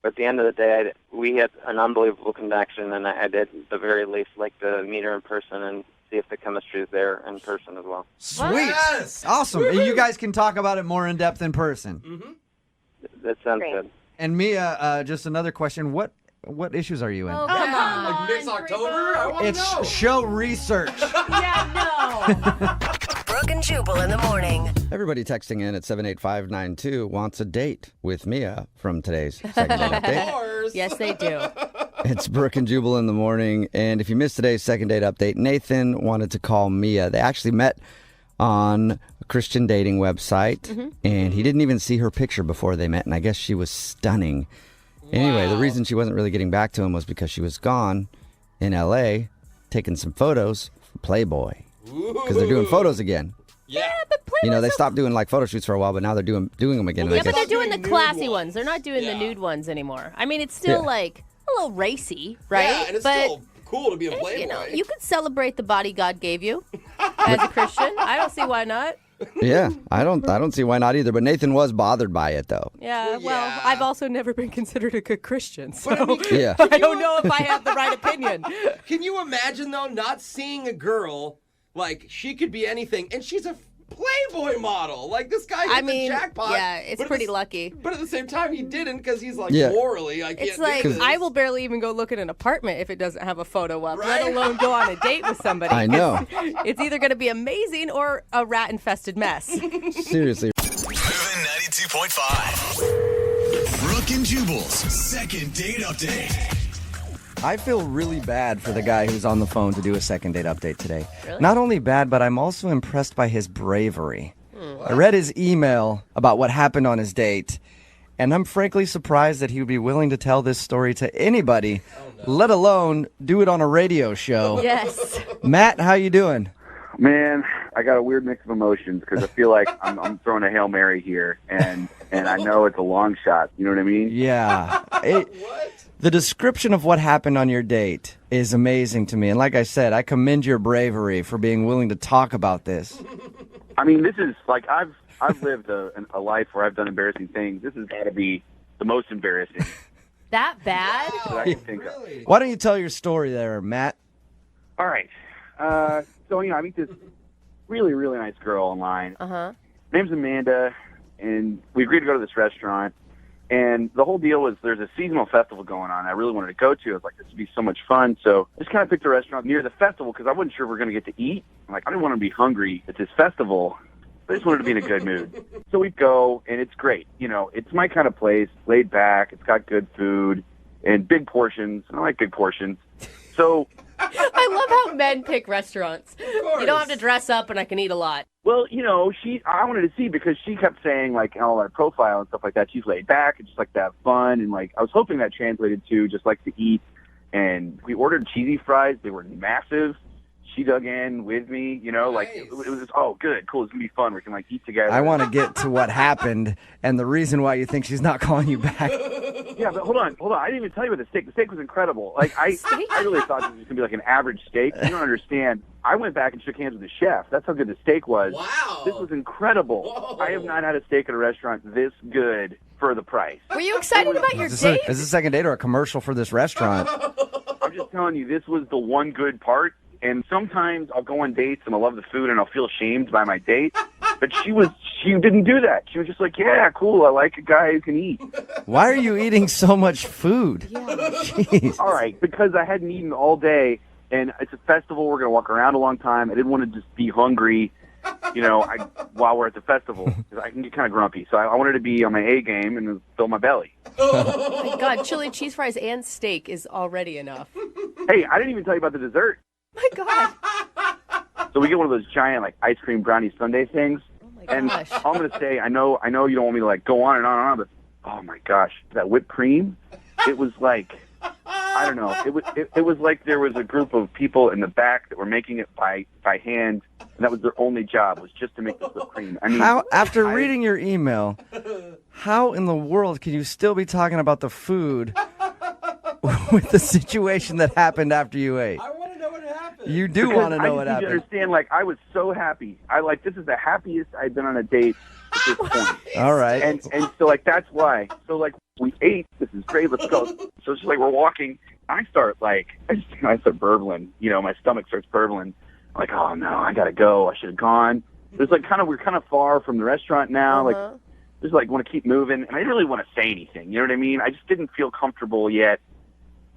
At the end of the day, we had an unbelievable connection, and I did, at the very least, like to meet her in person and see if the chemistry is there in person as well. Sweet. Yes. Awesome. Woo-hoo. You guys can talk about it more in depth in person. Mm-hmm. That sounds good. And Mia, just another question. What issues are you in? Oh, come on. Like Miss October? I want to know. It's show research. Yeah, no. Brooke and Jubal in the morning. Everybody texting in at 78592 wants a date with Mia from today's second date update. Yes, they do. It's Brooke and Jubal in the morning. And if you missed today's second date update, Nathan wanted to call Mia. They actually met on a Christian dating website, and he didn't even see her picture before they met, and I guess she was stunning. Anyway, the reason she wasn't really getting back to him was because she was gone in L.A. taking some photos for Playboy. Because they're doing photos again. Yeah, but Playboy... they stopped doing photo shoots for a while, but now they're doing them again. Yeah, but they're doing the classy ones. They're not doing the nude ones anymore. I mean, it's still like a little racy, right? Yeah, and it's still cool to be a Playboy. You could celebrate the body God gave you as a Christian. I don't see why not. Yeah, I don't see why not either. But Nathan was bothered by it, though. Yeah, well, I've also never been considered a good Christian, so I mean, I don't know if I have the right opinion. Can you imagine, though, not seeing a girl, like, she could be anything, and she's a Playboy model? Like, this guy hit the jackpot. Yeah, it's pretty lucky. But at the same time, he didn't, because he's like, morally, I can't It's like, do this. I will barely even go look at an apartment if it doesn't have a photo up, let alone go on a date with somebody. I know. It's either going to be amazing or a rat-infested mess. Seriously. Moving 92.5. Brooke and Jubal's second date update. I feel really bad for the guy who's on the phone to do a second date update today. Really? Not only bad, but I'm also impressed by his bravery. I read his email about what happened on his date, and I'm frankly surprised that he would be willing to tell this story to anybody, let alone do it on a radio show. Yes. Matt, how you doing? Man, I got a weird mix of emotions because I feel like I'm throwing a Hail Mary here, and I know it's a long shot. You know what I mean? Yeah. The description of what happened on your date is amazing to me. And like I said, I commend your bravery for being willing to talk about this. I mean, this is like I've lived a life where I've done embarrassing things. This has got to be the most embarrassing that bad? that I can think of. Why don't you tell your story there, Matt? All right. So, I meet this really, really nice girl online. Uh-huh. Her name's Amanda, and we agreed to go to this restaurant. And the whole deal was there's a seasonal festival going on I really wanted to go to. I was like, this would be so much fun. So I just kind of picked a restaurant near the festival because I wasn't sure we were going to get to eat. I'm like, I didn't want to be hungry at this festival. I just wanted to be in a good mood. So we go, and it's great. You know, it's my kind of place, laid back. It's got good food and big portions. I like big portions. So I love how men pick restaurants. You don't have to dress up, and I can eat a lot. well, you know, I wanted to see because she kept saying, like, in all our profile and stuff like that, she's laid back and just like to have fun. And, like, I was hoping that translated to just like to eat. And we ordered cheesy fries. They were massive. She dug in with me, you know, like it was just, oh, good, cool. It's going to be fun. We can, like, eat together. I want to get to what happened and the reason why you think she's not calling you back. Yeah, but hold on. I didn't even tell you about the steak. The steak was incredible. Like, I really thought this was going to be like an average steak. You don't understand. I went back and shook hands with the chef. That's how good the steak was. Wow. This was incredible. Whoa. I have not had a steak at a restaurant this good for the price. Were you excited about your date? Is this a second date or a commercial for this restaurant? I'm just telling you, this was the one good part. And sometimes I'll go on dates and I love the food and I'll feel shamed by my date. But she didn't do that. She was just like, yeah, cool. I like a guy who can eat. Why are you eating so much food? Jeez. All right, because I hadn't eaten all day and it's a festival. We're going to walk around a long time. I didn't want to just be hungry, you know, while we're at the festival. Because I can get kind of grumpy. So I wanted to be on my A game and fill my belly. Oh, my God. Chili cheese fries and steak is already enough. Hey, I didn't even tell you about the dessert. My God. So we get one of those giant, like, ice cream brownie sundae things. Oh, my gosh. And all I'm going to say, I know you don't want me to, like, go on and on and on, but, oh, my gosh, that whipped cream, it was like, I don't know. It was like there was a group of people in the back that were making it by hand, and that was their only job, was just to make this whipped cream. I mean, after reading your email, how in the world can you still be talking about the food with the situation that happened after you ate? I want to know what happened. You do want to know what I happened. just need to understand, like, I was so happy. This is the happiest I've been on a date at this point. All right. And so, like, that's why. So, like, we ate. This is great. Let's go. So it's just like we're walking. I start burbling. You know, my stomach starts burbling. I'm like, oh, no, I got to go. I should have gone. There's, like, we're kind of far from the restaurant now. Like, just, like, want to keep moving. And I didn't really want to say anything. You know what I mean? I just didn't feel comfortable yet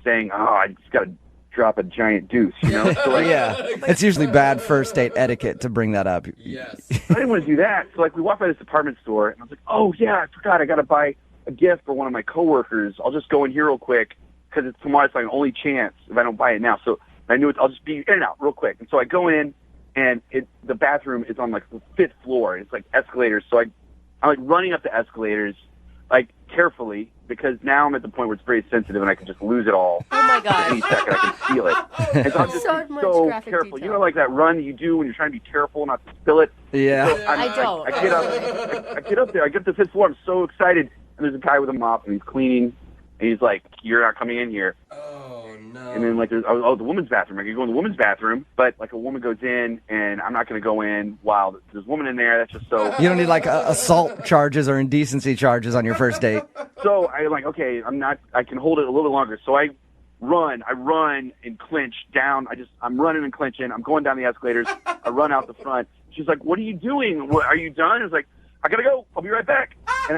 saying, oh, I just got to drop a giant deuce, you know? So, like, yeah, it's usually bad first date etiquette to bring that up. Yes. I didn't want to do that. So, like, we walked by this department store, and I was like, oh, yeah, I forgot. I got to buy a gift for one of my coworkers. I'll just go in here real quick because it's tomorrow. It's my only chance if I don't buy it now. So I knew I'll just be in and out real quick. And so I go in, and the bathroom is on, like, the 5th floor. It's, like, escalators. So I'm, like, running up the escalators, like, carefully, because now I'm at the point where it's very sensitive and I can just lose it all. Oh, my God. Any second I can feel it. And so I'm just so careful. Detail. You know, like that run you do when you're trying to be careful not to spill it? Yeah. So I don't. I get up there. I get to the 5th floor. I'm so excited. And there's a guy with a mop, and he's cleaning. And he's like, you're not coming in here. Oh, no. And then, like, the woman's bathroom. I can go in the woman's bathroom, but, like, a woman goes in, and I'm not going to go in while there's a woman in there. That's just so... You don't need, like, assault charges or indecency charges on your first date. So I'm like, okay, I can hold it a little bit longer. So I run and clinch down. I'm running and clinching. I'm going down the escalators. I run out the front. She's like, what are you doing? Are you done? I was like, I gotta go. I'll be right back. And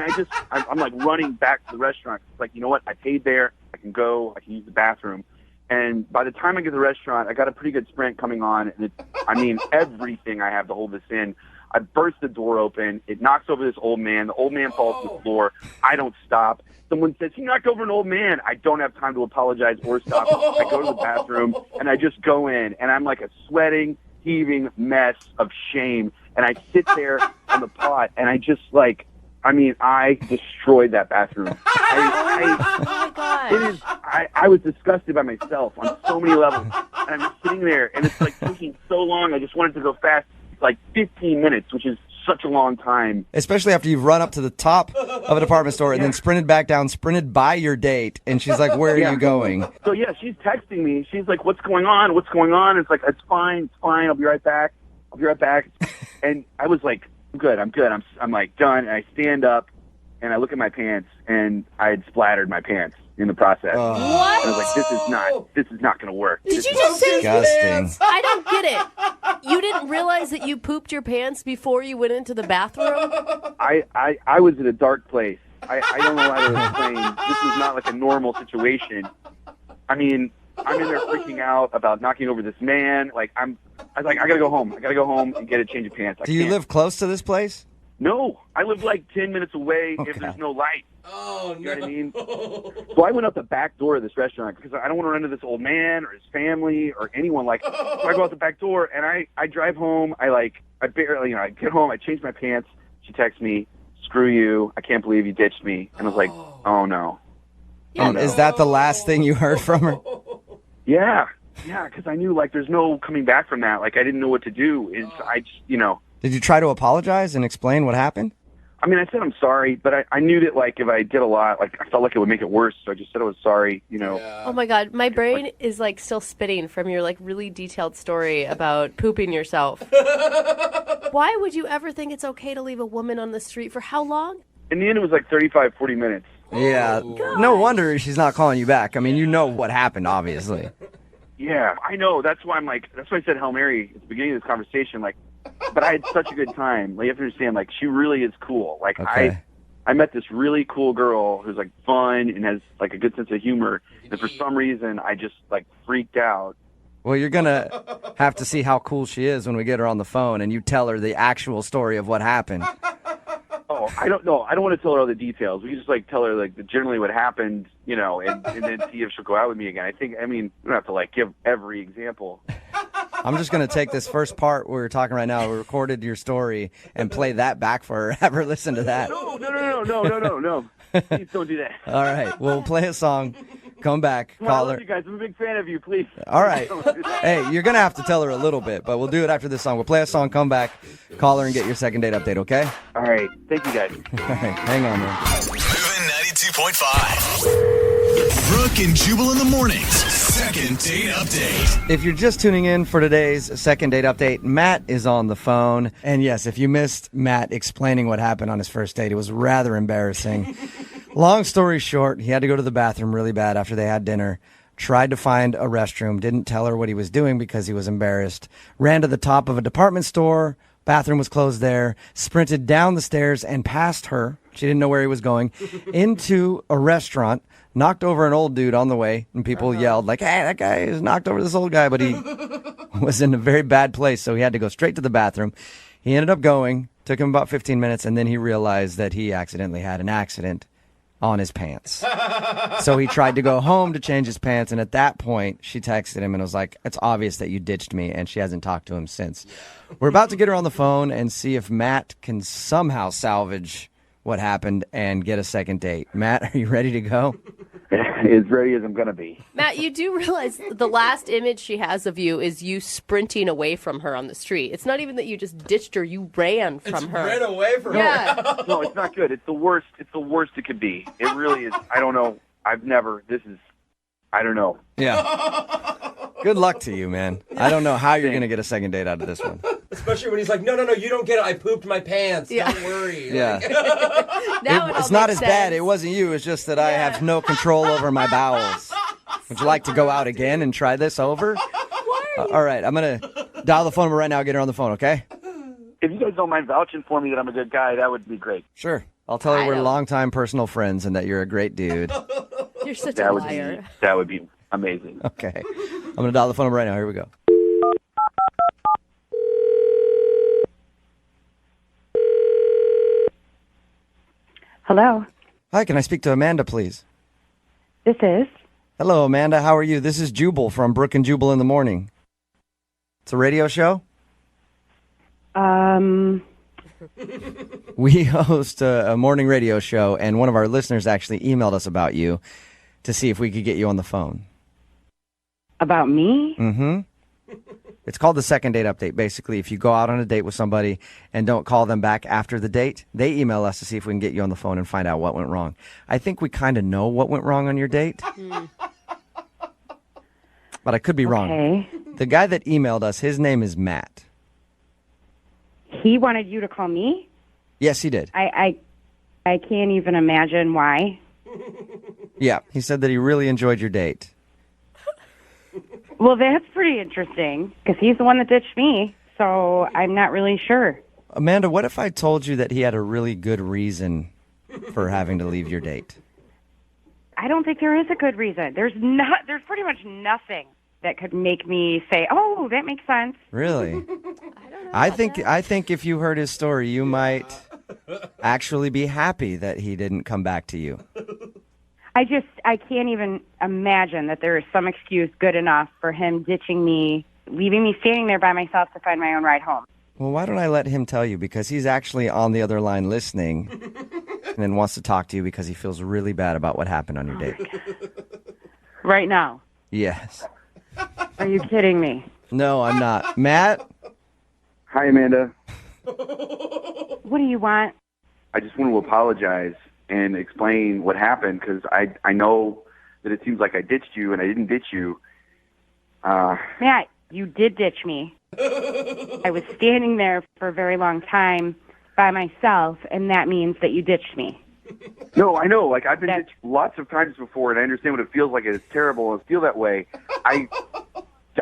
I'm like running back to the restaurant. It's like, you know what? I paid there. I can go. I can use the bathroom. And by the time I get to the restaurant, I got a pretty good sprint coming on. And everything I have to hold this in. I burst the door open. It knocks over this old man. The old man falls to the floor. I don't stop. Someone says, he knocked over an old man. I don't have time to apologize or stop. I go to the bathroom, and I just go in. And I'm like a sweating, heaving mess of shame. And I sit there on the pot, and I just, like, I destroyed that bathroom. Oh, my God. I was disgusted by myself on so many levels. And I'm just sitting there, and it's, like, taking so long. I just wanted to go fast. Like 15 minutes, which is such a long time. Especially after you've run up to the top of a department store and then sprinted back down, sprinted by your date, and she's like, where are you going? So, yeah, she's texting me. She's like, what's going on? What's going on? It's like, it's fine. I'll be right back. And I was like, I'm good. I'm like, done. And I stand up, and I look at my pants, and I had splattered my pants in the process. What? And I was like, this is not going to work. Did you just say disgusting? I don't get it. You didn't realize that you pooped your pants before you went into the bathroom? I was in a dark place. I don't know how to explain. This was not like a normal situation. I mean, I'm in there freaking out about knocking over this man. Like I was like, I gotta go home. I gotta go home and get a change of pants. Do you live close to this place? No, I live like 10 minutes away if there's no light. Oh, you know what I mean? So I went out the back door of this restaurant because I don't want to run into this old man or his family or anyone. So I go out the back door and I drive home. I barely, I get home. I change my pants. She texts me, "Screw you! I can't believe you ditched me." And I was like, "Oh no." And is that the last thing you heard from her? Yeah, because I knew there's no coming back from that. I didn't know what to do. I just, Did you try to apologize and explain what happened? I mean, I said I'm sorry, but I knew that if I did a lot, I felt like it would make it worse. So I just said I was sorry. Oh my God, my brain is still spitting from your really detailed story about pooping yourself. Why would you ever think it's okay to leave a woman on the street for how long? In the end, it was 35, 40 minutes. Yeah, no wonder she's not calling you back. I mean, you know what happened, obviously. Yeah, I know. That's why that's why I said Hail Mary at the beginning of this conversation. But I had such a good time. You have to understand, she really is cool. Okay. I met this really cool girl who's fun and has a good sense of humor. And for some reason, I just freaked out. Well, you're gonna have to see how cool she is when we get her on the phone and you tell her the actual story of what happened. Oh, I don't know. I don't want to tell her all the details. We can just tell her generally what happened, and then see if she'll go out with me again. We don't have to give every example. I'm just going to take this first part we're talking right now. We recorded your story and play that back for her. Have her listen to that. No. Please don't do that. All right. We'll play a song. Come back. I Call love her. you guys. I'm a big fan of you. Please. All right. Hey, you're going to have to tell her a little bit, but we'll do it after this song. We'll play a song, come back, call her, and get your second date update, okay? All right. Thank you, guys. All right. Hang on, man. Moving 92.5. Brooke and Jubal in the mornings. Second date update. If you're just tuning in for today's second date update, Matt is on the phone. And yes, if you missed Matt explaining what happened on his first date, it was rather embarrassing. Long story short, he had to go to the bathroom really bad after they had dinner. Tried to find a restroom, didn't tell her what he was doing because he was embarrassed. Ran to the top of a department store. Bathroom was closed there. Sprinted down the stairs and past her. She didn't know where he was going. Into a restaurant. Knocked over an old dude on the way. And people yelled hey, that guy has knocked over this old guy. But he was in a very bad place, so he had to go straight to the bathroom. He ended up going. Took him about 15 minutes, and then he realized that he accidentally had an accident on his pants. So he tried to go home to change his pants, and at that point, she texted him and was like, "It's obvious that you ditched me," and she hasn't talked to him since. We're about to get her on the phone and see if Matt can somehow salvage what happened and get a second date. Matt, are you ready to go? As ready as I'm going to be. Matt, you do realize the last image she has of you is you sprinting away from her on the street. It's not even that you just ditched her, you ran from her. Ran away from her. No, it's not good. It's the worst. It's the worst it could be. It really is. I don't know. I don't know. Yeah. Good luck to you, man. I don't know how you're going to get a second date out of this one. Especially when he's like, no, you don't get it. I pooped my pants. Yeah. Don't worry. Yeah. Now It's not as bad. It wasn't you. It's just that I have no control over my bowels. Would you like to go out again and try this over? All right. I'm going to dial the phone number right now. Get her on the phone, okay? If you guys don't mind vouching for me that I'm a good guy, that would be great. Sure. I'll tell her we're longtime personal friends and that you're a great dude. You're such a liar. That would be amazing. Okay. I'm going to dial the phone number right now. Here we go. Hello. Hi, can I speak to Amanda, please? This is. Hello, Amanda. How are you? This is Jubal from Brooke and Jubal in the Morning. It's a radio show? We host a morning radio show, and one of our listeners actually emailed us about you to see if we could get you on the phone. About me? Mm-hmm. It's called the second date update. Basically, if you go out on a date with somebody and don't call them back after the date, they email us to see if we can get you on the phone and find out what went wrong. I think we kind of know what went wrong on your date. But I could be wrong. The guy that emailed us, his name is Matt. He wanted you to call me? Yes, he did. I can't even imagine why. Yeah, he said that he really enjoyed your date. Well, that's pretty interesting, because he's the one that ditched me, so I'm not really sure. Amanda, what if I told you that he had a really good reason for having to leave your date? I don't think there is a good reason. There's pretty much nothing that could make me say, "Oh, that makes sense." Really? I think if you heard his story, you might actually be happy that he didn't come back to you. I can't even imagine that there is some excuse good enough for him ditching me, leaving me standing there by myself to find my own ride home. Well, why don't I let him tell you? Because he's actually on the other line listening and wants to talk to you because he feels really bad about what happened on your date. Right now? Yes. Are you kidding me? No, I'm not. Matt? Hi, Amanda. What do you want? I just want to apologize and explain what happened because I know that it seems like I ditched you and I didn't ditch you. Matt, you did ditch me. I was standing there for a very long time by myself, and that means that you ditched me. No, I know. Like, I've been ditched lots of times before, and I understand what it feels like. It's terrible and feel that way. I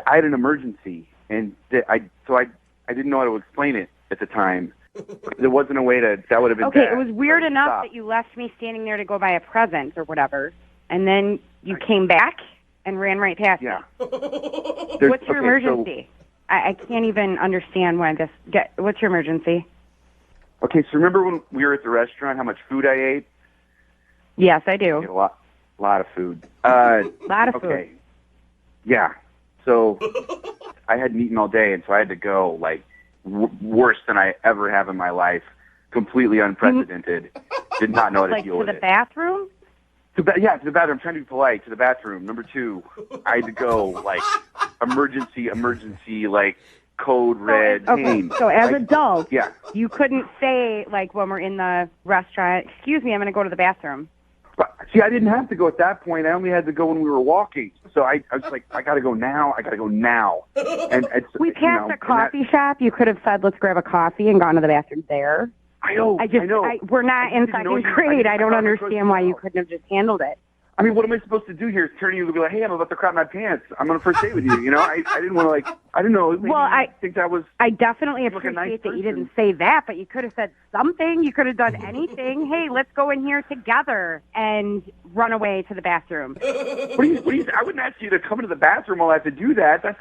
had an emergency, and I didn't know how to explain it at the time. There wasn't a way that would have been okay, bad. It was weird enough that you left me standing there to go buy a present or whatever, and then you came back and ran right past me. What's your emergency? I can't even understand why what's your emergency? Okay, so remember when we were at the restaurant, how much food I ate? Yes, I do. I ate a lot of food. Lot of food. Okay. Yeah. So I hadn't eaten all day, and so I had to go, like, worse than I ever have in my life. Completely unprecedented. Did not know how to deal with it. Like to the bathroom? To the bathroom. I'm trying to be polite. To the bathroom. Number 2, I had to go, like, emergency, like, code red. Okay, so as adults, yeah. You couldn't say, like, when we're in the restaurant, excuse me, I'm going to go to the bathroom. But, see, I didn't have to go at that point. I only had to go when we were walking. So I was like, I got to go now. And we passed a coffee shop. You could have said, let's grab a coffee and gone to the bathroom there. I know. We're not in second grade. I don't understand why you couldn't have just handled it. I mean, what am I supposed to do here? Is turn to you and be like, hey, I'm about to crap my pants. I'm on a first date with you. You know, I didn't want to, I didn't know. Maybe I think that was. I definitely appreciate that you didn't say that, but you could have said something. You could have done anything. Hey, let's go in here together and run away to the bathroom. What do you, I wouldn't ask you to come into the bathroom while I have to do that. That's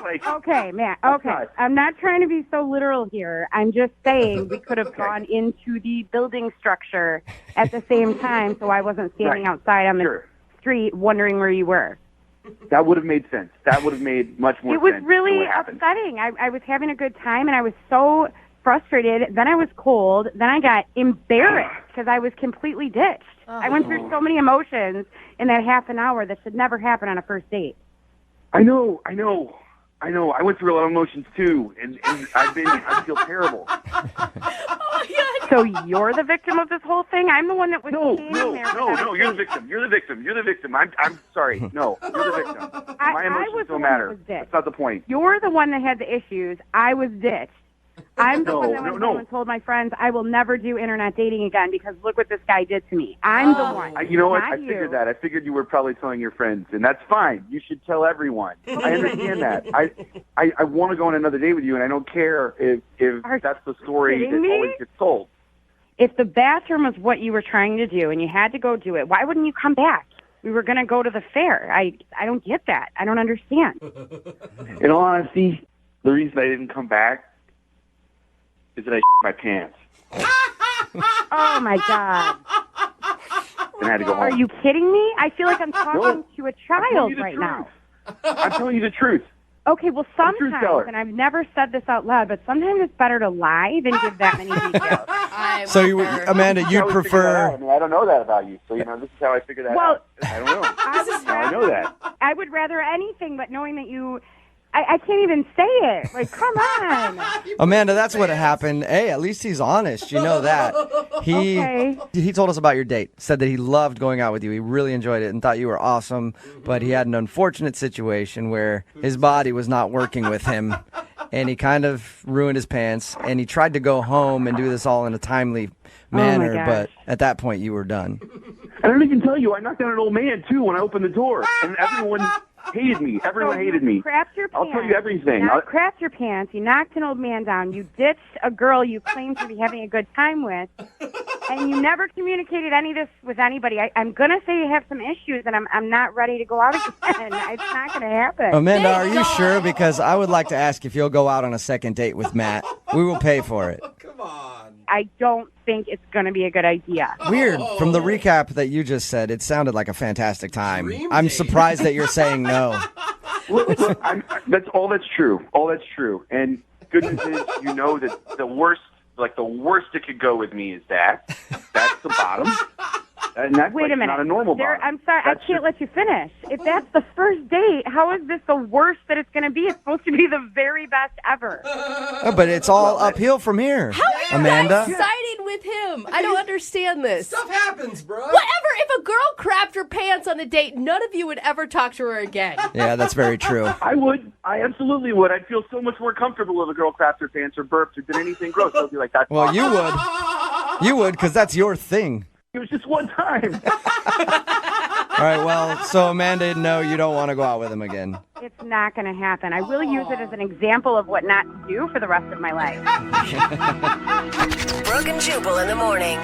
like. Okay, Matt. Okay. I'm not trying to be so literal here. I'm just saying we could have gone into the building structure at the same time so I wasn't standing outside on the street wondering where you were. That would have made sense. That would have made much more sense. It was really upsetting. I was having a good time and I was so frustrated. Then I was cold. Then I got embarrassed because I was completely ditched. I went through so many emotions in that half an hour that should never happen on a first date. I know. I went through a lot of emotions too, and I feel terrible. So you're the victim of this whole thing? I'm the one that was No, you're the victim. You're the victim. I'm sorry. No, you're the victim. My emotions don't matter. That's not the point. You're the one that had the issues. I was ditched. I'm the one that went home and told my friends I will never do internet dating again because look what this guy did to me. I'm the one. You know what? I figured that. I figured you were probably telling your friends, and that's fine. You should tell everyone. I understand that. I want to go on another date with you, and I don't care if that's the story that always gets told. If the bathroom was what you were trying to do and you had to go do it, why wouldn't you come back? We were going to go to the fair. I don't get that. I don't understand. In all honesty, the reason I didn't come back is that I my pants. Oh, my God. And I had to go home. Are you kidding me? I feel like I'm talking to a child right now. I'm telling you the truth. Okay, well, sometimes, and I've never said this out loud, but sometimes it's better to lie than give that many details. So, Amanda, you'd prefer... I mean, I don't know that about you, so, this is how I figured that out. I don't know. I know that. I would rather anything, but knowing that you... I can't even say it. Like, come on. Amanda, that's what happened. Hey, at least he's honest. You know that. He told us about your date, said that he loved going out with you. He really enjoyed it and thought you were awesome, but he had an unfortunate situation where his body was not working with him, and he kind of ruined his pants, and he tried to go home and do this all in a timely manner, but at that point you were done. I don't even tell you, I knocked down an old man, too, when I opened the door, and everyone... hated me. Everyone hated me. Crapped your pants. I'll tell you everything. You crapped your pants. You knocked an old man down. You ditched a girl you claimed to be having a good time with. And you never communicated any of this with anybody. I'm going to say you have some issues, and I'm not ready to go out again. It's not going to happen. Amanda, are you sure? Because I would like to ask if you'll go out on a second date with Matt. We will pay for it. I don't think it's going to be a good idea. Weird. From the recap that you just said, it sounded like a fantastic time. I'm surprised that you're saying no. Look, that's all that's true. All that's true. And good news is, you know that the worst it could go with me is that. That's the bottom. And that's Wait a minute. not a normal bottom. I'm sorry, I can't let you finish. If that's the first date, how is this the worst that it's going to be? It's supposed to be the very best ever. But it's all uphill from here, How are you Amanda. guys siding with him? I don't understand this. Stuff happens, bro. Whatever. If a girl crapped her pants on a date, none of you would ever talk to her again. Yeah, that's very true. I would. I absolutely would. I'd feel so much more comfortable if a girl crapped her pants or burped or did anything gross. I'd be like, that's Well, awesome. you would. You would, because that's your thing. It was just one time. All right, well, so Amanda, no, you don't want to go out with him again. It's not going to happen. I will use it as an example of what not to do for the rest of my life. Brooke and Jubal in the morning.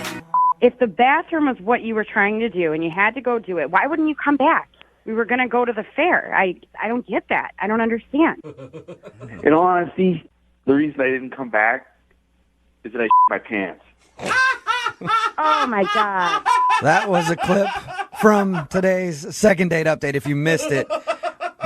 If the bathroom was what you were trying to do and you had to go do it, why wouldn't you come back? We were going to go to the fair. I don't get that. I don't understand. In all honesty, the reason I didn't come back is that I my pants. Oh, my God. That was a clip from today's second date update. If you missed it,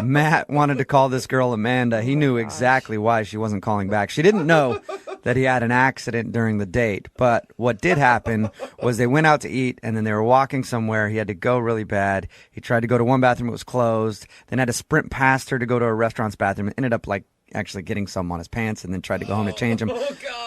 Matt wanted to call this girl Amanda. He knew exactly why she wasn't calling back. She didn't know that he had an accident during the date. But what did happen was they went out to eat, and then they were walking somewhere. He had to go really bad. He tried to go to one bathroom. It was closed. Then had to sprint past her to go to a restaurant's bathroom. It ended up actually getting some on his pants and then tried to go home to change them.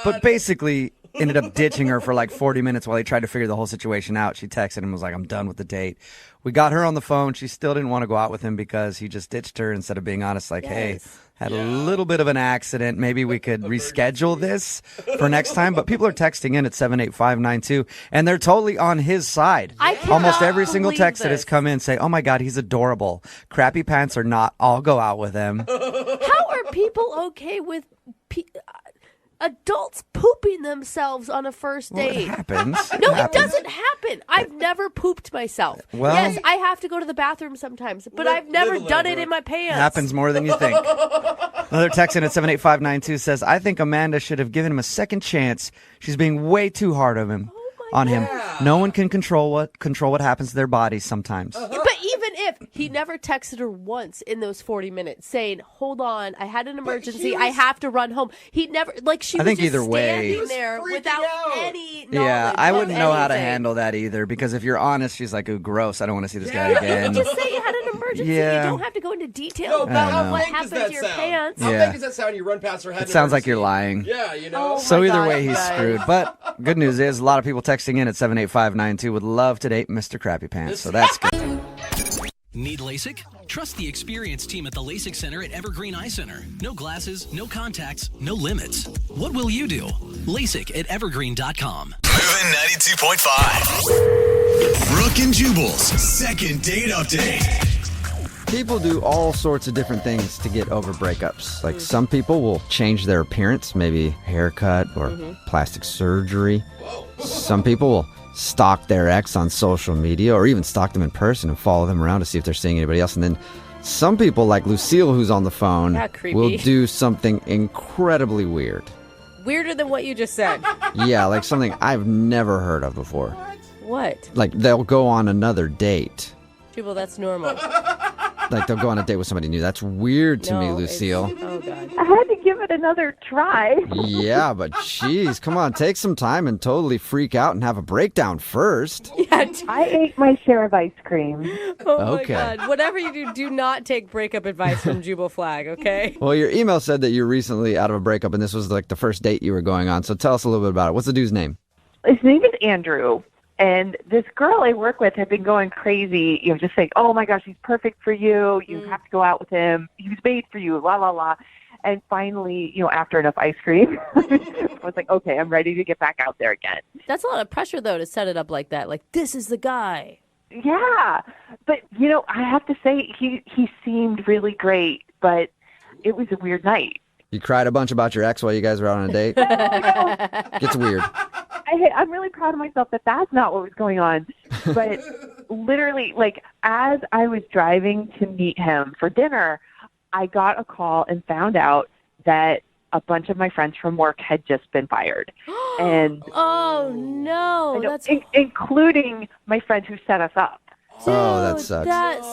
But basically ended up ditching her for 40 minutes while he tried to figure the whole situation out. She texted him and was like, I'm done with the date. We got her on the phone. She still didn't want to go out with him because he just ditched her instead of being honest, hey, had a little bit of an accident. Maybe we could reschedule this for next time. But people are texting in at 78592, and they're totally on his side. Almost every single text that has come in say, oh my God, he's adorable. Crappy pants or not, I'll go out with him. How are people okay with adults pooping themselves on a first date? It happens. No, it doesn't happen. I've never pooped myself. Well, yes, I have to go to the bathroom sometimes, but I've never done it in my pants. Happens more than you think. Another text in at 78592 says, I think Amanda should have given him a second chance. She's being way too hard on him. No one can control what happens to their bodies sometimes. But even if he never texted her once in those 40 minutes saying, hold on, I had an emergency, I have to run home. He never, she I was think just either way, standing there without any knowledge. Yeah, I wouldn't know how to anything. handle that either, because if you're honest, she's like, ooh, gross, I don't want to see this guy again. Just say you had an emergency. Yeah. You don't have to go into detail No, about how what fake does happened that to your sound? pants. How Yeah. fake does that sound? You run past her head. It sounds like you're lying. Yeah, you know. Oh So my either God, way, he's guys. screwed. But good news is, a lot of people texting in at 78592 would love to date Mr. Crappy Pants, so that's good. Need LASIK? Trust the experienced team at the LASIK Center at Evergreen Eye Center. No glasses, no contacts, no limits. What will you do? LASIK at evergreen.com. Moving 92.5. Brooke and Jubal's second date update. People do all sorts of different things to get over breakups. Like some people will change their appearance, maybe haircut or plastic surgery. Some people will stalk their ex on social media or even stalk them in person and follow them around to see if they're seeing anybody else. And then some people, like Lucille, who's on the phone, will do something incredibly weird. Weirder than what you just said. Yeah, like something I've never heard of before. What? Like they'll go on another date. Jubal, that's normal. Like they'll go on a date with somebody new. That's weird to me, Lucille. Oh, God. I had to give it another try. Yeah, but geez, come on, take some time and totally freak out and have a breakdown first. Yeah, I ate my share of ice cream. Oh, Okay. my God. Whatever you do, do not take breakup advice from Jubal Flag, okay? Well, your email said that you're recently out of a breakup and this was like the first date you were going on. So tell us a little bit about it. What's the dude's name? His name is Andrew. And this girl I work with had been going crazy, just saying, oh, my gosh, he's perfect for you. You have to go out with him. He was made for you, la, la, la. And finally, after enough ice cream, I was like, okay, I'm ready to get back out there again. That's a lot of pressure, though, to set it up like that. Like, this is the guy. Yeah. But, I have to say, he seemed really great, but it was a weird night. You cried a bunch about your ex while you guys were out on a date? Gets weird. I'm really proud of myself that that's not what was going on. But literally, like, as I was driving to meet him for dinner, I got a call and found out that a bunch of my friends from work had just been fired. And oh, no. That's including my friend who set us up. Dude, that sucks. That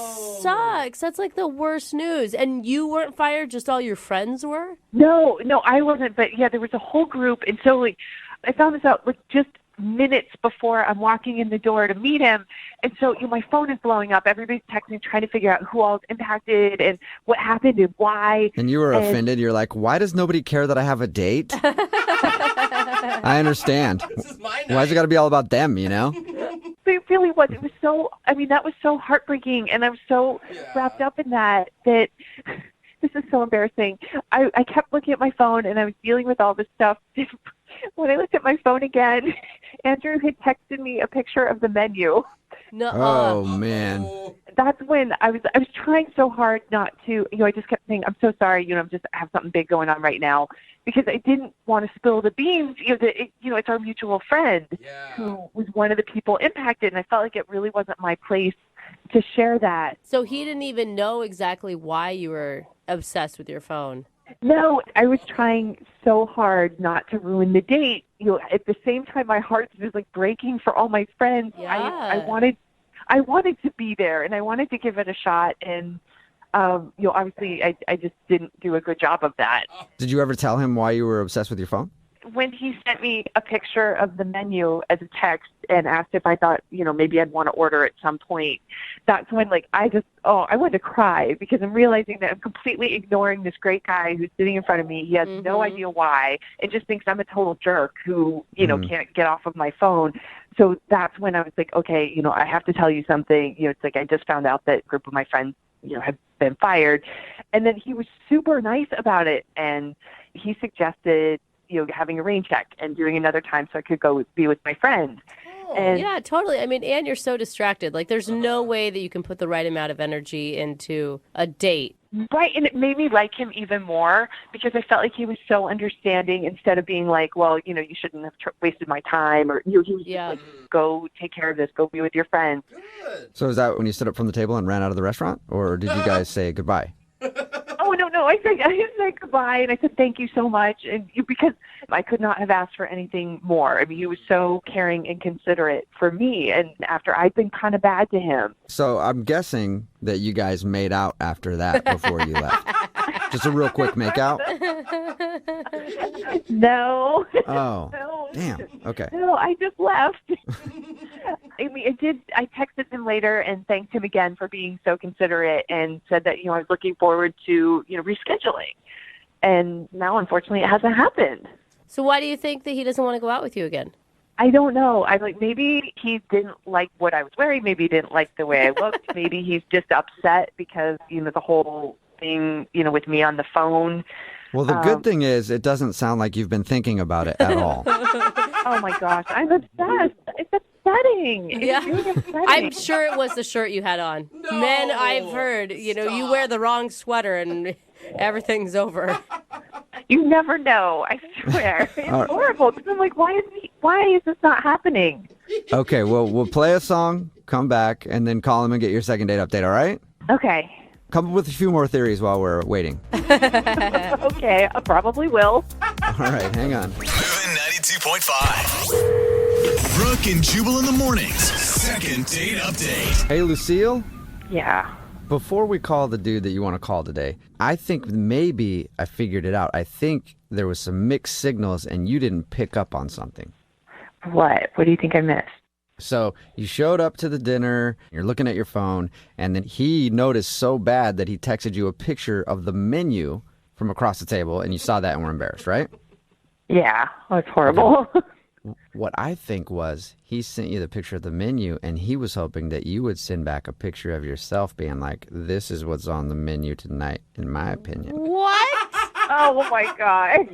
sucks. That's like the worst news. And you weren't fired, just all your friends were? No, I wasn't. But yeah, there was a whole group. And so like, I found this out like just minutes before I'm walking in the door to meet him. And so my phone is blowing up. Everybody's texting, trying to figure out who all is impacted and what happened and why. And you were offended. You're like, why does nobody care that I have a date? I understand. Why has it got to be all about them, you know? But it really was. It was so, that was so heartbreaking. And I was so wrapped up in that this is so embarrassing. I kept looking at my phone and I was dealing with all this stuff. When I looked at my phone again, Andrew had texted me a picture of the menu. Oh, man. That's when I was trying so hard not to, I just kept saying, I'm so sorry, I have something big going on right now, because I didn't want to spill the beans. It's our mutual friend who was one of the people impacted, and I felt like it really wasn't my place to share that. So he didn't even know exactly why you were obsessed with your phone. No, I was trying so hard not to ruin the date. At the same time, my heart was like breaking for all my friends. Yeah. I wanted to be there, and I wanted to give it a shot. And obviously, I just didn't do a good job of that. Did you ever tell him why you were obsessed with your phone? When he sent me a picture of the menu as a text and asked if I thought, maybe I'd want to order at some point, that's when, I wanted to cry, because I'm realizing that I'm completely ignoring this great guy who's sitting in front of me. He has no idea why, and just thinks I'm a total jerk who, can't get off of my phone. So that's when I was like, okay, I have to tell you something. It's like I just found out that a group of my friends, have been fired. And then he was super nice about it, and he suggested having a rain check and doing another time so I could go be with my friend. And yeah, totally. And you're so distracted. There's no way that you can put the right amount of energy into a date. Right, and it made me like him even more, because I felt like he was so understanding, instead of being like, well, you shouldn't have wasted my time, or he was just like, go take care of this, go be with your friends. So is that when you stood up from the table and ran out of the restaurant, or did you guys say goodbye? Oh, no, I said goodbye, and I said thank you so much, and because I could not have asked for anything more. He was so caring and considerate for me, and after I'd been kind of bad to him. So I'm guessing that you guys made out after that before you left. Just a real quick make out? No. Oh, no. Damn. Okay. No, I just left. I texted him later and thanked him again for being so considerate, and said that, I was looking forward to, rescheduling. And now, unfortunately, it hasn't happened. So why do you think that he doesn't want to go out with you again? I don't know. Maybe he didn't like what I was wearing. Maybe he didn't like the way I looked. Maybe he's just upset because, the whole thing, with me on the phone. Well, the good thing is it doesn't sound like you've been thinking about it at all. Oh, my gosh. I'm obsessed. It's upsetting. Yeah. It's really upsetting. I'm sure it was the shirt you had on. No. Men, I've heard, you wear the wrong sweater and everything's over. You never know, I swear. It's horrible, because I'm like, why is this not happening? Okay, well, we'll play a song, come back, and then call him and get your second date update, all right? Okay. Come up with a few more theories while we're waiting. Okay, I probably will. All right, hang on. Moving 92.5. Brooke and Jubal in the mornings. Second date update. Hey, Lucille? Yeah. Before we call the dude that you want to call today, I think maybe I figured it out. I think there was some mixed signals and you didn't pick up on something. What? What do you think I missed? So you showed up to the dinner, you're looking at your phone, and then he noticed so bad that he texted you a picture of the menu from across the table, and you saw that and were embarrassed, right? Yeah, that's horrible. What I think was he sent you the picture of the menu, and he was hoping that you would send back a picture of yourself being like, this is what's on the menu tonight, in my opinion. What? Oh, my God.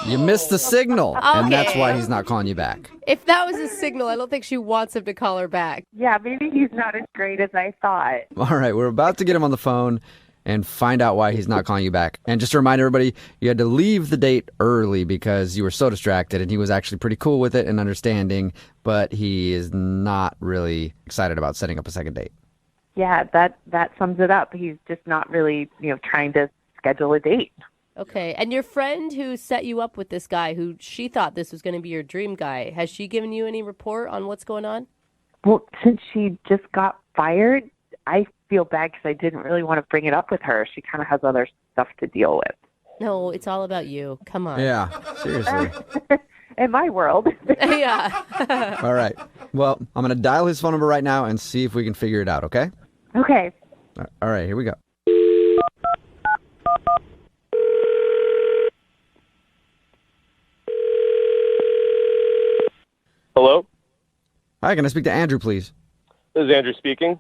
You missed the signal, and that's why he's not calling you back. If that was a signal, I don't think she wants him to call her back. Yeah, maybe he's not as great as I thought. All right, we're about to get him on the phone, and find out why he's not calling you back. And just to remind everybody, you had to leave the date early because you were so distracted, and he was actually pretty cool with it and understanding, but he is not really excited about setting up a second date. Yeah, that sums it up. He's just not really, trying to schedule a date. Okay, and your friend who set you up with this guy, who she thought this was going to be your dream guy, has she given you any report on what's going on? Well, since she just got fired, I feel bad because I didn't really want to bring it up with her. She kind of has other stuff to deal with. No, it's all about you. Come on. Yeah, seriously. In my world. Yeah. All right. Well, I'm going to dial his phone number right now and see if we can figure it out, okay? Okay. All right, here we go. Hello? Hi, can I speak to Andrew, please? This is Andrew speaking.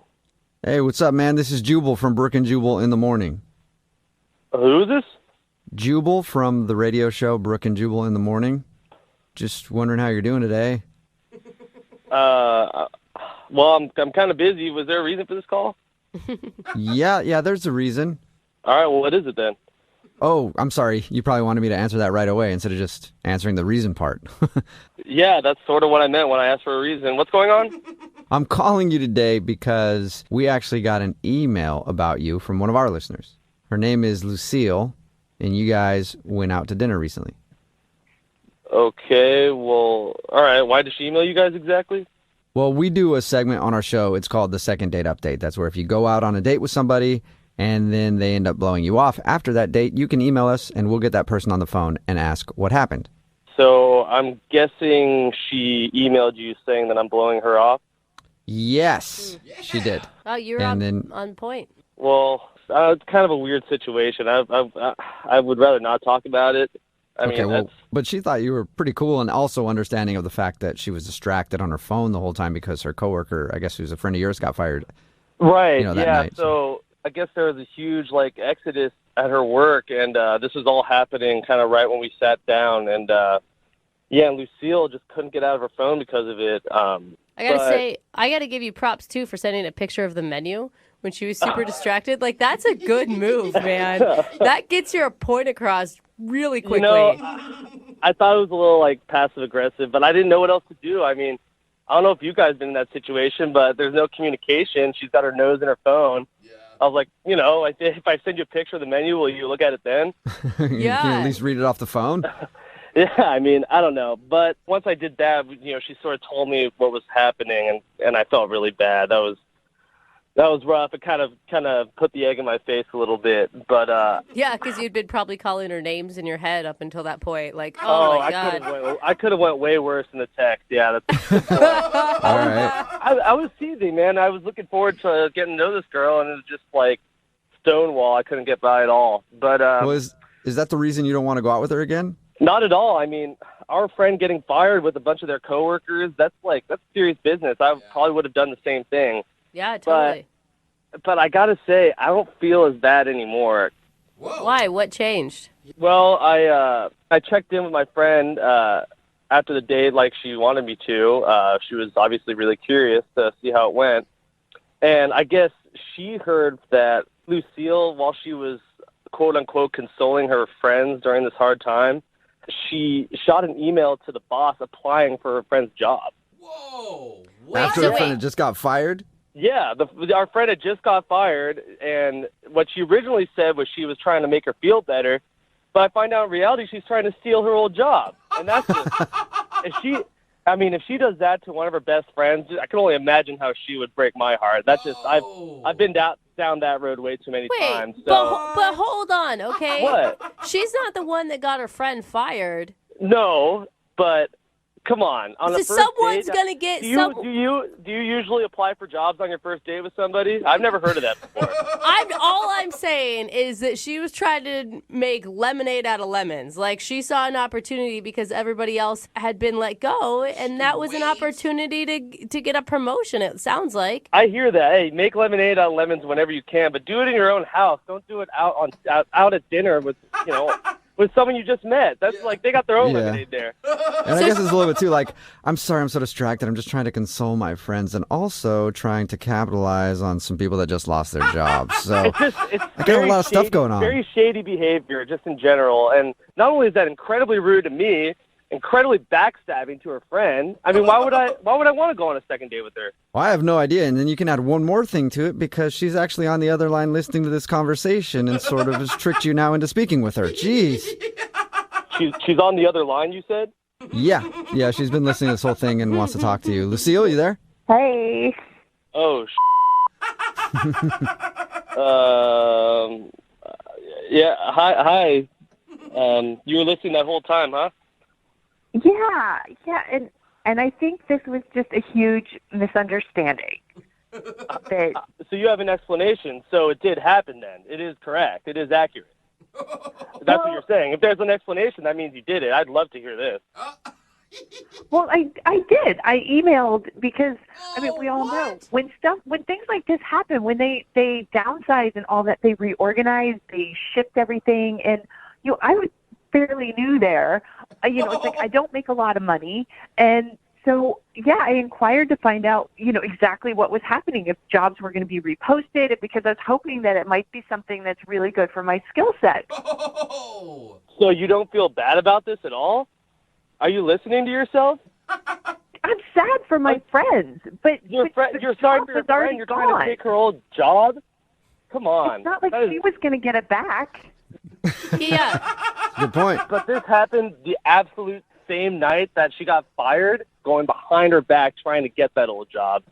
Hey, what's up, man? This is Jubal from Brooke and Jubal in the Morning. Who is this? Jubal from the radio show Brooke and Jubal in the Morning. Just wondering how you're doing today. Well, I'm kind of busy. Was there a reason for this call? Yeah, there's a reason. All right, well, what is it then? Oh, I'm sorry. You probably wanted me to answer that right away instead of just answering the reason part. Yeah, that's sort of what I meant when I asked for a reason. What's going on? I'm calling you today because we actually got an email about you from one of our listeners. Her name is Lucille, and you guys went out to dinner recently. Okay, well, all right. Why did she email you guys exactly? Well, we do a segment on our show. It's called the Second Date Update. That's where if you go out on a date with somebody and then they end up blowing you off after that date, you can email us and we'll get that person on the phone and ask what happened. So I'm guessing she emailed you saying that I'm blowing her off? Yes, she did. Oh, you're on point. Well, it's kind of a weird situation. I would rather not talk about it. I mean, but she thought you were pretty cool and also understanding of the fact that she was distracted on her phone the whole time because her coworker, I guess who's a friend of yours, got fired. Right, that yeah. night. So I guess there was a huge, exodus at her work, and this was all happening kind of right when we sat down. And, Lucille just couldn't get out of her phone because of it. I got to give you props, too, for sending a picture of the menu when she was super distracted. That's a good move, man. That gets your point across really quickly. I thought it was a little, passive-aggressive, but I didn't know what else to do. I mean, I don't know if you guys been in that situation, but there's no communication. She's got her nose in her phone. Yeah. I was like, if I send you a picture of the menu, will you look at it then? Yeah. You can at least read it off the phone? Yeah, I mean, I don't know. But once I did that, she sort of told me what was happening, and I felt really bad. That was rough. It kind of put the egg in my face a little bit. But yeah, because you'd been probably calling her names in your head up until that point. My God. I could have went way worse in the text. Yeah, that's all right. I was teasing, man. I was looking forward to getting to know this girl, and it was just stonewall. I couldn't get by at all. But is that the reason you don't want to go out with her again? Not at all. I mean, our friend getting fired with a bunch of their coworkers, that's serious business. I probably would have done the same thing. Yeah, totally. But I got to say, I don't feel as bad anymore. Whoa. Why? What changed? Well, I checked in with my friend after the date like she wanted me to. She was obviously really curious to see how it went. And I guess she heard that Lucille, while she was quote-unquote consoling her friends during this hard time, she shot an email to the boss applying for her friend's job. Whoa! After her friend had just got fired? Yeah, our friend had just got fired, and what she originally said was she was trying to make her feel better, but I find out in reality she's trying to steal her old job. And that's just, if she does that to one of her best friends, I can only imagine how she would break my heart. That's just, I've been down that road way too many times. So. But hold on, okay? What? She's not the one that got her friend fired. No, but come on. On the first someone's date, gonna get. Do you usually apply for jobs on your first date with somebody? I've never heard of that before. All I'm saying is that she was trying to make lemonade out of lemons. She saw an opportunity because everybody else had been let go, and that was an opportunity to get a promotion. It sounds like. I hear that. Hey, make lemonade out of lemons whenever you can, but do it in your own house. Don't do it out at dinner with with someone you just met. That's like they got their own lemonade there. And I guess it's a little bit too like, I'm sorry, I'm so distracted. I'm just trying to console my friends and also trying to capitalize on some people that just lost their jobs. So It's I got a lot of stuff shady, going on. Very shady behavior, just in general. And not only is that incredibly rude to me, incredibly backstabbing to her friend. I mean, why would I want to go on a second date with her? Well, I have no idea. And then you can add one more thing to it because she's actually on the other line listening to this conversation and sort of has tricked you now into speaking with her. Jeez. She's on the other line, you said? Yeah, she's been listening to this whole thing and wants to talk to you. Lucille, you there? Hey. Oh, yeah, hi. You were listening that whole time, huh? Yeah, and I think this was just a huge misunderstanding. So you have an explanation. So it did happen then. It is correct. It is accurate. That's what you're saying. If there's an explanation, that means you did it. I'd love to hear this. Well, I did. I emailed because I mean we all know when things like this happen, when they downsize and all that, they reorganize, they shift everything, and I was fairly new there. It's like I don't make a lot of money, and so I inquired to find out exactly what was happening, if jobs were going to be reposted, because I was hoping that it might be something that's really good for my skill set. So you don't feel bad about this at all? Are you listening to yourself? I'm sad for my friends, but you're sorry for your friend. You're trying to take her old job. Come on. It's not like she was going to get it back. Yeah. Good point. But this happened the absolute same night that she got fired, going behind her back trying to get that old job.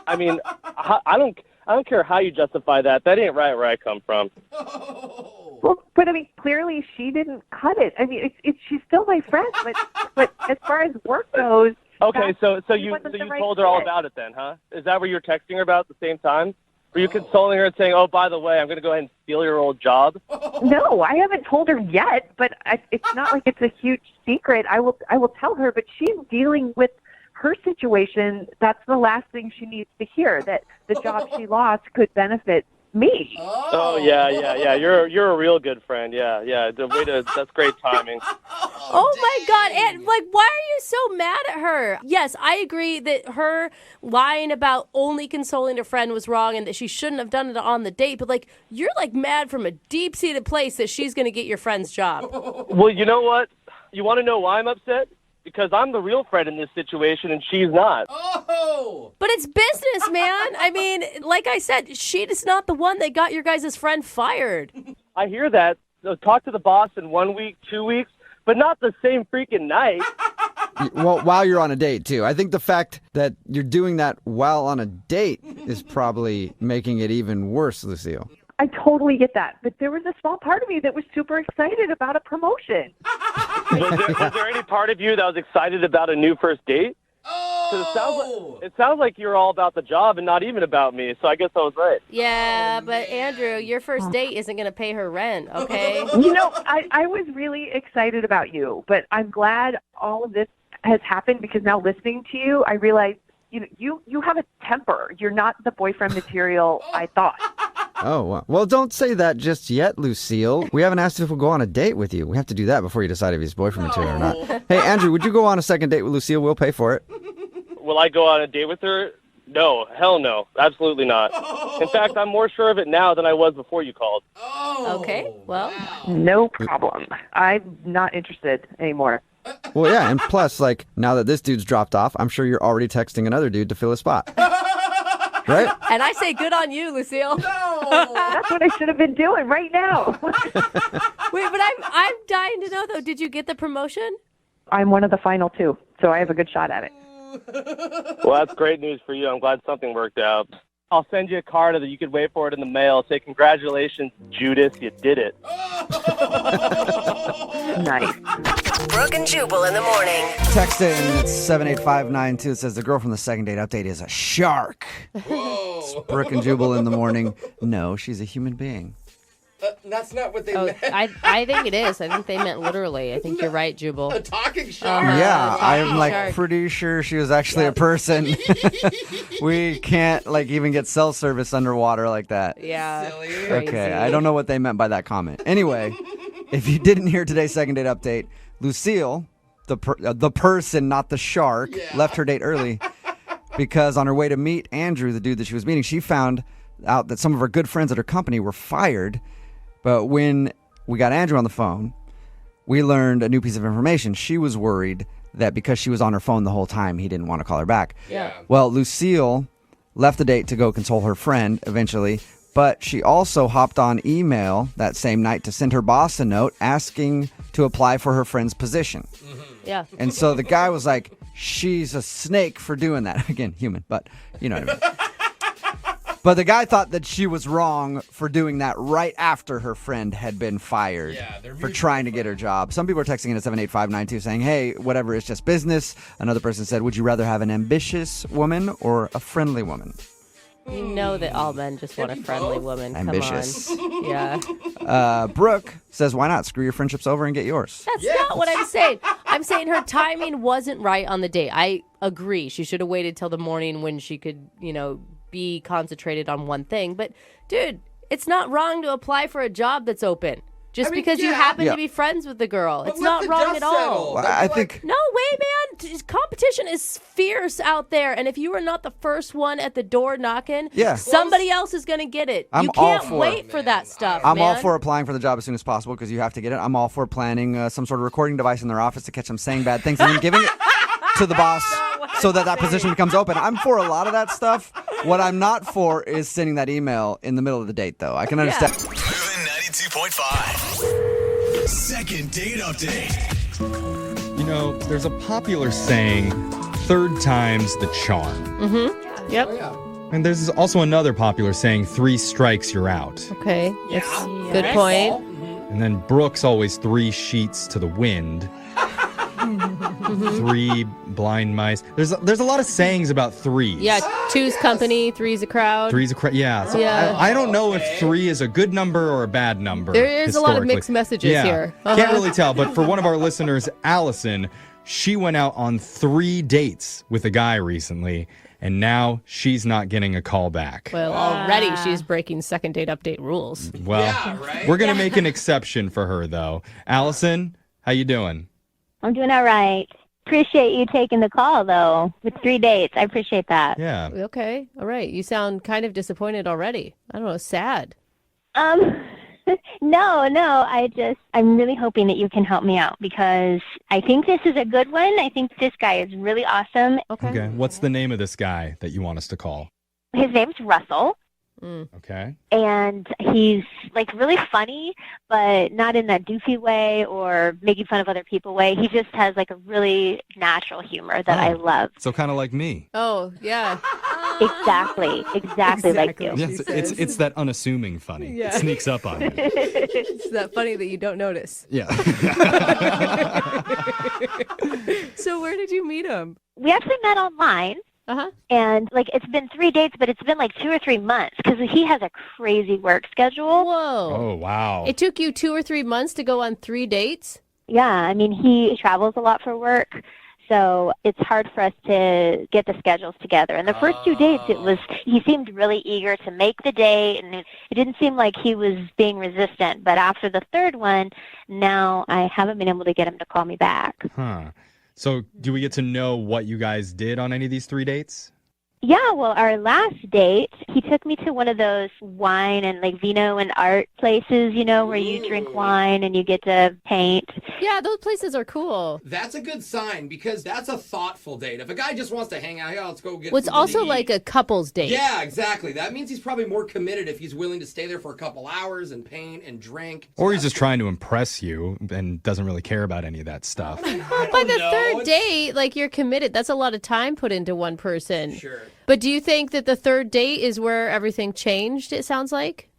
I mean, I don't care how you justify that. That ain't right where I come from. Well, but I mean, clearly she didn't cut it. I mean, she's still my friend, but as far as work goes. Okay, so you told her all about it then, huh? Is that what you were texting her about at the same time? Were you consoling her and saying, "Oh, by the way, I'm going to go ahead and steal your old job"? No, I haven't told her yet, but it's not like it's a huge secret. I will tell her, but she's dealing with her situation. That's the last thing she needs to hear, that the job she lost could benefit me. Oh yeah. You're a real good friend. Yeah. That's great timing. Oh my God, and why are you so mad at her? Yes, I agree that her lying about only consoling her friend was wrong and that she shouldn't have done it on the date, but you're mad from a deep-seated place that she's going to get your friend's job. Well, you know what? You want to know why I'm upset? Because I'm the real friend in this situation and she's not. Oh! But it's business, man. I mean, like I said, she is not the one that got your guys' friend fired. I hear that. So talk to the boss in 1 week, 2 weeks, but not the same freaking night. Well, while you're on a date, too. I think the fact that you're doing that while on a date is probably making it even worse, Lucille. I totally get that. But there was a small part of me that was super excited about a promotion. Was there any part of you that was excited about a new first date? Because it sounds like you're all about the job and not even about me, so I guess I was right. Yeah, but Andrew, your first date isn't going to pay her rent, okay? I was really excited about you, but I'm glad all of this has happened because now listening to you, I realize you have a temper. You're not the boyfriend material I thought. Oh, well, don't say that just yet, Lucille. We haven't asked if we'll go on a date with you. We have to do that before you decide if he's boyfriend material or not. Hey, Andrew, would you go on a second date with Lucille? We'll pay for it. Will I go on a date with her? No, hell no. Absolutely not. In fact, I'm more sure of it now than I was before you called. Okay, well. No problem. I'm not interested anymore. Well, yeah, and plus, now that this dude's dropped off, I'm sure you're already texting another dude to fill a spot. Right? And I say good on you, Lucille. No! That's what I should have been doing right now. Wait, but I'm dying to know, though, did you get the promotion? I'm one of the final two, so I have a good shot at it. Well, that's great news for you. I'm glad something worked out. I'll send you a card that you could wait for it in the mail. Say, congratulations, Judas, you did it. Nice. Brooke and Jubal in the morning. Text in, it's 78592. It says the girl from the second date update is a shark. It's Brooke and Jubal in the morning. No, she's a human being. That's not what they meant. I think it is. I think they meant literally. I think you're right, Jubal. A talking shark? Yeah, I'm pretty sure she was actually a person. We can't even get cell service underwater like that. Yeah. Silly. Okay, I don't know what they meant by that comment. Anyway, If you didn't hear today's second date update, Lucille, the person, not the shark, left her date early because on her way to meet Andrew, the dude that she was meeting, she found out that some of her good friends at her company were fired. But when we got Andrew on the phone, we learned a new piece of information. She was worried that because she was on her phone the whole time, he didn't want to call her back. Yeah. Well, Lucille left the date to go console her friend eventually, but she also hopped on email that same night to send her boss a note asking to apply for her friend's position. Yeah. And so the guy was like, she's a snake for doing that. Again, human, but you know what I mean. But the guy thought that she was wrong for doing that right after her friend had been fired for trying to get her job. Some people are texting in at 78592 saying, hey, whatever, it's just business. Another person said, would you rather have an ambitious woman or a friendly woman? You know that all men just want a friendly woman. Ambitious. Come on. Yeah. Brooke says, why not? Screw your friendships over and get yours. That's not what I'm saying. I'm saying her timing wasn't right on the date. I agree. She should have waited till the morning when she could, be concentrated on one thing. But, dude, it's not wrong to apply for a job that's open. Just because you happen to be friends with the girl. It's not wrong at all. Well, I think... No way, man. Competition is fierce out there. And if you are not the first one at the door knocking, somebody else is going to get it. You can't wait for that stuff, I'm all for applying for the job as soon as possible because you have to get it. I'm all for planning some sort of recording device in their office to catch them saying bad things and then giving it to the boss so that position becomes open. I'm for a lot of that stuff. What I'm not for is sending that email in the middle of the date, though. I can understand. Moving 92.5. Second date update. There's a popular saying, third time's the charm. Mm-hmm. Yep. And there's also another popular saying, 3 strikes, you're out. Okay. That's good point. And then Brooke's always 3 sheets to the wind. 3 blind mice. There's a lot of sayings about 3s. Yeah, 2's company, 3's a crowd. 3's a crowd. Yeah. So I don't know if 3 is a good number or a bad number. There is a lot of mixed messages here. Can't really tell. But for one of our listeners, Allison, she went out on 3 dates with a guy recently, and now she's not getting a call back. Well, already she's breaking second date update rules. Well, we're going to make an exception for her, though. Allison, how you doing? I'm doing all right. Appreciate you taking the call, though, with 3 dates. I appreciate that. Yeah. Okay. All right. You sound kind of disappointed already. I don't know, sad. No. I'm really hoping that you can help me out because I think this is a good one. I think this guy is really awesome. Okay. What's the name of this guy that you want us to call? His name's Russell. Okay. And he's really funny, but not in that doofy way or making fun of other people way. He just has a really natural humor that I love. So kind of like me. Oh, yeah. Exactly like you. Yes, it's that unassuming funny. Yeah. It sneaks up on you. It's that funny that you don't notice. Yeah. So where did you meet him? We actually met online. Uh-huh. And it's been 3 dates, but it's been 2 or 3 months because he has a crazy work schedule. Whoa. Oh, wow. It took you 2 or 3 months to go on 3 dates? Yeah. I mean, he travels a lot for work. So it's hard for us to get the schedules together. And the first 2 dates, he seemed really eager to make the date, and it didn't seem like he was being resistant. But after the third one, now I haven't been able to get him to call me back. Huh. So do we get to know what you guys did on any of these 3 dates? Yeah, well, our last date, he took me to one of those wine and vino and art places, where you drink wine and you get to paint. Yeah, those places are cool. That's a good sign because that's a thoughtful date. If a guy just wants to hang out, let's go get Well, it's something also to eat. like a couple's date. Yeah, exactly. That means he's probably more committed if he's willing to stay there for a couple hours and paint and drink. Or he's just trying to impress you and doesn't really care about any of that stuff. By the third date, you're committed. That's a lot of time put into one person. Sure. But do you think that the third date is where everything changed, it sounds like?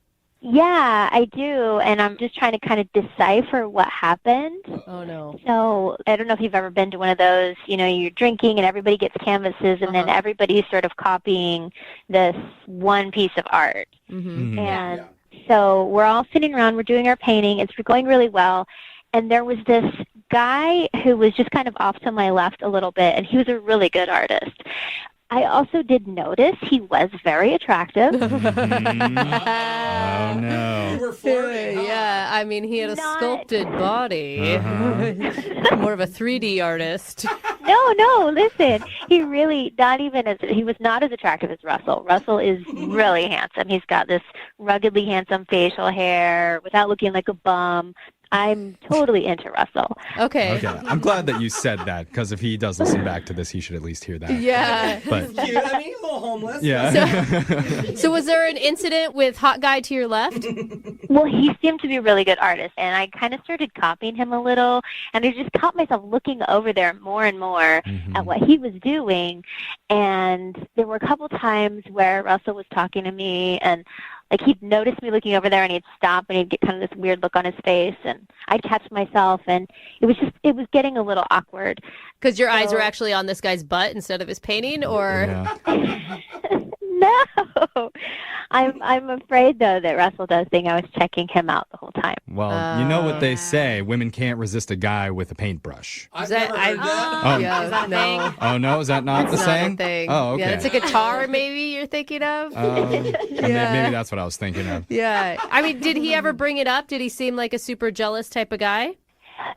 Yeah, I do. And I'm just trying to kind of decipher what happened. Oh, no. So I don't know if you've ever been to one of those, you're drinking and everybody gets canvases and then everybody's sort of copying this one piece of art. Mm-hmm. And so we're all sitting around, we're doing our painting, it's going really well. And there was this guy who was just kind of off to my left a little bit, and he was a really good artist. I also did notice he was very attractive. Oh, no. You were flirting, huh? Yeah, I mean, he had a sculpted body. More of a 3D artist. No, listen. He really he was not as attractive as Russell. Russell is really handsome. He's got this ruggedly handsome facial hair without looking like a bum. I'm totally into Russell. Okay. I'm glad that you said that, because if he does listen back to this, he should at least hear that. Yeah. But Cute. I mean, a little homeless. yeah. So was there an incident with hot guy to your left? Well, he seemed to be a really good artist, and I kind of started copying him a little, and I just caught myself looking over there more and more at what he was doing, and there were a couple times where Russell was talking to me, and like he'd notice me looking over there, and he'd stop, and he'd get kind of this weird look on his face, and I'd catch myself, and it was getting a little awkward. Because your eyes were actually on this guy's butt instead of his painting, or? Yeah. No, I'm afraid though that Russell does think I was checking him out the whole time. Well, you know what they say: women can't resist a guy with a paintbrush. I've never heard that. Oh. Yeah, Is that a thing? Oh no, is that not the It's saying? not a thing. Oh, okay. Yeah, it's a guitar maybe you're thinking of. Maybe that's what I was thinking of. Yeah. I mean, did he ever bring it up? Did he seem like a super jealous type of guy?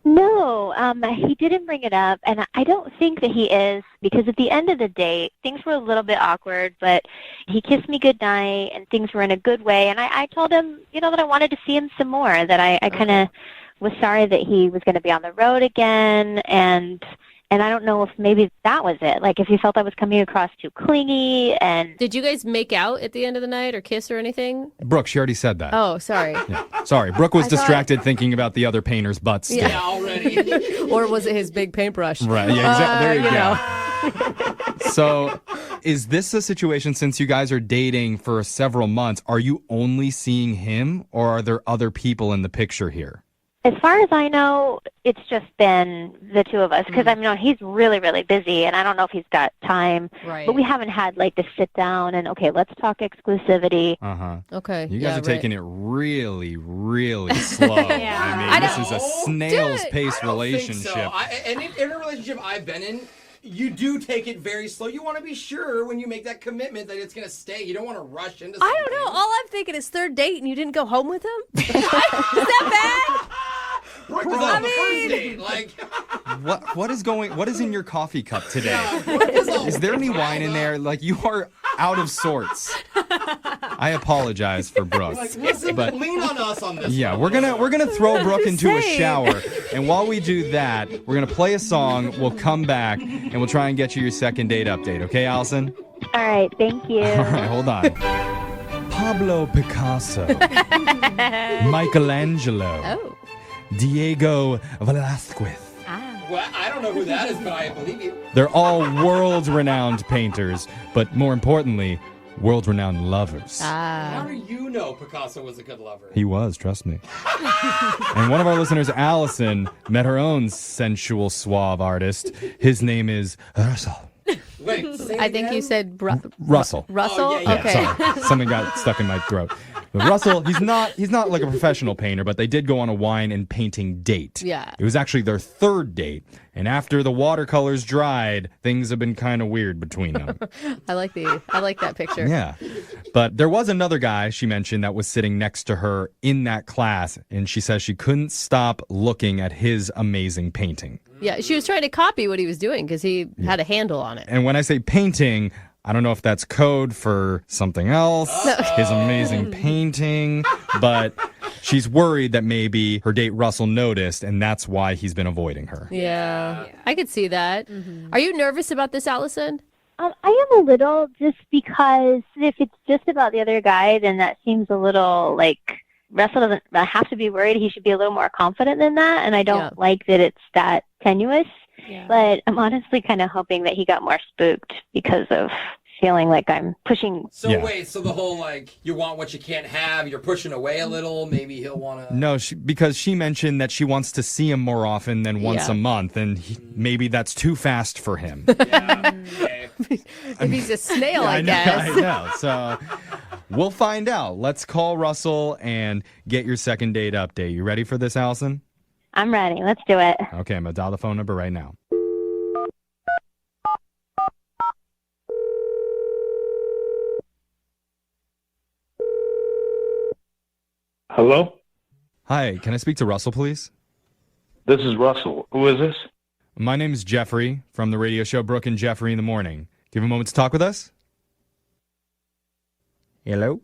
No, he didn't bring it up, and I don't think that he is, because at the end of the date, things were a little bit awkward, but he kissed me goodnight, and things were in a good way, and I told him, that I wanted to see him some more, that I kind of was sorry that he was going to be on the road again, and I don't know if maybe that was it, like if he felt I was coming across too clingy, and... Did you guys make out at the end of the night or kiss or anything? Brooke, she already said that. Oh, sorry. Yeah. Sorry, Brooke was distracted thinking about the other painter's butts. Yeah, already. Or was it his big paintbrush? Right, yeah, exactly. There you go. So, is this a situation, since you guys are dating for several months, are you only seeing him, or are there other people in the picture here? As far as I know, it's just been the two of us, because he's really, really busy, and I don't know if he's got time. Right. But we haven't had like to sit down and let's talk exclusivity. Okay. You guys are taking it really, really slow. I mean, this is a snail's pace relationship. So. And in a relationship I've been in, you do take it very slow. You want to be sure when you make that commitment that it's going to stay. You don't want to rush into something. I don't know. All I'm thinking is third date and you didn't go home with him? Is that bad? Brooke was on the first date. Like, what is in your coffee cup today? Is there any wine in there? Like, you are out of sorts. I apologize for Brooke. Listen, but lean on us on this. Yeah, one. we're gonna throw Brooke into a shower, and while we do that, we're gonna play a song. We'll come back and we'll try and get you your second date update. Okay, Allison? All right, thank you. All right, hold on. Pablo Picasso, Michelangelo, Diego Velázquez. Well, I don't know who that is, but I believe you. They're all world-renowned painters, but more importantly, world-renowned lovers. How do you know Picasso was a good lover? He was, trust me. And one of our listeners, Allison, met her own sensual, suave artist. His name is Russell. Wait, I think you said Russell. Russell? Oh, yeah. Okay. Sorry. Something got stuck in my throat. But Russell, he's not like a professional painter, but they did go on a wine and painting date. Yeah. It was actually their third date, and after the watercolors dried, things have been kind of weird between them. I like that picture. Yeah. But there was another guy she mentioned that was sitting next to her in that class, and she says she couldn't stop looking at his amazing painting. Yeah, she was trying to copy what he was doing because he had a handle on it. And when I say painting, I don't know if that's code for something else, his amazing painting, but she's worried that maybe her date Russell noticed, and that's why he's been avoiding her. Yeah. I could see that. Are you nervous about this, Allison? I am a little, just because if it's just about the other guy, then that seems a little like Russell doesn't have to be worried. He should be a little more confident than that, and I don't like that it's that tenuous. Yeah. But I'm honestly kind of hoping that he got more spooked because of feeling like I'm pushing. So wait, so the whole you want what you can't have, you're pushing away a little, maybe he'll want to... No, because she mentioned that she wants to see him more often than once a month, and maybe that's too fast for him. If he's a snail, I guess. I know. So we'll find out. Let's call Russell and get your second date update. You ready for this, Allison? I'm ready. Let's do it. Okay, I'm going to dial the phone number right now. Hello? Hi, can I speak to Russell, please? This is Russell. Who is this? My name is Jeffrey from the radio show Brooke and Jeffrey in the Morning. Do you have a moment to talk with us? Hello?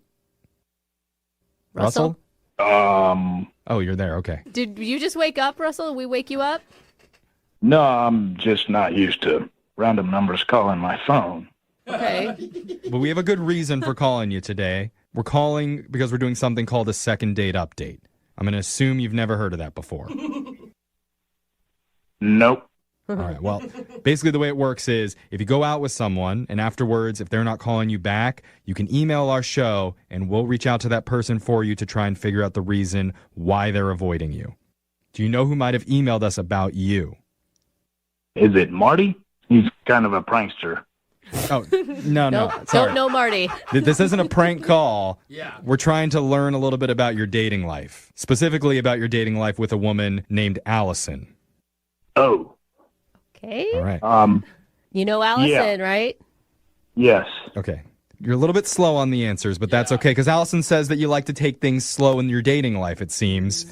Russell? Oh, you're there. Okay. Did you just wake up, Russell? We wake you up? No, I'm just not used to random numbers calling my phone. Okay. But we have a good reason for calling you today. We're calling because we're doing something called a second date update. I'm going to assume you've never heard of that before. Nope. All right. Well, basically the way it works is if you go out with someone and afterwards, if they're not calling you back, you can email our show and we'll reach out to that person for you to try and figure out the reason why they're avoiding you. Do you know who might have emailed us about you? Is it Marty? He's kind of a prankster. Oh, no. Nope, Sorry. don't know Marty. This isn't a prank call. Yeah. We're trying to learn a little bit about your dating life, specifically about your dating life with a woman named Allison. Oh. Okay. All right. You know Allison, right? Yes. Okay. You're a little bit slow on the answers, but that's okay, because Allison says that you like to take things slow in your dating life, it seems.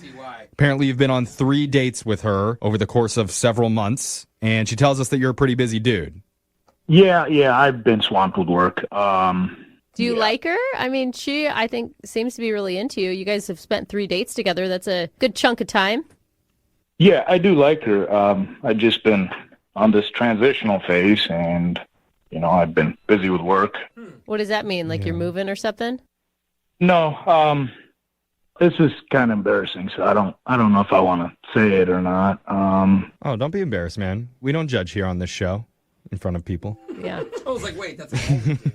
Apparently, you've been on 3 dates with her over the course of several months, and she tells us that you're a pretty busy dude. Yeah, I've been swamped with work. Do you like her? I mean, she, I think, seems to be really into you. You guys have spent 3 dates together. That's a good chunk of time. Yeah, I do like her. I've just been on this transitional phase, and, I've been busy with work. What does that mean? Like you're moving or something? No, this is kind of embarrassing, so I don't know if I want to say it or not. Oh, don't be embarrassed, man. We don't judge here on this show in front of people. Yeah. I was like, wait, that's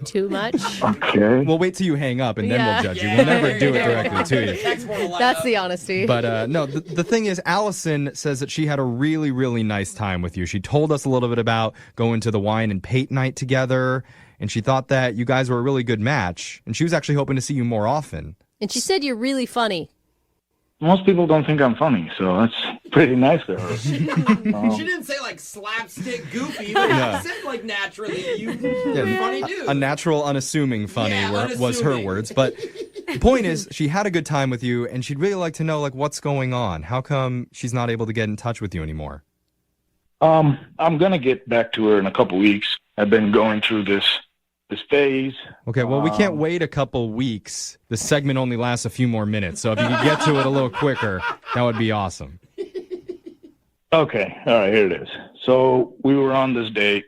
too much. Okay. We'll wait till you hang up, and then we'll judge you. We'll never do it directly to you. That's the honesty. But no, the thing is, Allison says that she had a really, really nice time with you. She told us a little bit about going to the wine and paint night together, and she thought that you guys were a really good match, and she was actually hoping to see you more often. And she said you're really funny. Most people don't think I'm funny, so that's pretty nice of her. She didn't say like slapstick goofy, but Yeah. she said like naturally you're a funny dude. A natural, unassuming funny was her unassuming. words. But the point is, she had a good time with you, and she'd really like to know, like, what's going on? How come she's not able to get in touch with you anymore? I'm going to get back to her in a couple weeks. I've been going through this phase. Okay, well, we can't wait a couple weeks. The segment only lasts a few more minutes, so if you could get to it a little quicker, that would be awesome. Okay, all right, here it is. So we were on this date.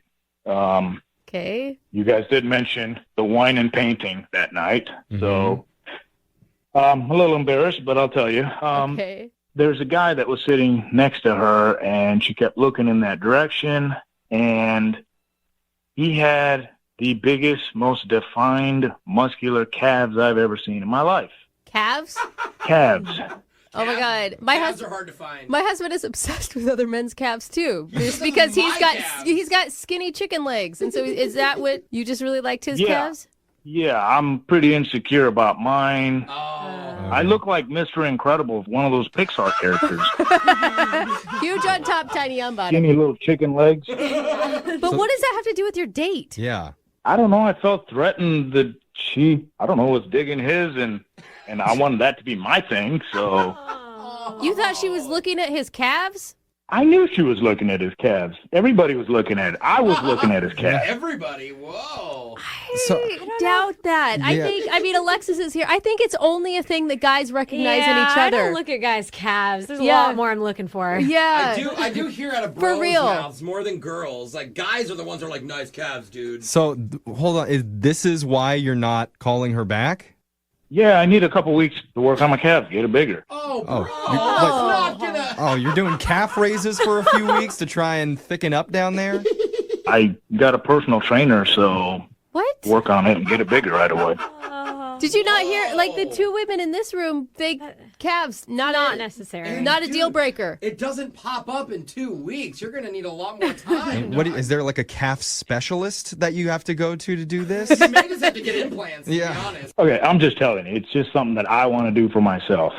Okay. You guys did mention the wine and painting that night, so I'm a little embarrassed, but I'll tell you. Okay. There's a guy that was sitting next to her, and she kept looking in that direction, and he had the biggest, most defined, muscular calves I've ever seen in my life. Calves? Calves. Oh my God, Calves are hard to find. my husband is obsessed with other men's calves too, just because he's got skinny chicken legs, and so is that what you just really liked his calves? Yeah, I'm pretty insecure about mine. I look like Mr. Incredible, one of those Pixar characters. Huge on top, tiny on bottom. Skinny little chicken legs. But what does that have to do with your date? Yeah. I don't know. I felt threatened that she, was digging his, and I wanted that to be my thing, so. You thought she was looking at his calves? I knew she was looking at his calves. Everybody was looking at it. I was looking at his calves. Everybody, whoa. I doubt that. Yeah. I mean, Alexis is here. I think it's only a thing that guys recognize in each other. I don't look at guys' calves. There's a lot more I'm looking for. Yeah. I do hear out of For bros' real. mouths more than girls. Like, guys are the ones who are like, nice calves, dude. So, hold on. This is why you're not calling her back? Yeah, I need a couple weeks to work on my calves, get it bigger. You're doing calf raises for a few weeks to try and thicken up down there? I got a personal trainer, so What? work on it and get it bigger right away. Did you not hear? Like the two women in this room, big calves, not necessary. Not a deal breaker. It doesn't pop up in 2 weeks. You're going to need a lot more time. Is there like a calf specialist that you have to go to do this? You may just have to get implants, to be honest. Okay, I'm just telling you, it's just something that I want to do for myself.